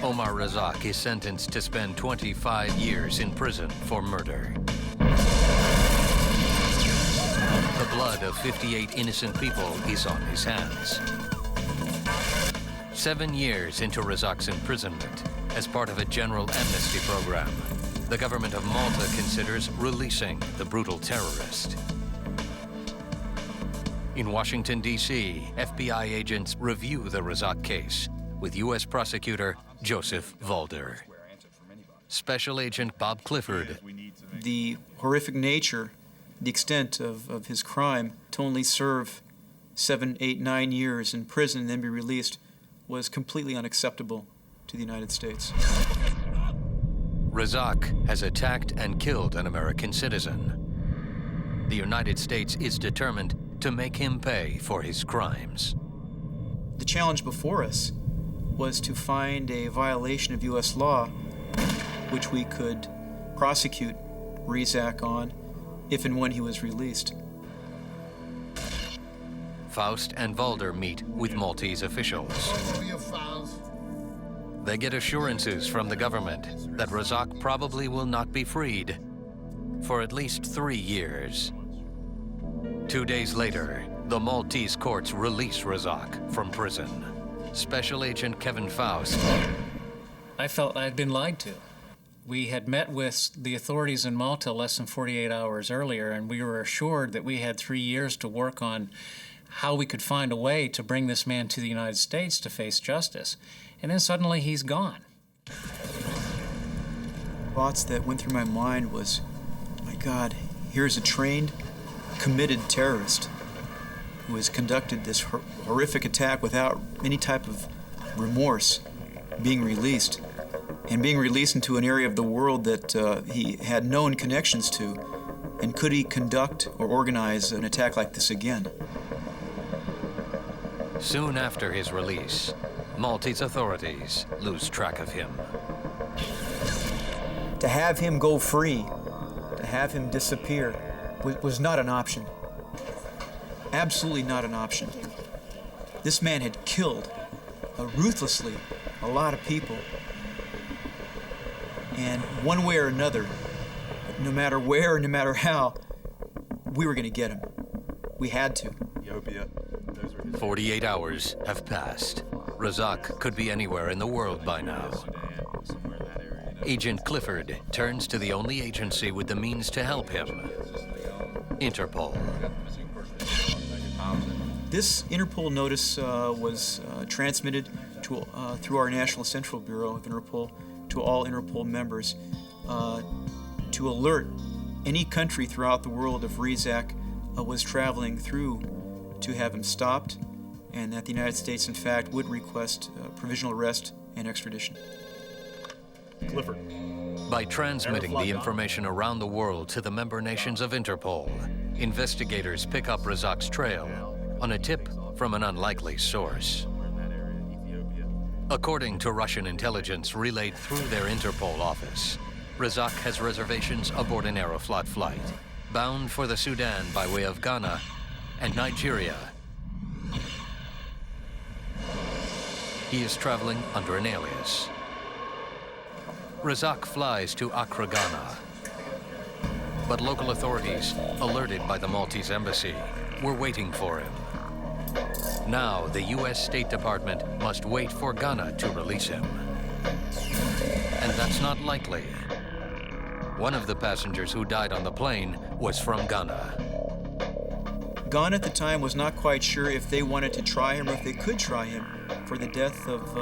Omar Razak is sentenced to spend 25 years in prison for murder. The blood of 58 innocent people is on his hands. 7 years into Razak's imprisonment, as part of a general amnesty program, the government of Malta considers releasing the brutal terrorist. In Washington, D.C., FBI agents review the Razak case with U.S. prosecutor Joseph Valder. Special Agent Bob Clifford. The horrific nature, the extent of his crime, to only serve 7, 8, 9 years in prison and then be released was completely unacceptable to the United States. Razak has attacked and killed an American citizen. The United States is determined to make him pay for his crimes. The challenge before us was to find a violation of U.S. law which we could prosecute Razak on if and when he was released. Faust and Valder meet with Maltese officials. They get assurances from the government that Razak probably will not be freed for at least 3 years. 2 days later, the Maltese courts release Razak from prison. Special Agent Kevin Faust. I felt I had been lied to. We had met with the authorities in Malta less than 48 hours earlier, and we were assured that we had 3 years to work on how we could find a way to bring this man to the United States to face justice. And then suddenly he's gone. Thoughts that went through my mind was, my God, here's a trained, committed terrorist who has conducted this horrific attack without any type of remorse, being released, and being released into an area of the world that he had known connections to. And could he conduct or organize an attack like this again? Soon after his release, Maltese authorities lose track of him. To have him go free, to have him disappear, was not an option. Absolutely not an option. This man had killed ruthlessly a lot of people. And one way or another, no matter where, no matter how, we were going to get him. We had to. 48 hours have passed. Razak could be anywhere in the world by now. Agent Clifford turns to the only agency with the means to help him, Interpol. This Interpol notice was transmitted through our National Central Bureau of Interpol to all Interpol members to alert any country throughout the world if Razak was traveling through to have him stopped, and that the United States, in fact, would request provisional arrest and extradition. Clifford. By transmitting the information around the world to the member nations of Interpol, investigators pick up Razak's trail on a tip from an unlikely source. According to Russian intelligence relayed through their Interpol office, Razak has reservations aboard an Aeroflot flight, bound for the Sudan by way of Ghana and Nigeria. He is traveling under an alias. Razak flies to Accra, Ghana. But local authorities, alerted by the Maltese embassy, were waiting for him. Now, the U.S. State Department must wait for Ghana to release him. And that's not likely. One of the passengers who died on the plane was from Ghana. Ghana at the time was not quite sure if they wanted to try him or if they could try him for the death of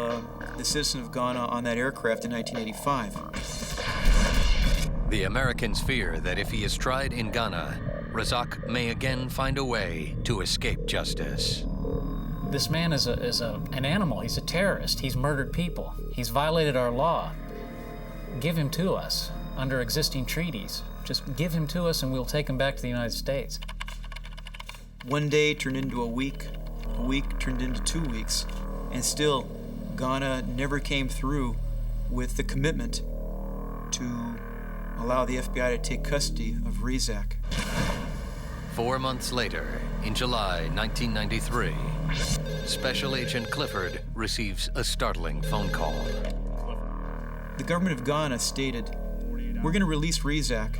the citizen of Ghana on that aircraft in 1985. The Americans fear that if he is tried in Ghana, Razak may again find a way to escape justice. This man is an animal. He's a terrorist. He's murdered people. He's violated our law. Give him to us under existing treaties. Just give him to us and we'll take him back to the United States. One day turned into a week turned into 2 weeks, and still Ghana never came through with the commitment to allow the FBI to take custody of Razak. 4 months later, in July 1993, Special Agent Clifford receives a startling phone call. The government of Ghana stated, "We're going to release Razak.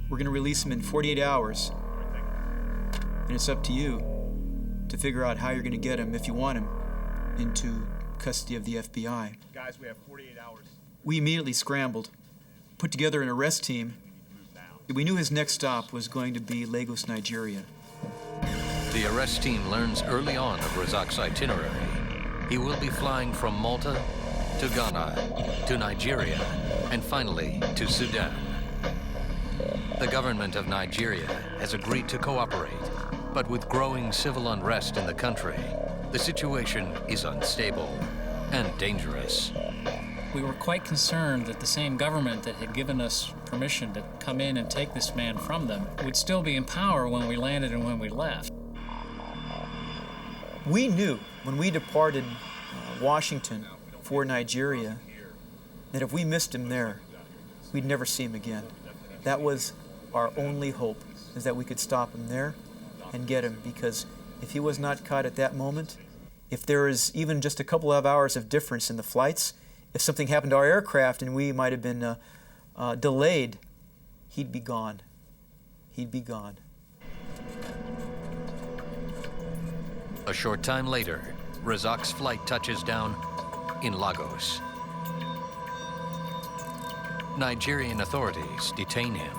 We're going to release him in 48 hours. And it's up to you to figure out how you're going to get him, if you want him, into custody of the FBI." Guys, we have 48 hours. We immediately scrambled, put together an arrest team. We knew his next stop was going to be Lagos, Nigeria. The arrest team learns early on of Razak's itinerary. He will be flying from Malta to Ghana, to Nigeria, and finally to Sudan. The government of Nigeria has agreed to cooperate, but with growing civil unrest in the country, the situation is unstable and dangerous. We were quite concerned that the same government that had given us permission to come in and take this man from them would still be in power when we landed and when we left. We knew when we departed Washington for Nigeria that if we missed him there, we'd never see him again. That was our only hope, is that we could stop him there and get him, because if he was not caught at that moment, if there is even just a couple of hours of difference in the flights, if something happened to our aircraft and we might have been delayed, he'd be gone. He'd be gone. A short time later, Razak's flight touches down in Lagos. Nigerian authorities detain him.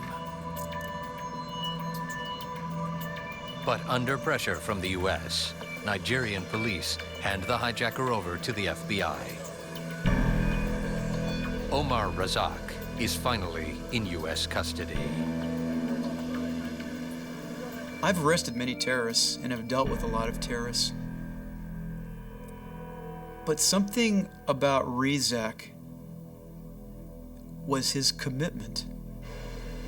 But under pressure from the U.S., Nigerian police hand the hijacker over to the FBI. Omar Razak is finally in U.S. custody. I've arrested many terrorists and have dealt with a lot of terrorists. But something about Razak was his commitment.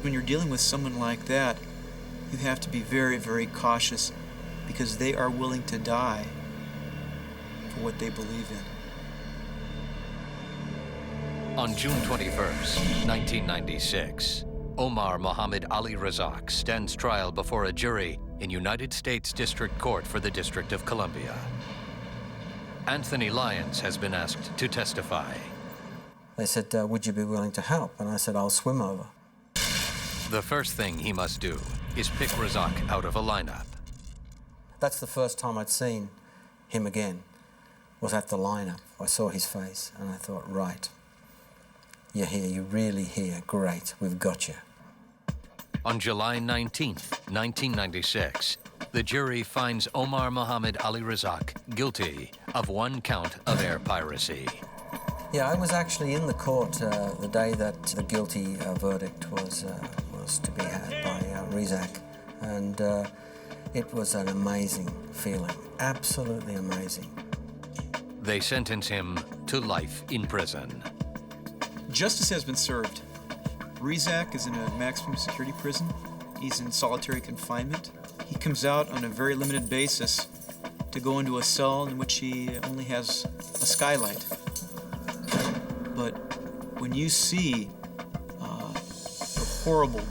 When you're dealing with someone like that, you have to be very, very cautious, because they are willing to die for what they believe in. On June 21st, 1996, Omar Mohammed Ali Razak stands trial before a jury in United States District Court for the District of Columbia. Anthony Lyons has been asked to testify. They said, would you be willing to help? And I said, I'll swim over. The first thing he must do is pick Razak out of a lineup. That's the first time I'd seen him again, was at the lineup. I saw his face and I thought, right, you're here, you're really here, great, we've got you. On July 19th, 1996, the jury finds Omar Mohammed Ali Razak guilty of 1 count of air piracy. Yeah, I was actually in the court the day that the guilty verdict was to be had by Razak, and it was an amazing feeling, absolutely amazing. They sentence him to life in prison. Justice has been served. Razak is in a maximum security prison. He's in solitary confinement. He comes out on a very limited basis to go into a cell in which he only has a skylight. But when you see the horrible,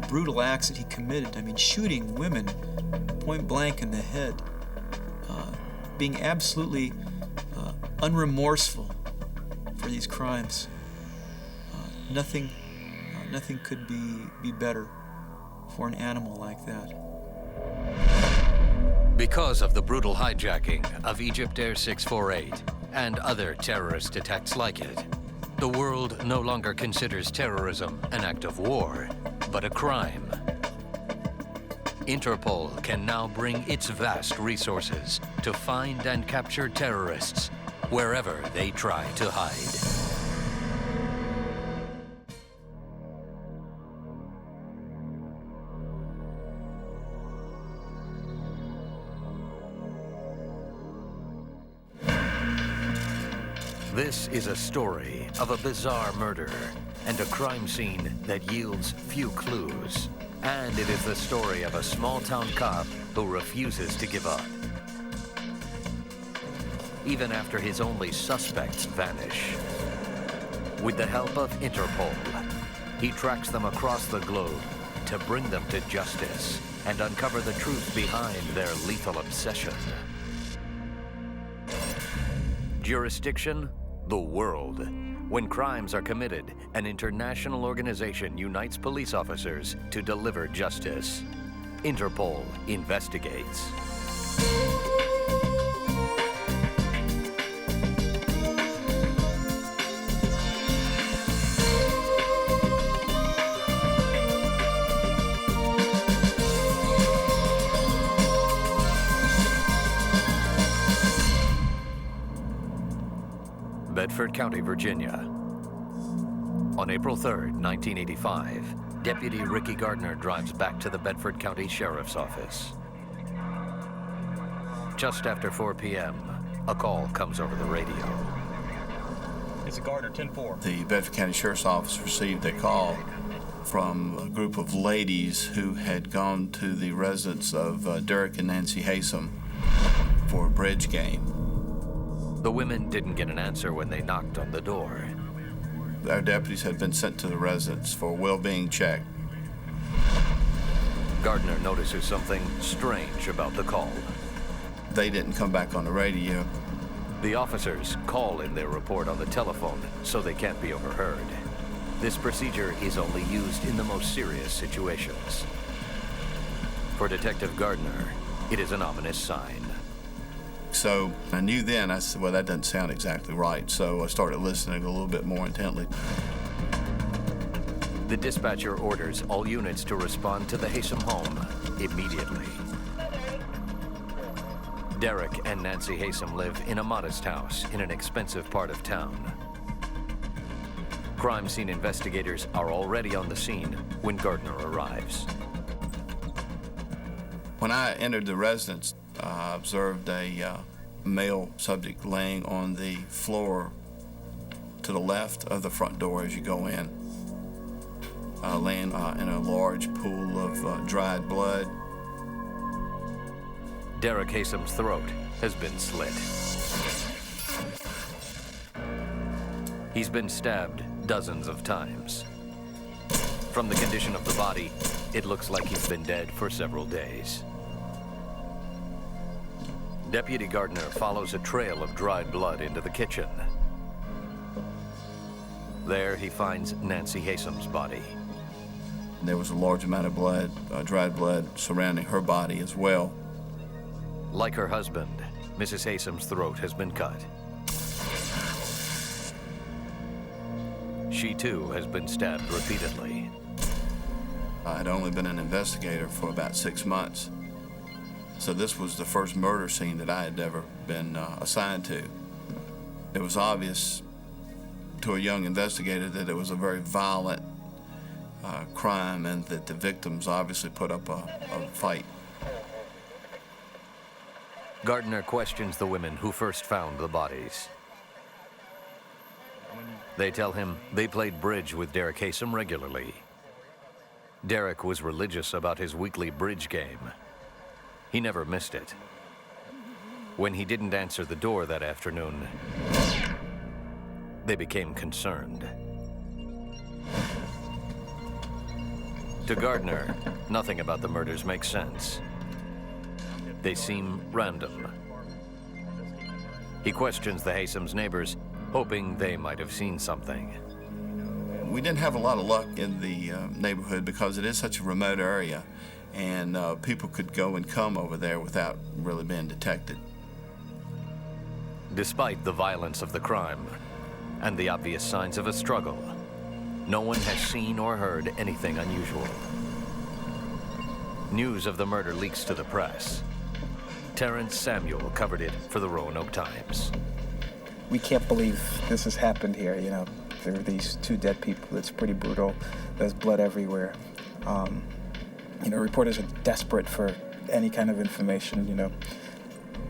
brutal acts that he committed, I mean, shooting women point blank in the head, being absolutely unremorseful for these crimes, nothing could be better for an animal like that. Because of the brutal hijacking of Egypt Air 648 and other terrorist attacks like it, the world no longer considers terrorism an act of war, but a crime. Interpol can now bring its vast resources to find and capture terrorists wherever they try to hide. This is a story of a bizarre murder and a crime scene that yields few clues. And it is the story of a small-town cop who refuses to give up. Even after his only suspects vanish. With the help of Interpol, he tracks them across the globe to bring them to justice and uncover the truth behind their lethal obsession. Jurisdiction? The world. When crimes are committed, an international organization unites police officers to deliver justice. Interpol investigates. Bedford County, Virginia. On April 3rd, 1985, Deputy Ricky Gardner drives back to the Bedford County Sheriff's Office. Just after 4 p.m., a call comes over the radio. It's a Gardner, 10-4. The Bedford County Sheriff's Office received a call from a group of ladies who had gone to the residence of Derek and Nancy Haysom for a bridge game. The women didn't get an answer when they knocked on the door. Our deputies had been sent to the residence for a well-being check. Gardner notices something strange about the call. They didn't come back on the radio. The officers call in their report on the telephone so they can't be overheard. This procedure is only used in the most serious situations. For Detective Gardner, it is an ominous sign. So I knew then, I said, well, that doesn't sound exactly right. So I started listening a little bit more intently. The dispatcher orders all units to respond to the Haysom home immediately. Derek and Nancy Haysom live in a modest house in an expensive part of town. Crime scene investigators are already on the scene when Gardner arrives. When I entered the residence, I observed a male subject laying on the floor to the left of the front door as you go in, laying in a large pool of dried blood. Derek Haysom's throat has been slit. He's been stabbed dozens of times. From the condition of the body, it looks like he's been dead for several days. Deputy Gardner follows a trail of dried blood into the kitchen. There he finds Nancy Haysom's body. There was a large amount of blood, dried blood, surrounding her body as well. Like her husband, Mrs. Haysom's throat has been cut. She too has been stabbed repeatedly. I had only been an investigator for about 6 months. So this was the first murder scene that I had ever been assigned to. It was obvious to a young investigator that it was a very violent crime and that the victims obviously put up a fight. Gardner questions the women who first found the bodies. They tell him they played bridge with Derek Haysom regularly. Derek was religious about his weekly bridge game. He never missed it. When he didn't answer the door that afternoon, they became concerned. To Gardner, nothing about the murders makes sense. They seem random. He questions the Haysoms' neighbors, hoping they might have seen something. We didn't have a lot of luck in the neighborhood because it is such a remote area. and people could go and come over there without really being detected. Despite the violence of the crime and the obvious signs of a struggle, no one has seen or heard anything unusual. News of the murder leaks to the press. Terrence Samuel covered it for the Roanoke Times. We can't believe this has happened here, you know. There are these 2 dead people. It's pretty brutal. There's blood everywhere. You know, reporters are desperate for any kind of information, you know,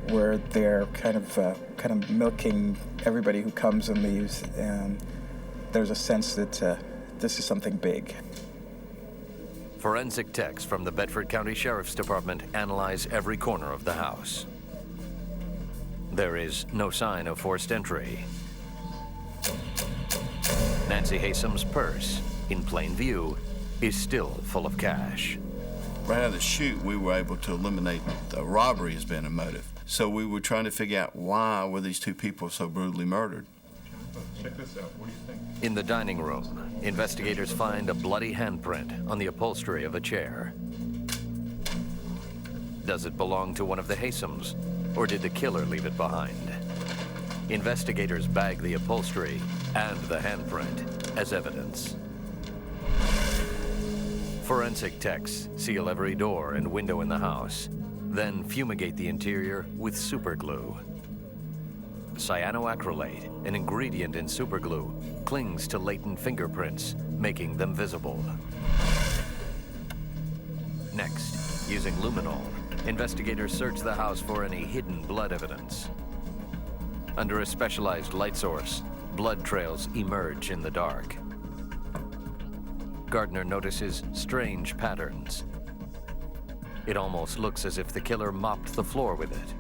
where they're kind of milking everybody who comes and leaves, and there's a sense that this is something big. Forensic techs from the Bedford County Sheriff's Department analyze every corner of the house. There is no sign of forced entry. Nancy Haysom's purse, in plain view, is still full of cash. Right out of the chute, we were able to eliminate the robbery as being a motive. So we were trying to figure out why were these 2 people so brutally murdered. Check this out. What do you think? In the dining room, investigators find a bloody handprint on the upholstery of a chair. Does it belong to one of the Haysoms, or did the killer leave it behind? Investigators bag the upholstery and the handprint as evidence. Forensic techs seal every door and window in the house, then fumigate the interior with superglue. Cyanoacrylate, an ingredient in superglue, clings to latent fingerprints, making them visible. Next, using luminol, investigators search the house for any hidden blood evidence. Under a specialized light source, blood trails emerge in the dark. Gardner notices strange patterns. It almost looks as if the killer mopped the floor with it.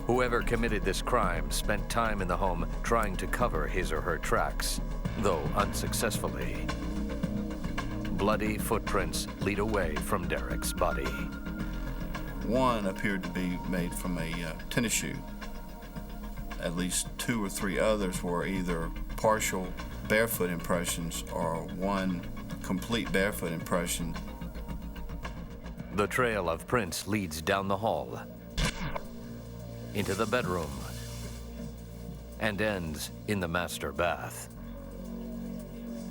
Whoever committed this crime spent time in the home trying to cover his or her tracks, though unsuccessfully. Bloody footprints lead away from Derek's body. One appeared to be made from a tennis shoe. At least 2 or 3 others were either partial barefoot impressions or one complete barefoot impression. The trail of prints leads down the hall, into the bedroom, and ends in the master bath.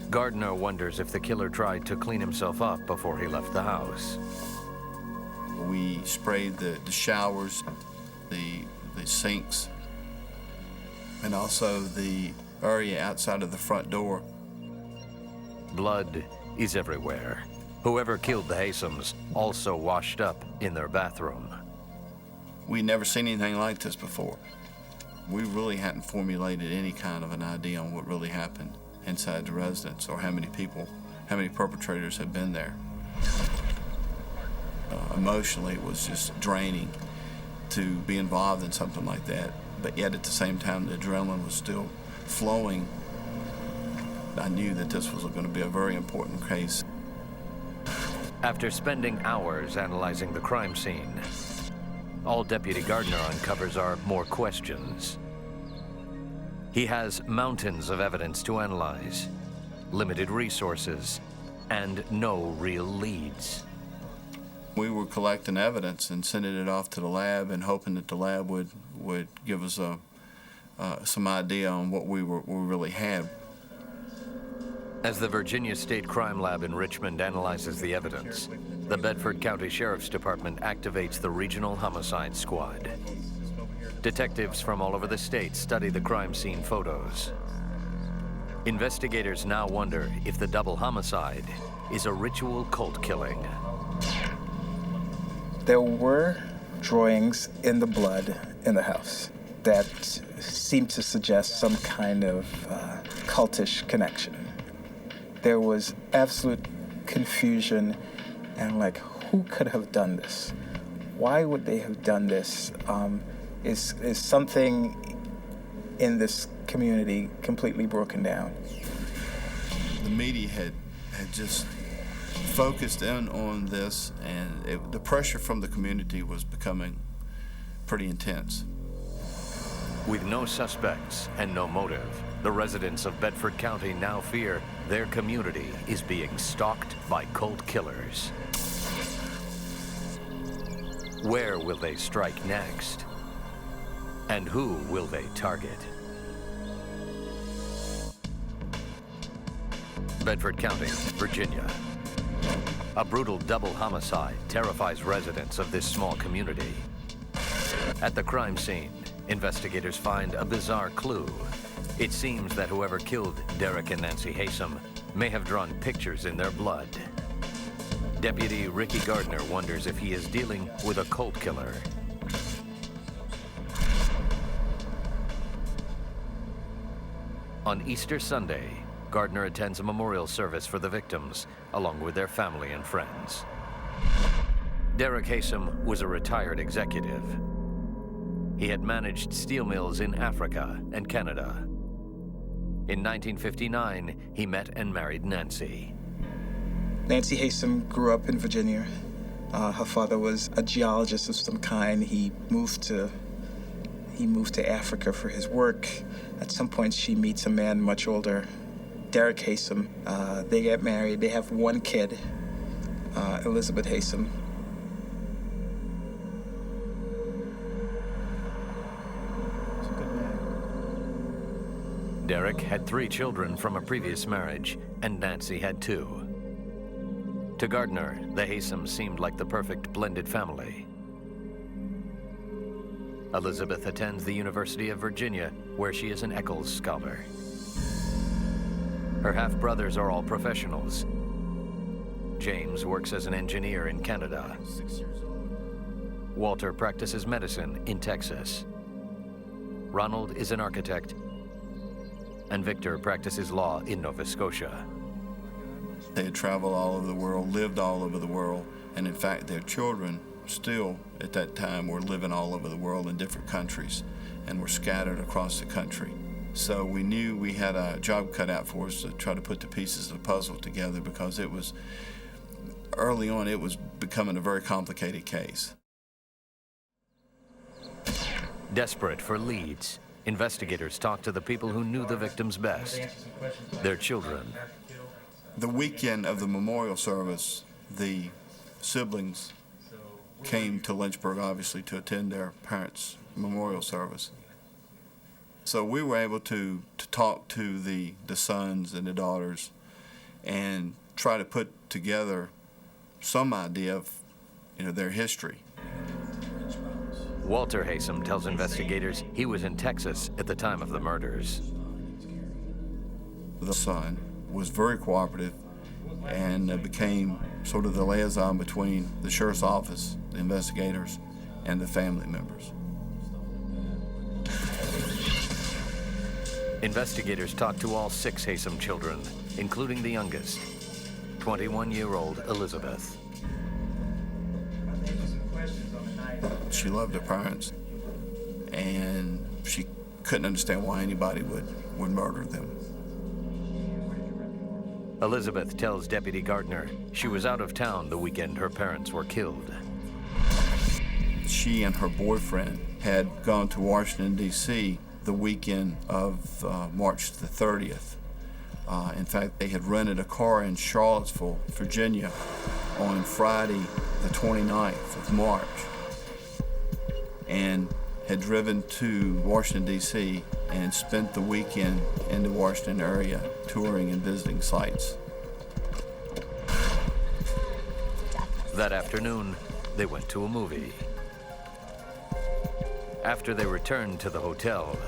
Gardner wonders if the killer tried to clean himself up before he left the house. We sprayed the showers, the sinks, and also the area outside of the front door. Blood is everywhere. Whoever killed the Haysoms also washed up in their bathroom. We'd never seen anything like this before. We really hadn't formulated any kind of an idea on what really happened inside the residence or how many perpetrators had been there. Emotionally, it was just draining to be involved in something like that, but yet at the same time, the adrenaline was still flowing. I knew that this was going to be a very important case. After spending hours analyzing the crime scene, all Deputy Gardner uncovers are more questions. He has mountains of evidence to analyze, limited resources, and no real leads. We were collecting evidence and sending it off to the lab and hoping that the lab would give us some idea on what we really had. As the Virginia State Crime Lab in Richmond analyzes the evidence, the Bedford County Sheriff's Department activates the Regional Homicide Squad. Detectives from all over the state study the crime scene photos. Investigators now wonder if the double homicide is a ritual cult killing. There were drawings in the blood in the house that seemed to suggest some kind of cultish connection. There was absolute confusion and like, who could have done this? Why would they have done this? Is something in this community completely broken down? The media had just focused in on this, and the pressure from the community was becoming pretty intense. With no suspects and no motive, the residents of Bedford County now fear their community is being stalked by cult killers. Where will they strike next? And who will they target? Bedford County, Virginia. A brutal double homicide terrifies residents of this small community. At the crime scene, investigators find a bizarre clue. It seems that whoever killed Derek and Nancy Haysom may have drawn pictures in their blood. Deputy Ricky Gardner wonders if he is dealing with a cult killer. On Easter Sunday, Gardner attends a memorial service for the victims, along with their family and friends. Derek Haysom was a retired executive. He had managed steel mills in Africa and Canada. In 1959, he met and married Nancy. Nancy Haysom grew up in Virginia. Her father was a geologist of some kind. He moved to Africa for his work. At some point, she meets a man much older, Derek Haysom. They get married. They have one kid, Elizabeth Haysom. Derek had 3 children from a previous marriage, and Nancy had 2. To Gardner, the Haysoms seemed like the perfect blended family. Elizabeth attends the University of Virginia, where she is an Eccles Scholar. Her half-brothers are all professionals. James works as an engineer in Canada. Walter practices medicine in Texas. Ronald is an architect, and Victor practices law in Nova Scotia. They had traveled all over the world, lived all over the world, and in fact their children still at that time were living all over the world in different countries and were scattered across the country. So we knew we had a job cut out for us to try to put the pieces of the puzzle together, because it was, early on, it was becoming a very complicated case. Desperate for leads, investigators talked to the people who knew the victims best, their children. The weekend of the memorial service, the siblings came to Lynchburg, obviously, to attend their parents' memorial service. So we were able to talk to the sons and the daughters and try to put together some idea of, their history. Walter Haysom tells investigators he was in Texas at the time of the murders. The son was very cooperative and became sort of the liaison between the sheriff's office, the investigators, and the family members. Investigators talked to all 6 Haysom children, including the youngest, 21-year-old Elizabeth. She loved her parents, and she couldn't understand why anybody would murder them. Elizabeth tells Deputy Gardner she was out of town the weekend her parents were killed. She and her boyfriend had gone to Washington, D.C. the weekend of March the 30th. In fact, they had rented a car in Charlottesville, Virginia on Friday the 29th of March and had driven to Washington, D.C. and spent the weekend in the Washington area touring and visiting sites. That afternoon, they went to a movie. After they returned to the hotel,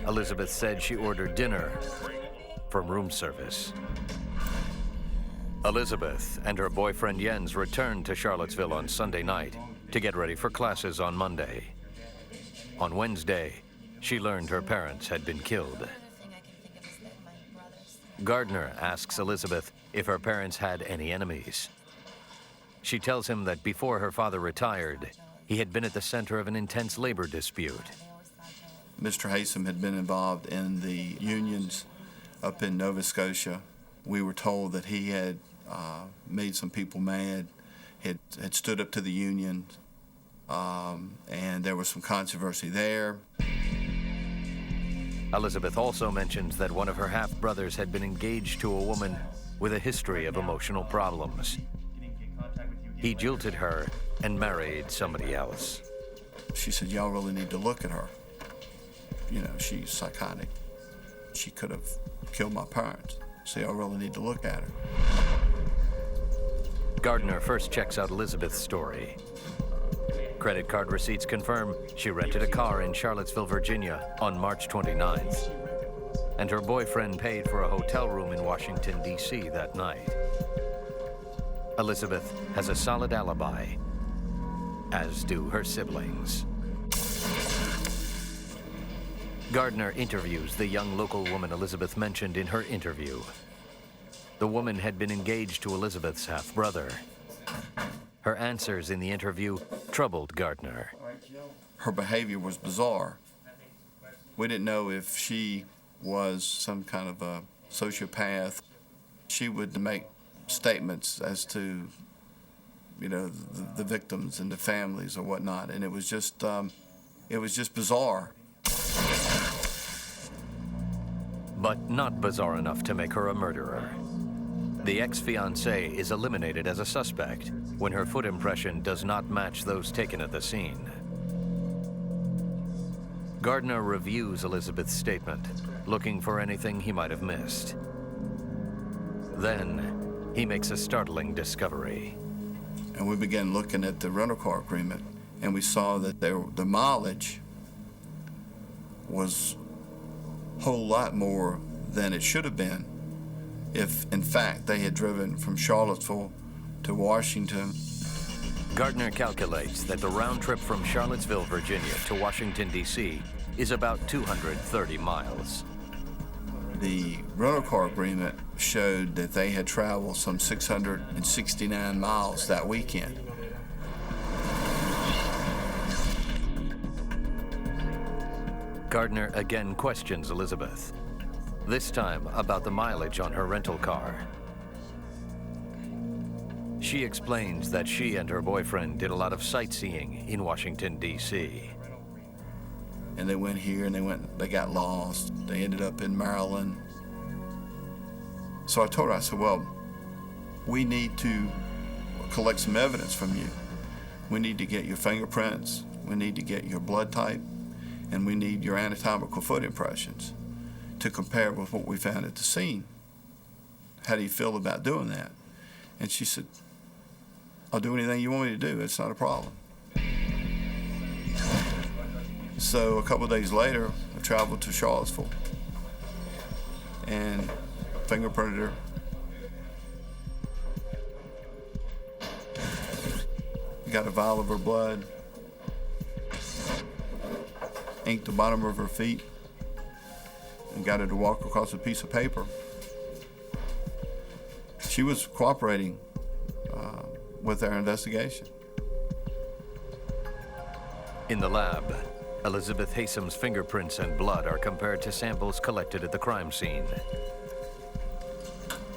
Elizabeth said she ordered dinner from room service. Elizabeth and her boyfriend Jens returned to Charlottesville on Sunday night to get ready for classes on Monday. On Wednesday, she learned her parents had been killed. Gardner asks Elizabeth if her parents had any enemies. She tells him that before her father retired, he had been at the center of an intense labor dispute. Mr. Haysom had been involved in the unions up in Nova Scotia. We were told that he had made some people mad, had stood up to the union, and there was some controversy there. Elizabeth also mentions that one of her half-brothers had been engaged to a woman with a history of emotional problems. He jilted her and married somebody else. She said, y'all really need to look at her. You know, she's psychotic. She could have killed my parents, so y'all really need to look at her. Gardner first checks out Elizabeth's story. Credit card receipts confirm she rented a car in Charlottesville, Virginia on March 29th. And her boyfriend paid for a hotel room in Washington, D.C. that night. Elizabeth has a solid alibi, as do her siblings. Gardner interviews the young local woman Elizabeth mentioned in her interview. The woman had been engaged to Elizabeth's half-brother. Her answers in the interview troubled Gardner. Her behavior was bizarre. We didn't know if she was some kind of a sociopath. She would make statements as to, you know, the victims and the families or whatnot, and it was just bizarre. But not bizarre enough to make her a murderer. The ex-fiancé is eliminated as a suspect when her foot impression does not match those taken at the scene. Gardner reviews Elizabeth's statement, looking for anything he might have missed. Then, he makes a startling discovery. And we began looking at the rental car agreement, and we saw that the mileage was a whole lot more than it should have been if, in fact, they had driven from Charlottesville to Washington. Gardner calculates that the round trip from Charlottesville, Virginia to Washington, D.C. is about 230 miles. The rental car agreement showed that they had traveled some 669 miles that weekend. Gardner again questions Elizabeth, this time about the mileage on her rental car. She explains that she and her boyfriend did a lot of sightseeing in Washington, D.C. And they went here and they got lost. They ended up in Maryland. So I told her, I said, well, we need to collect some evidence from you. We need to get your fingerprints, we need to get your blood type, and we need your anatomical foot impressions to compare with what we found at the scene. How do you feel about doing that? And she said, I'll do anything you want me to do. It's not a problem. So a couple of days later, I traveled to Charlottesville and fingerprinted her. Got a vial of her blood, inked the bottom of her feet, and got her to walk across a piece of paper. She was cooperating with our investigation. In the lab, Elizabeth Haysom's fingerprints and blood are compared to samples collected at the crime scene.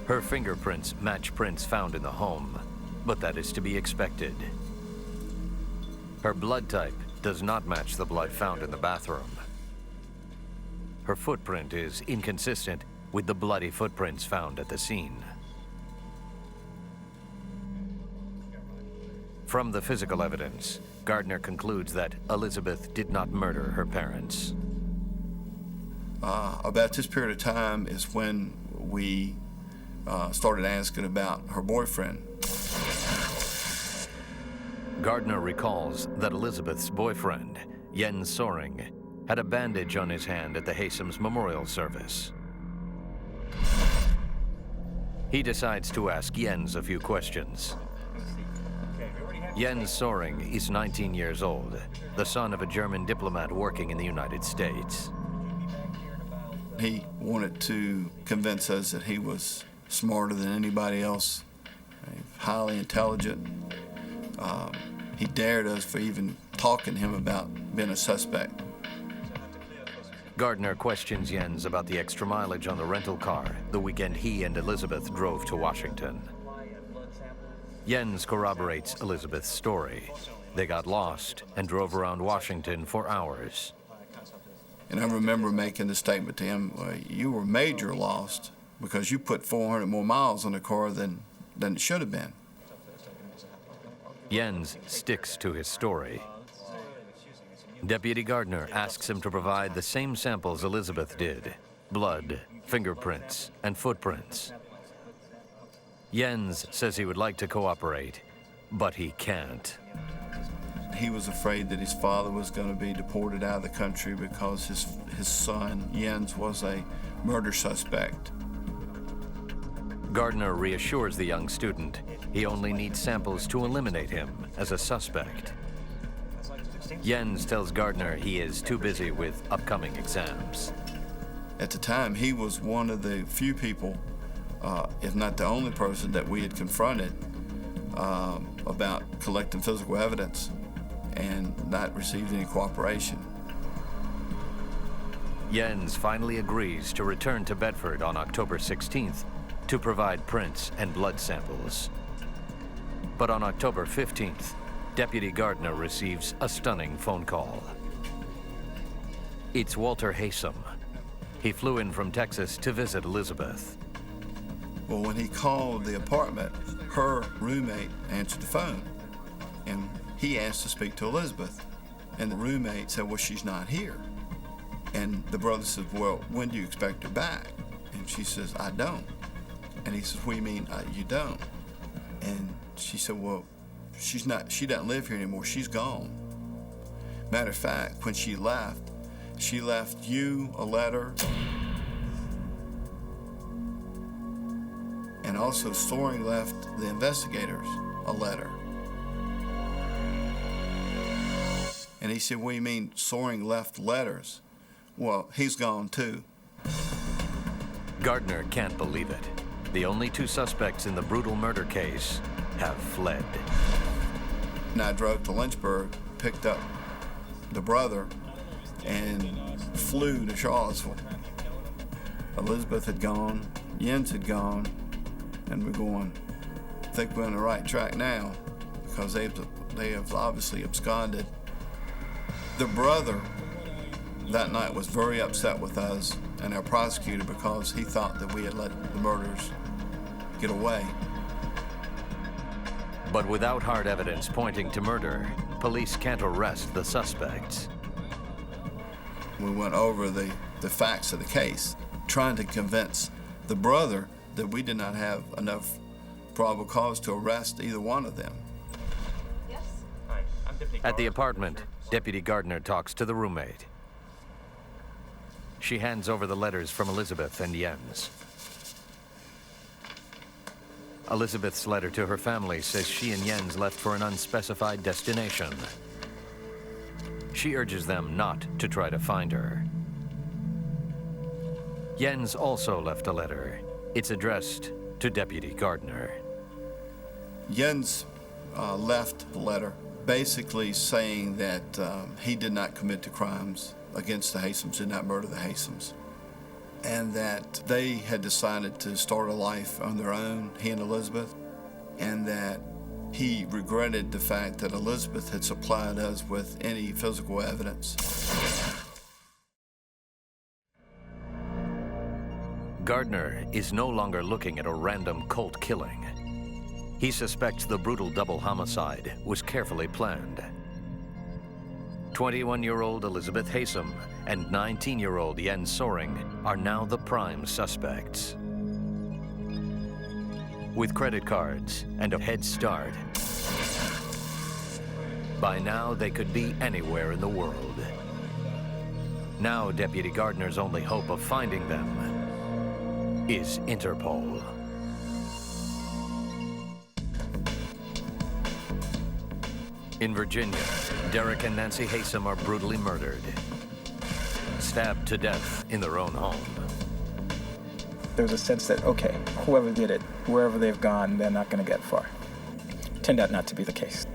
Her fingerprints match prints found in the home, but that is to be expected. Her blood type does not match the blood found in the bathroom. Her footprint is inconsistent with the bloody footprints found at the scene. From the physical evidence, Gardner concludes that Elizabeth did not murder her parents. About this period of time is when we started asking about her boyfriend. Gardner recalls that Elizabeth's boyfriend, Jens Söring, had a bandage on his hand at the Haysom's memorial service. He decides to ask Jens a few questions. Jens Söring is 19 years old, the son of a German diplomat working in the United States. He wanted to convince us that he was smarter than anybody else, highly intelligent. He dared us for even talking to him about being a suspect. Gardner questions Jens about the extra mileage on the rental car the weekend he and Elizabeth drove to Washington. Jens corroborates Elizabeth's story. They got lost and drove around Washington for hours. And I remember making the statement to him, well, you were major lost because you put 400 more miles on the car than it should have been. Jens sticks to his story. Deputy Gardner asks him to provide the same samples Elizabeth did: blood, fingerprints, and footprints. Jens says he would like to cooperate, but he can't. He was afraid that his father was going to be deported out of the country because his son, Jens, was a murder suspect. Gardner reassures the young student he only needs samples to eliminate him as a suspect. Jens tells Gardner he is too busy with upcoming exams. At the time, he was one of the few people, if not the only person, that we had confronted about collecting physical evidence and not received any cooperation. Jens finally agrees to return to Bedford on October 16th to provide prints and blood samples. But on October 15th, Deputy Gardner receives a stunning phone call. It's Walter Haysom. He flew in from Texas to visit Elizabeth. Well, when he called the apartment, her roommate answered the phone, and he asked to speak to Elizabeth. And the roommate said, well, she's not here. And the brother said, well, when do you expect her back? And she says, I don't. And he says, what do you mean, you don't? And she said, well, she doesn't live here anymore, she's gone. Matter of fact, when she left you a letter, and also Söring left the investigators a letter. And he said, what do you mean Söring left letters? Well, he's gone too. Gardner can't believe it. The only two suspects in the brutal murder case have fled. And I drove to Lynchburg, picked up the brother, and flew to Charlottesville. Elizabeth had gone, Jens had gone, and we're going, I think we're on the right track now, because they have obviously absconded. The brother that night was very upset with us and our prosecutor because he thought that we had let the murderers get away. But without hard evidence pointing to murder, police can't arrest the suspects. We went over the facts of the case, trying to convince the brother that we did not have enough probable cause to arrest either one of them. Yes? Hi, I'm Deputy At the apartment, Deputy Gardner talks to the roommate. She hands over the letters from Elizabeth and Jens. Elizabeth's letter to her family says she and Jens left for an unspecified destination. She urges them not to try to find her. Jens also left a letter. It's addressed to Deputy Gardner. Jens left a letter basically saying that he did not commit the crimes against the Haysoms, did not murder the Haysoms, and that they had decided to start a life on their own, he and Elizabeth, and that he regretted the fact that Elizabeth had supplied us with any physical evidence. Gardner is no longer looking at a random cult killing. He suspects the brutal double homicide was carefully planned. 21-year-old Elizabeth Haysom and 19-year-old Jens Söring are now the prime suspects. With credit cards and a head start, by now they could be anywhere in the world. Now Deputy Gardner's only hope of finding them is Interpol. In Virginia, Derek and Nancy Haysom are brutally murdered, stabbed to death in their own home. There's a sense that, okay, whoever did it, wherever they've gone, they're not going to get far. Turned out not to be the case.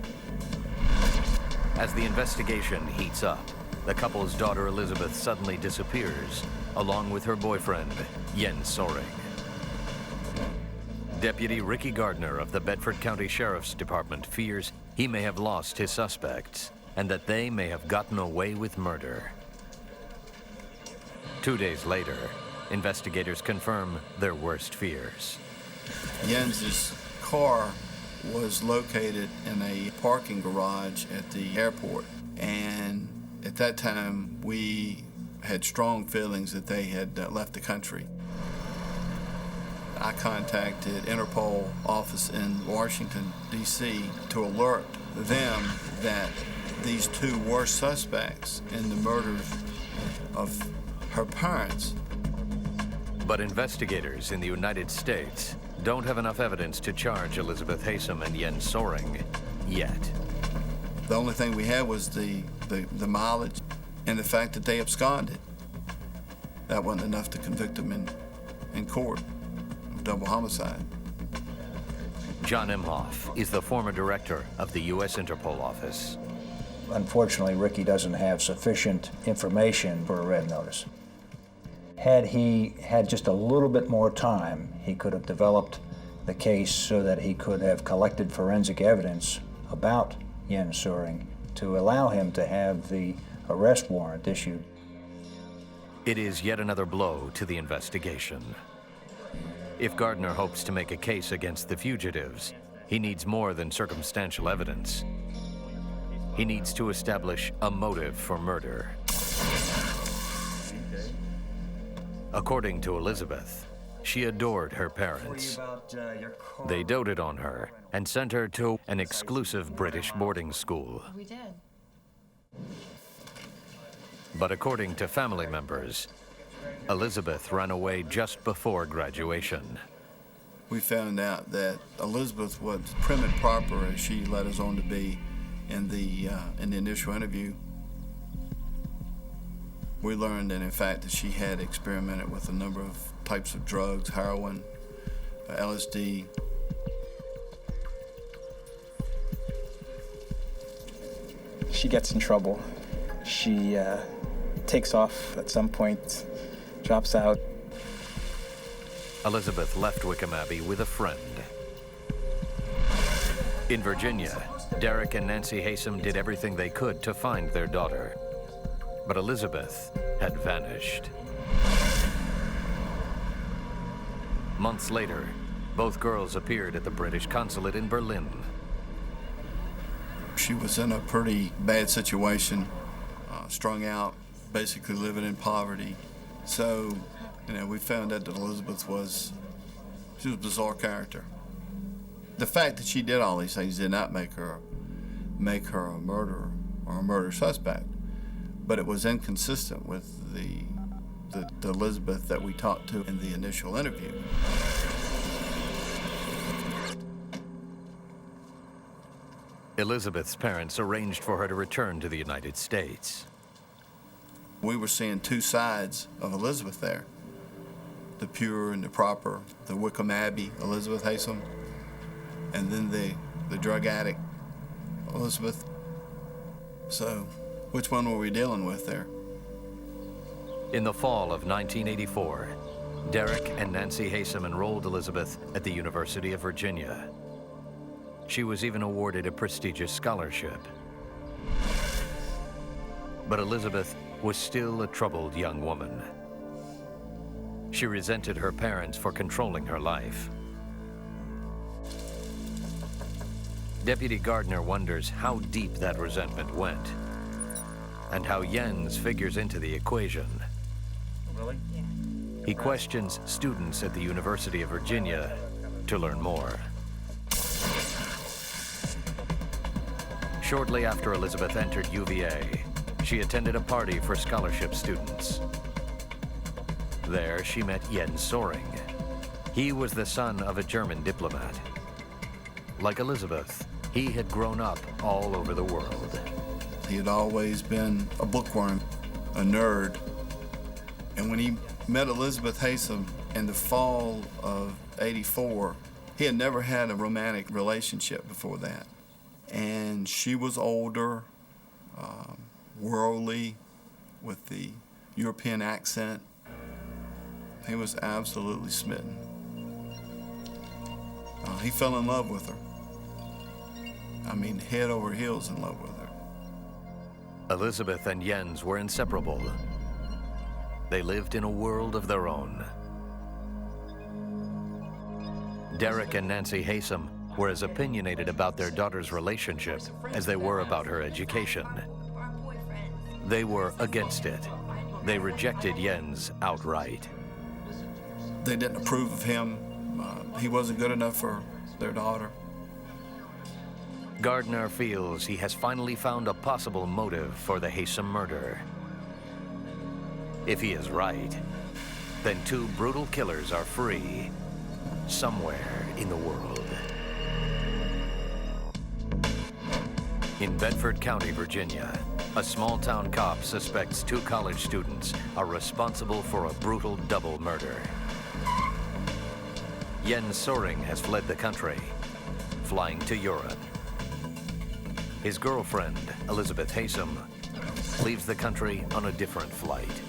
As the investigation heats up, the couple's daughter Elizabeth suddenly disappears, along with her boyfriend, Jens Söring. Deputy Ricky Gardner of the Bedford County Sheriff's Department fears he may have lost his suspects and that they may have gotten away with murder. 2 days later, investigators confirm their worst fears. Jens's car was located in a parking garage at the airport, and at that time we had strong feelings that they had left the country. I contacted Interpol office in Washington, D.C. to alert them that these two were suspects in the murders of her parents. But investigators in the United States don't have enough evidence to charge Elizabeth Haysom and Jens Söring yet. The only thing we had was the mileage and the fact that they absconded. That wasn't enough to convict them in court of double homicide. John Imhoff is the former director of the U.S. Interpol office. Unfortunately, Ricky doesn't have sufficient information for a red notice. Had he had just a little bit more time, he could have developed the case so that he could have collected forensic evidence about Jens Söring to allow him to have the arrest warrant issued. It is yet another blow to the investigation. If Gardner hopes to make a case against the fugitives, he needs more than circumstantial evidence. He needs to establish a motive for murder. According to Elizabeth, she adored her parents. They doted on her and sent her to an exclusive British boarding school. We did. But according to family members, Elizabeth ran away just before graduation. We found out that Elizabeth was prim and proper, as she let us on to be in the initial interview. We learned that, in fact, that she had experimented with a number of types of drugs, heroin, LSD. She gets in trouble. She takes off at some point, drops out. Elizabeth left Wickham Abbey with a friend. In Virginia, Derek and Nancy Haysom did everything they could to find their daughter. But Elizabeth had vanished. Months later, both girls appeared at the British consulate in Berlin. She was in a pretty bad situation, strung out, basically living in poverty. So, we found out that Elizabeth was a bizarre character. The fact that she did all these things did not make her a murderer or a murder suspect, but it was inconsistent with the Elizabeth that we talked to in the initial interview. Elizabeth's parents arranged for her to return to the United States. We were seeing two sides of Elizabeth there. The pure and the proper, the Wickham Abbey Elizabeth Haysom, and then the drug addict Elizabeth. So, which one were we dealing with there? In the fall of 1984, Derek and Nancy Haysom enrolled Elizabeth at the University of Virginia. She was even awarded a prestigious scholarship. But Elizabeth was still a troubled young woman. She resented her parents for controlling her life. Deputy Gardner wonders how deep that resentment went and how Jens figures into the equation. Really? He questions students at the University of Virginia to learn more. Shortly after Elizabeth entered UVA, she attended a party for scholarship students. There, she met Jens Söring. He was the son of a German diplomat. Like Elizabeth, he had grown up all over the world. He had always been a bookworm, a nerd. And when he met Elizabeth Haysom in the fall of '84, he had never had a romantic relationship before that. And she was older, worldly, with the European accent. He was absolutely smitten. He fell in love with her. I mean, head over heels in love with her. Elizabeth and Jens were inseparable. they lived in a world of their own. Derek and Nancy Haysom were as opinionated about their daughter's relationship as they were about her education. They were against it. They rejected Jens outright. They didn't approve of him. He wasn't good enough for their daughter. Gardner feels he has finally found a possible motive for the Haysom murder. If he is right, then two brutal killers are free somewhere in the world. In Bedford County, Virginia, a small-town cop suspects two college students are responsible for a brutal double murder. Jens Söring has fled the country, flying to Europe. His girlfriend, Elizabeth Haysom, leaves the country on a different flight.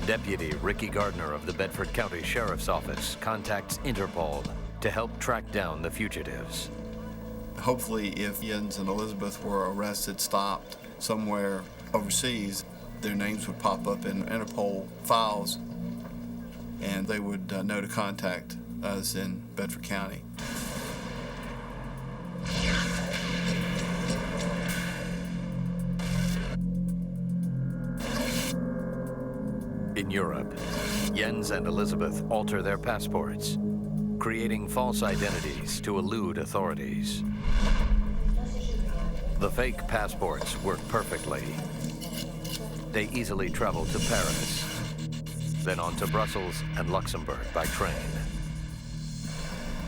Deputy Ricky Gardner of the Bedford County Sheriff's Office contacts Interpol to help track down the fugitives. Hopefully, if Jens and Elizabeth were arrested, stopped somewhere overseas, their names would pop up in Interpol files, and they would know to contact us in Bedford County. In Europe, Jens and Elizabeth alter their passports, creating false identities to elude authorities. The fake passports work perfectly. They easily travel to Paris, then on to Brussels and Luxembourg by train.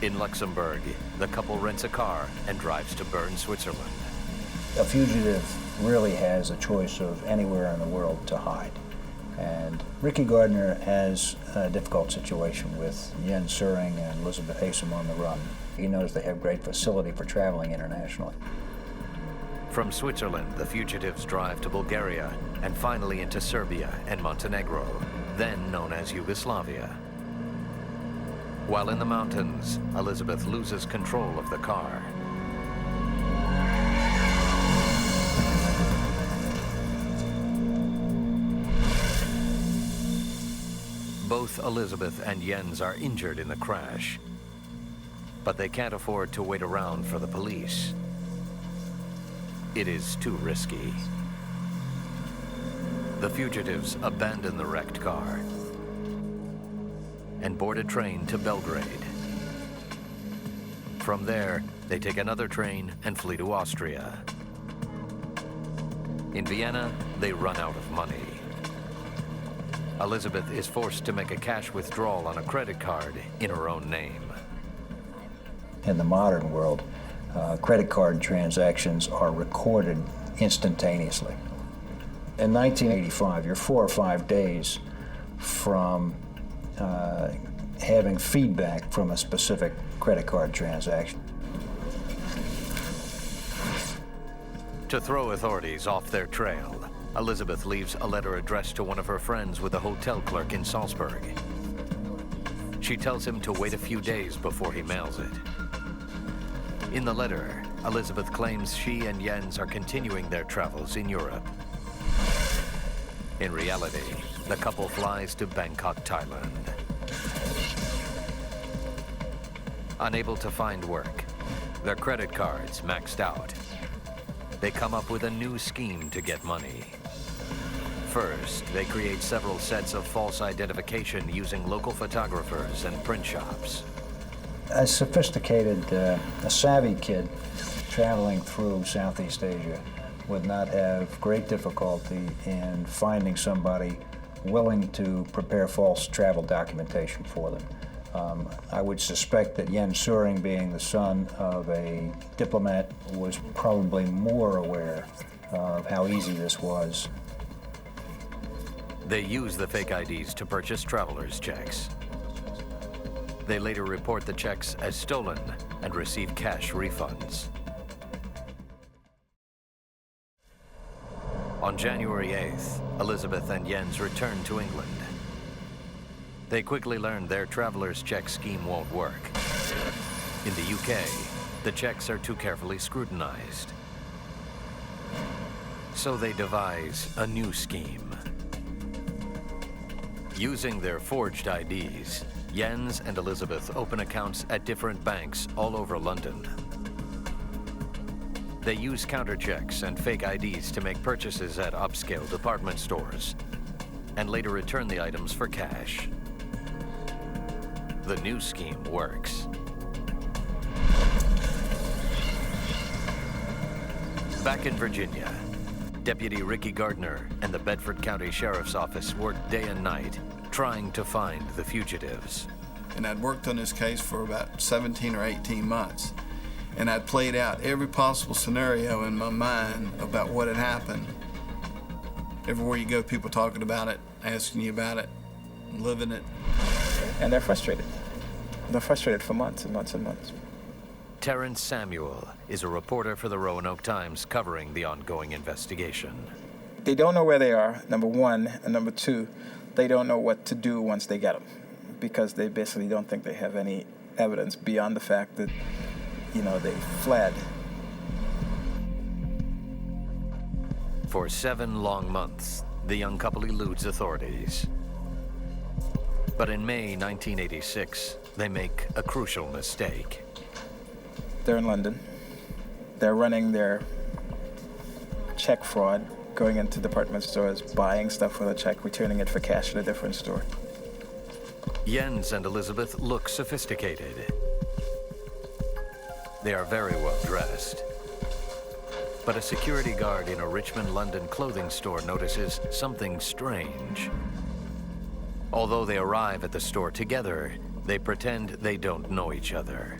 In Luxembourg, the couple rents a car and drives to Bern, Switzerland. A fugitive really has a choice of anywhere in the world to hide. And Ricky Gardner has a difficult situation with Jens Söring and Elizabeth Haysom on the run. He knows they have great facility for traveling internationally. From Switzerland, the fugitives drive to Bulgaria and finally into Serbia and Montenegro, then known as Yugoslavia. While in the mountains, Elizabeth loses control of the car. Both Elizabeth and Jens are injured in the crash, but they can't afford to wait around for the police. It is too risky. The fugitives abandon the wrecked car and board a train to Belgrade. From there, they take another train and flee to Austria. In Vienna, they run out of money. Elizabeth is forced to make a cash withdrawal on a credit card in her own name. In the modern world, credit card transactions are recorded instantaneously. In 1985, you're 4 or 5 days from having feedback from a specific credit card transaction. To throw authorities off their trail, Elizabeth leaves a letter addressed to one of her friends with a hotel clerk in Salzburg. She tells him to wait a few days before he mails it. In the letter, Elizabeth claims she and Jens are continuing their travels in Europe. In reality, the couple flies to Bangkok, Thailand. Unable to find work, their credit cards maxed out, they come up with a new scheme to get money. First, they create several sets of false identification using local photographers and print shops. A sophisticated, a savvy kid traveling through Southeast Asia would not have great difficulty in finding somebody willing to prepare false travel documentation for them. I would suspect that Jens Söring, being the son of a diplomat, was probably more aware of how easy this was. They use the fake IDs to purchase traveler's checks. They later report the checks as stolen and receive cash refunds. On January 8th, Elizabeth and Jens return to England. They quickly learn their traveler's check scheme won't work. In the UK, the checks are too carefully scrutinized. So they devise a new scheme. Using their forged IDs, Jens and Elizabeth open accounts at different banks all over London. They use counterchecks and fake IDs to make purchases at upscale department stores, and later return the items for cash. The new scheme works. Back in Virginia, Deputy Ricky Gardner and the Bedford County Sheriff's Office worked day and night trying to find the fugitives. And I'd worked on this case for about 17 or 18 months. And I'd played out every possible scenario in my mind about what had happened. Everywhere you go, people talking about it, asking you about it, living it. And they're frustrated. They're frustrated for months and months and months. Terrence Samuel is a reporter for the Roanoke Times covering the ongoing investigation. They don't know where they are, number one, and number two, they don't know what to do once they get them, because they basically don't think they have any evidence beyond the fact that, they fled. For 7 long months, the young couple eludes authorities. But in May 1986, they make a crucial mistake. They're in London. They're running their check fraud, going into department stores, buying stuff with a check, returning it for cash at a different store. Jens and Elizabeth look sophisticated. They are very well dressed. But a security guard in a Richmond, London clothing store notices something strange. Although they arrive at the store together, they pretend they don't know each other.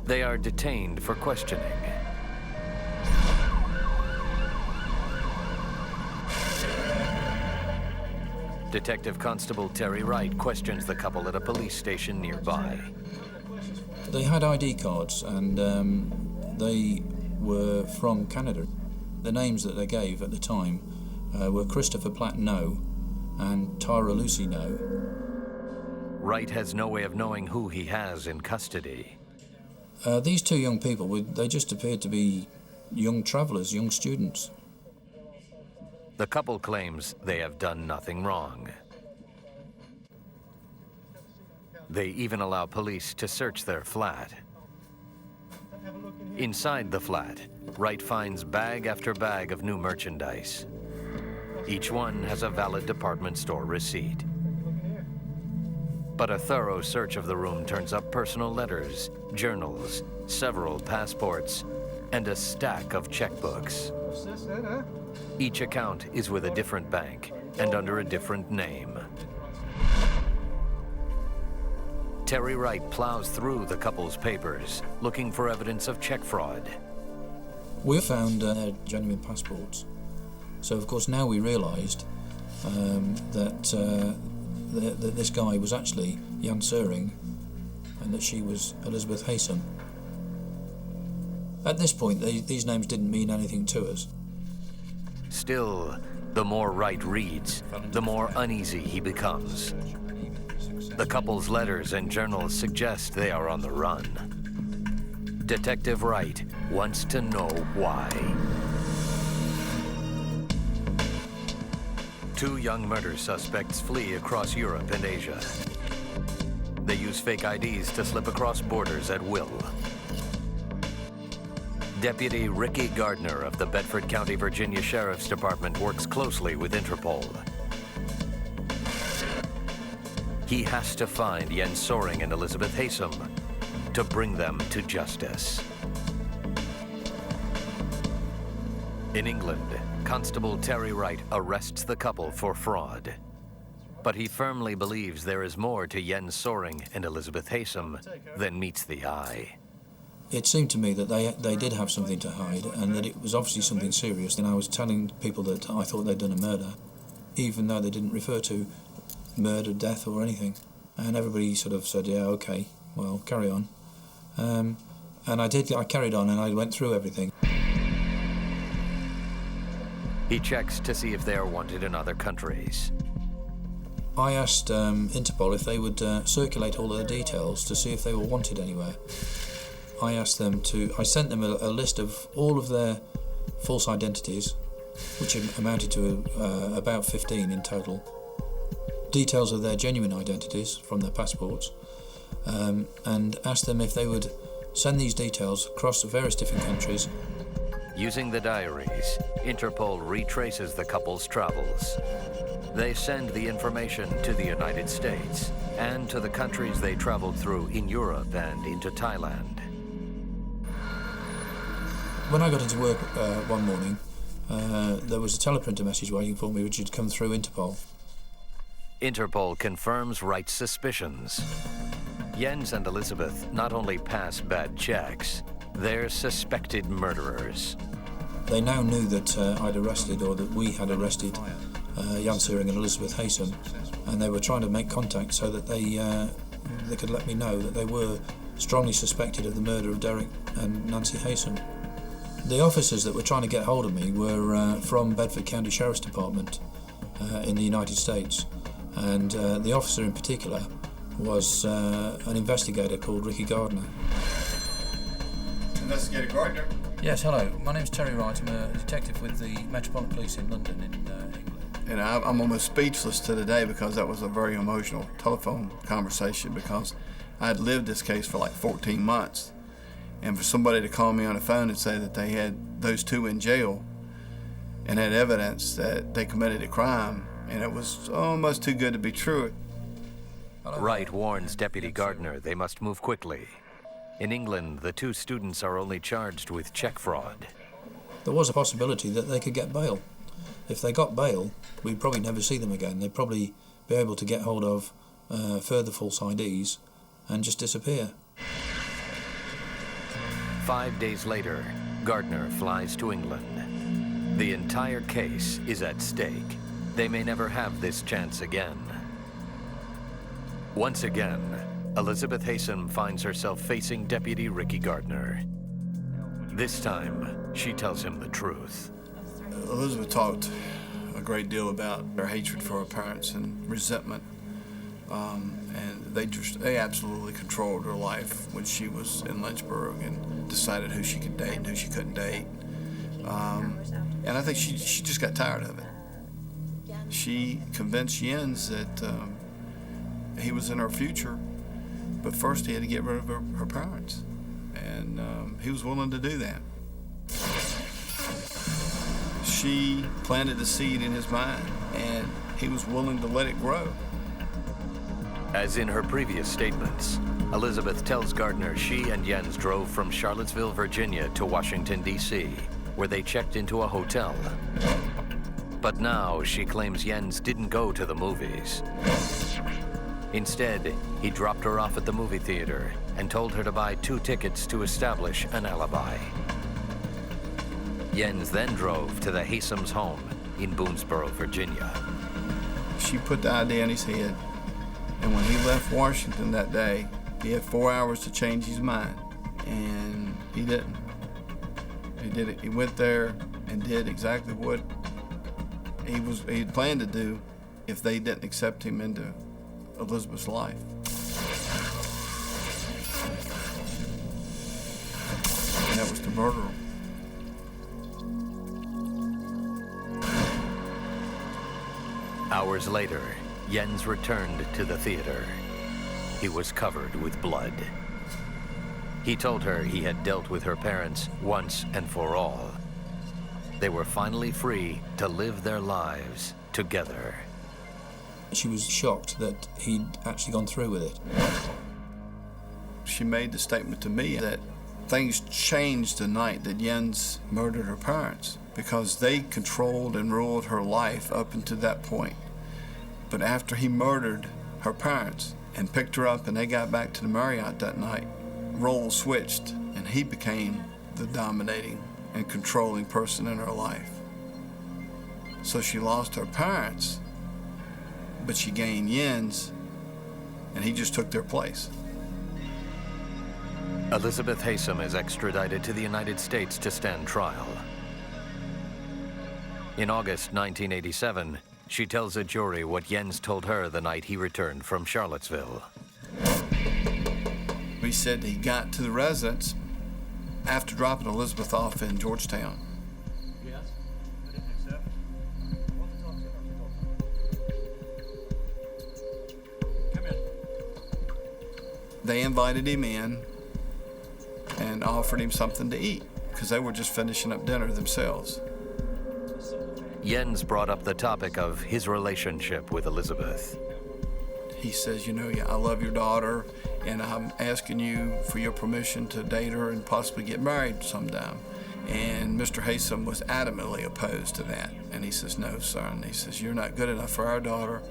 They are detained for questioning. Detective Constable Terry Wright questions the couple at a police station nearby. They had ID cards, and they were from Canada. The names that they gave at the time were Christopher Platt No and Tyra Lucy No. Wright has no way of knowing who he has in custody. These two young people, they just appeared to be young travelers, young students. The couple claims they have done nothing wrong. They even allow police to search their flat. Inside the flat, Wright finds bag after bag of new merchandise. Each one has a valid department store receipt. But a thorough search of the room turns up personal letters, journals, several passports, and a stack of checkbooks. Each account is with a different bank and under a different name. Terry Wright plows through the couple's papers, looking for evidence of check fraud. We found their genuine passports. So, of course, now we realised that this guy was actually Jens Söring and that she was Elizabeth Haysom. At this point, these names didn't mean anything to us. Still, the more Wright reads, the more uneasy he becomes. The couple's letters and journals suggest they are on the run. Detective Wright wants to know why. 2 young murder suspects flee across Europe and Asia. They use fake IDs to slip across borders at will. Deputy Ricky Gardner of the Bedford County, Virginia Sheriff's Department works closely with Interpol. He has to find Jens Söring and Elizabeth Haysom to bring them to justice. In England, Constable Terry Wright arrests the couple for fraud. But he firmly believes there is more to Jens Söring and Elizabeth Haysom than meets the eye. It seemed to me that they did have something to hide and that it was obviously something serious. And I was telling people that I thought they'd done a murder, even though they didn't refer to murder, death or anything. And everybody sort of said, yeah, okay, well, carry on. And I carried on and I went through everything. He checks to see if they are wanted in other countries. I asked Interpol if they would circulate all their details to see if they were wanted anywhere. I sent them a list of all of their false identities, which amounted to about 15 in total. details of their genuine identities from their passports, and asked them if they would send these details across the various different countries. Using the diaries, Interpol retraces the couple's travels. They send the information to the United States and to the countries they traveled through in Europe and into Thailand. When I got into work one morning, there was a teleprinter message waiting for me which had come through Interpol. Interpol confirms Wright's suspicions. Jens and Elizabeth not only pass bad checks, they're suspected murderers. They now knew that I'd arrested, or that we had arrested, Jens Söring and Elizabeth Haysom, and they were trying to make contact so that they could let me know that they were strongly suspected of the murder of Derek and Nancy Haysom. The officers that were trying to get hold of me were from Bedford County Sheriff's Department in the United States, and the officer in particular was an investigator called Ricky Gardner. Investigator Gardner. Yes, hello. My name's Terry Wright. I'm a detective with the Metropolitan Police in London, in England. And I'm almost speechless to today because that was a very emotional telephone conversation, because I had lived this case for like 14 months. And for somebody to call me on the phone and say that they had those two in jail and had evidence that they committed a crime, and it was almost too good to be true. Wright warns Deputy Gardner they must move quickly. In England, the two students are only charged with check fraud. There was a possibility that they could get bail. If they got bail, we'd probably never see them again. They'd probably be able to get hold of further false IDs and just disappear. 5 days later, Gardner flies to England. The entire case is at stake. They may never have this chance again. Once again, Elizabeth Haysom finds herself facing Deputy Ricky Gardner. This time, she tells him the truth. Elizabeth talked a great deal about her hatred for her parents and resentment. And they absolutely controlled her life when she was in Lynchburg and decided who she could date and who she couldn't date. And I think she just got tired of it. She convinced Jens that he was in her future, but first he had to get rid of her parents. And he was willing to do that. She planted the seed in his mind, and he was willing to let it grow. As in her previous statements, Elizabeth tells Gardner she and Jens drove from Charlottesville, Virginia to Washington, D.C., where they checked into a hotel. But now she claims Jens didn't go to the movies. Instead, he dropped her off at the movie theater and told her to buy 2 tickets to establish an alibi. Jens then drove to the Haysom's home in Boonesboro, Virginia. She put the idea in his head, and when he left Washington that day, he had 4 hours to change his mind, and he didn't. He did it. He went there and did exactly what he had planned to do if they didn't accept him into Elizabeth's life. And that was to murder him. Hours later, Jens returned to the theater. He was covered with blood. He told her he had dealt with her parents once and for all. They were finally free to live their lives together. She was shocked that he'd actually gone through with it. She made the statement to me that things changed the night that Jens murdered her parents, because they controlled and ruled her life up until that point. But after he murdered her parents and picked her up and they got back to the Marriott that night, roles switched and he became the dominating and controlling person in her life. So she lost her parents, but she gained Jens, and he just took their place. Elizabeth Haysom is extradited to the United States to stand trial. In August 1987, she tells a jury what Jens told her the night he returned from Charlottesville. He said he got to the residence after dropping Elizabeth off in Georgetown. They invited him in and offered him something to eat because they were just finishing up dinner themselves. Jens brought up the topic of his relationship with Elizabeth. He says, you know, I love your daughter, and I'm asking you for your permission to date her and possibly get married sometime. And Mr. Haysom was adamantly opposed to that. And he says, no, son. He says, you're not good enough for our daughter.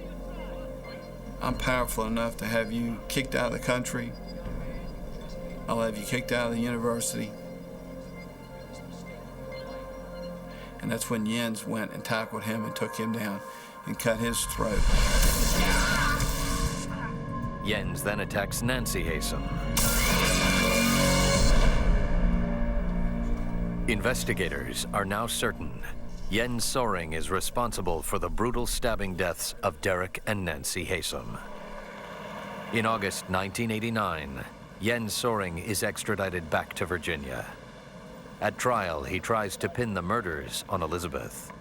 I'm powerful enough to have you kicked out of the country. I'll have you kicked out of the university. And that's when Jens went and tackled him and took him down and cut his throat. Jens then attacks Nancy Haysom. Investigators are now certain Jens Söring is responsible for the brutal stabbing deaths of Derek and Nancy Haysom. In August 1989, Jens Söring is extradited back to Virginia. At trial, he tries to pin the murders on Elizabeth.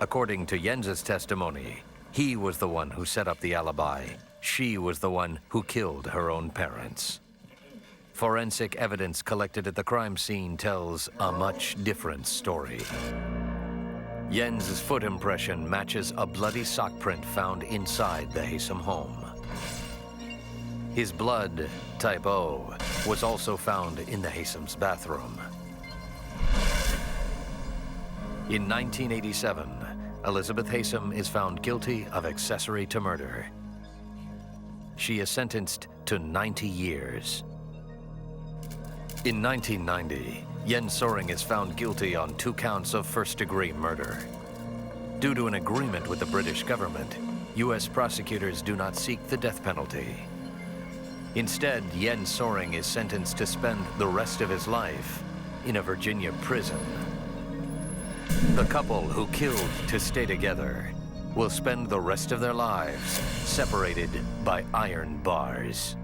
According to Jens's testimony, he was the one who set up the alibi. She was the one who killed her own parents. Forensic evidence collected at the crime scene tells a much different story. Jens's foot impression matches a bloody sock print found inside the Haysom home. His blood, type O, was also found in the Haysom's bathroom. In 1987, Elizabeth Haysom is found guilty of accessory to murder. She is sentenced to 90 years. In 1990, Jens Söring is found guilty on 2 counts of first-degree murder. Due to an agreement with the British government, U.S. prosecutors do not seek the death penalty. Instead, Jens Söring is sentenced to spend the rest of his life in a Virginia prison. The couple who killed to stay together will spend the rest of their lives separated by iron bars.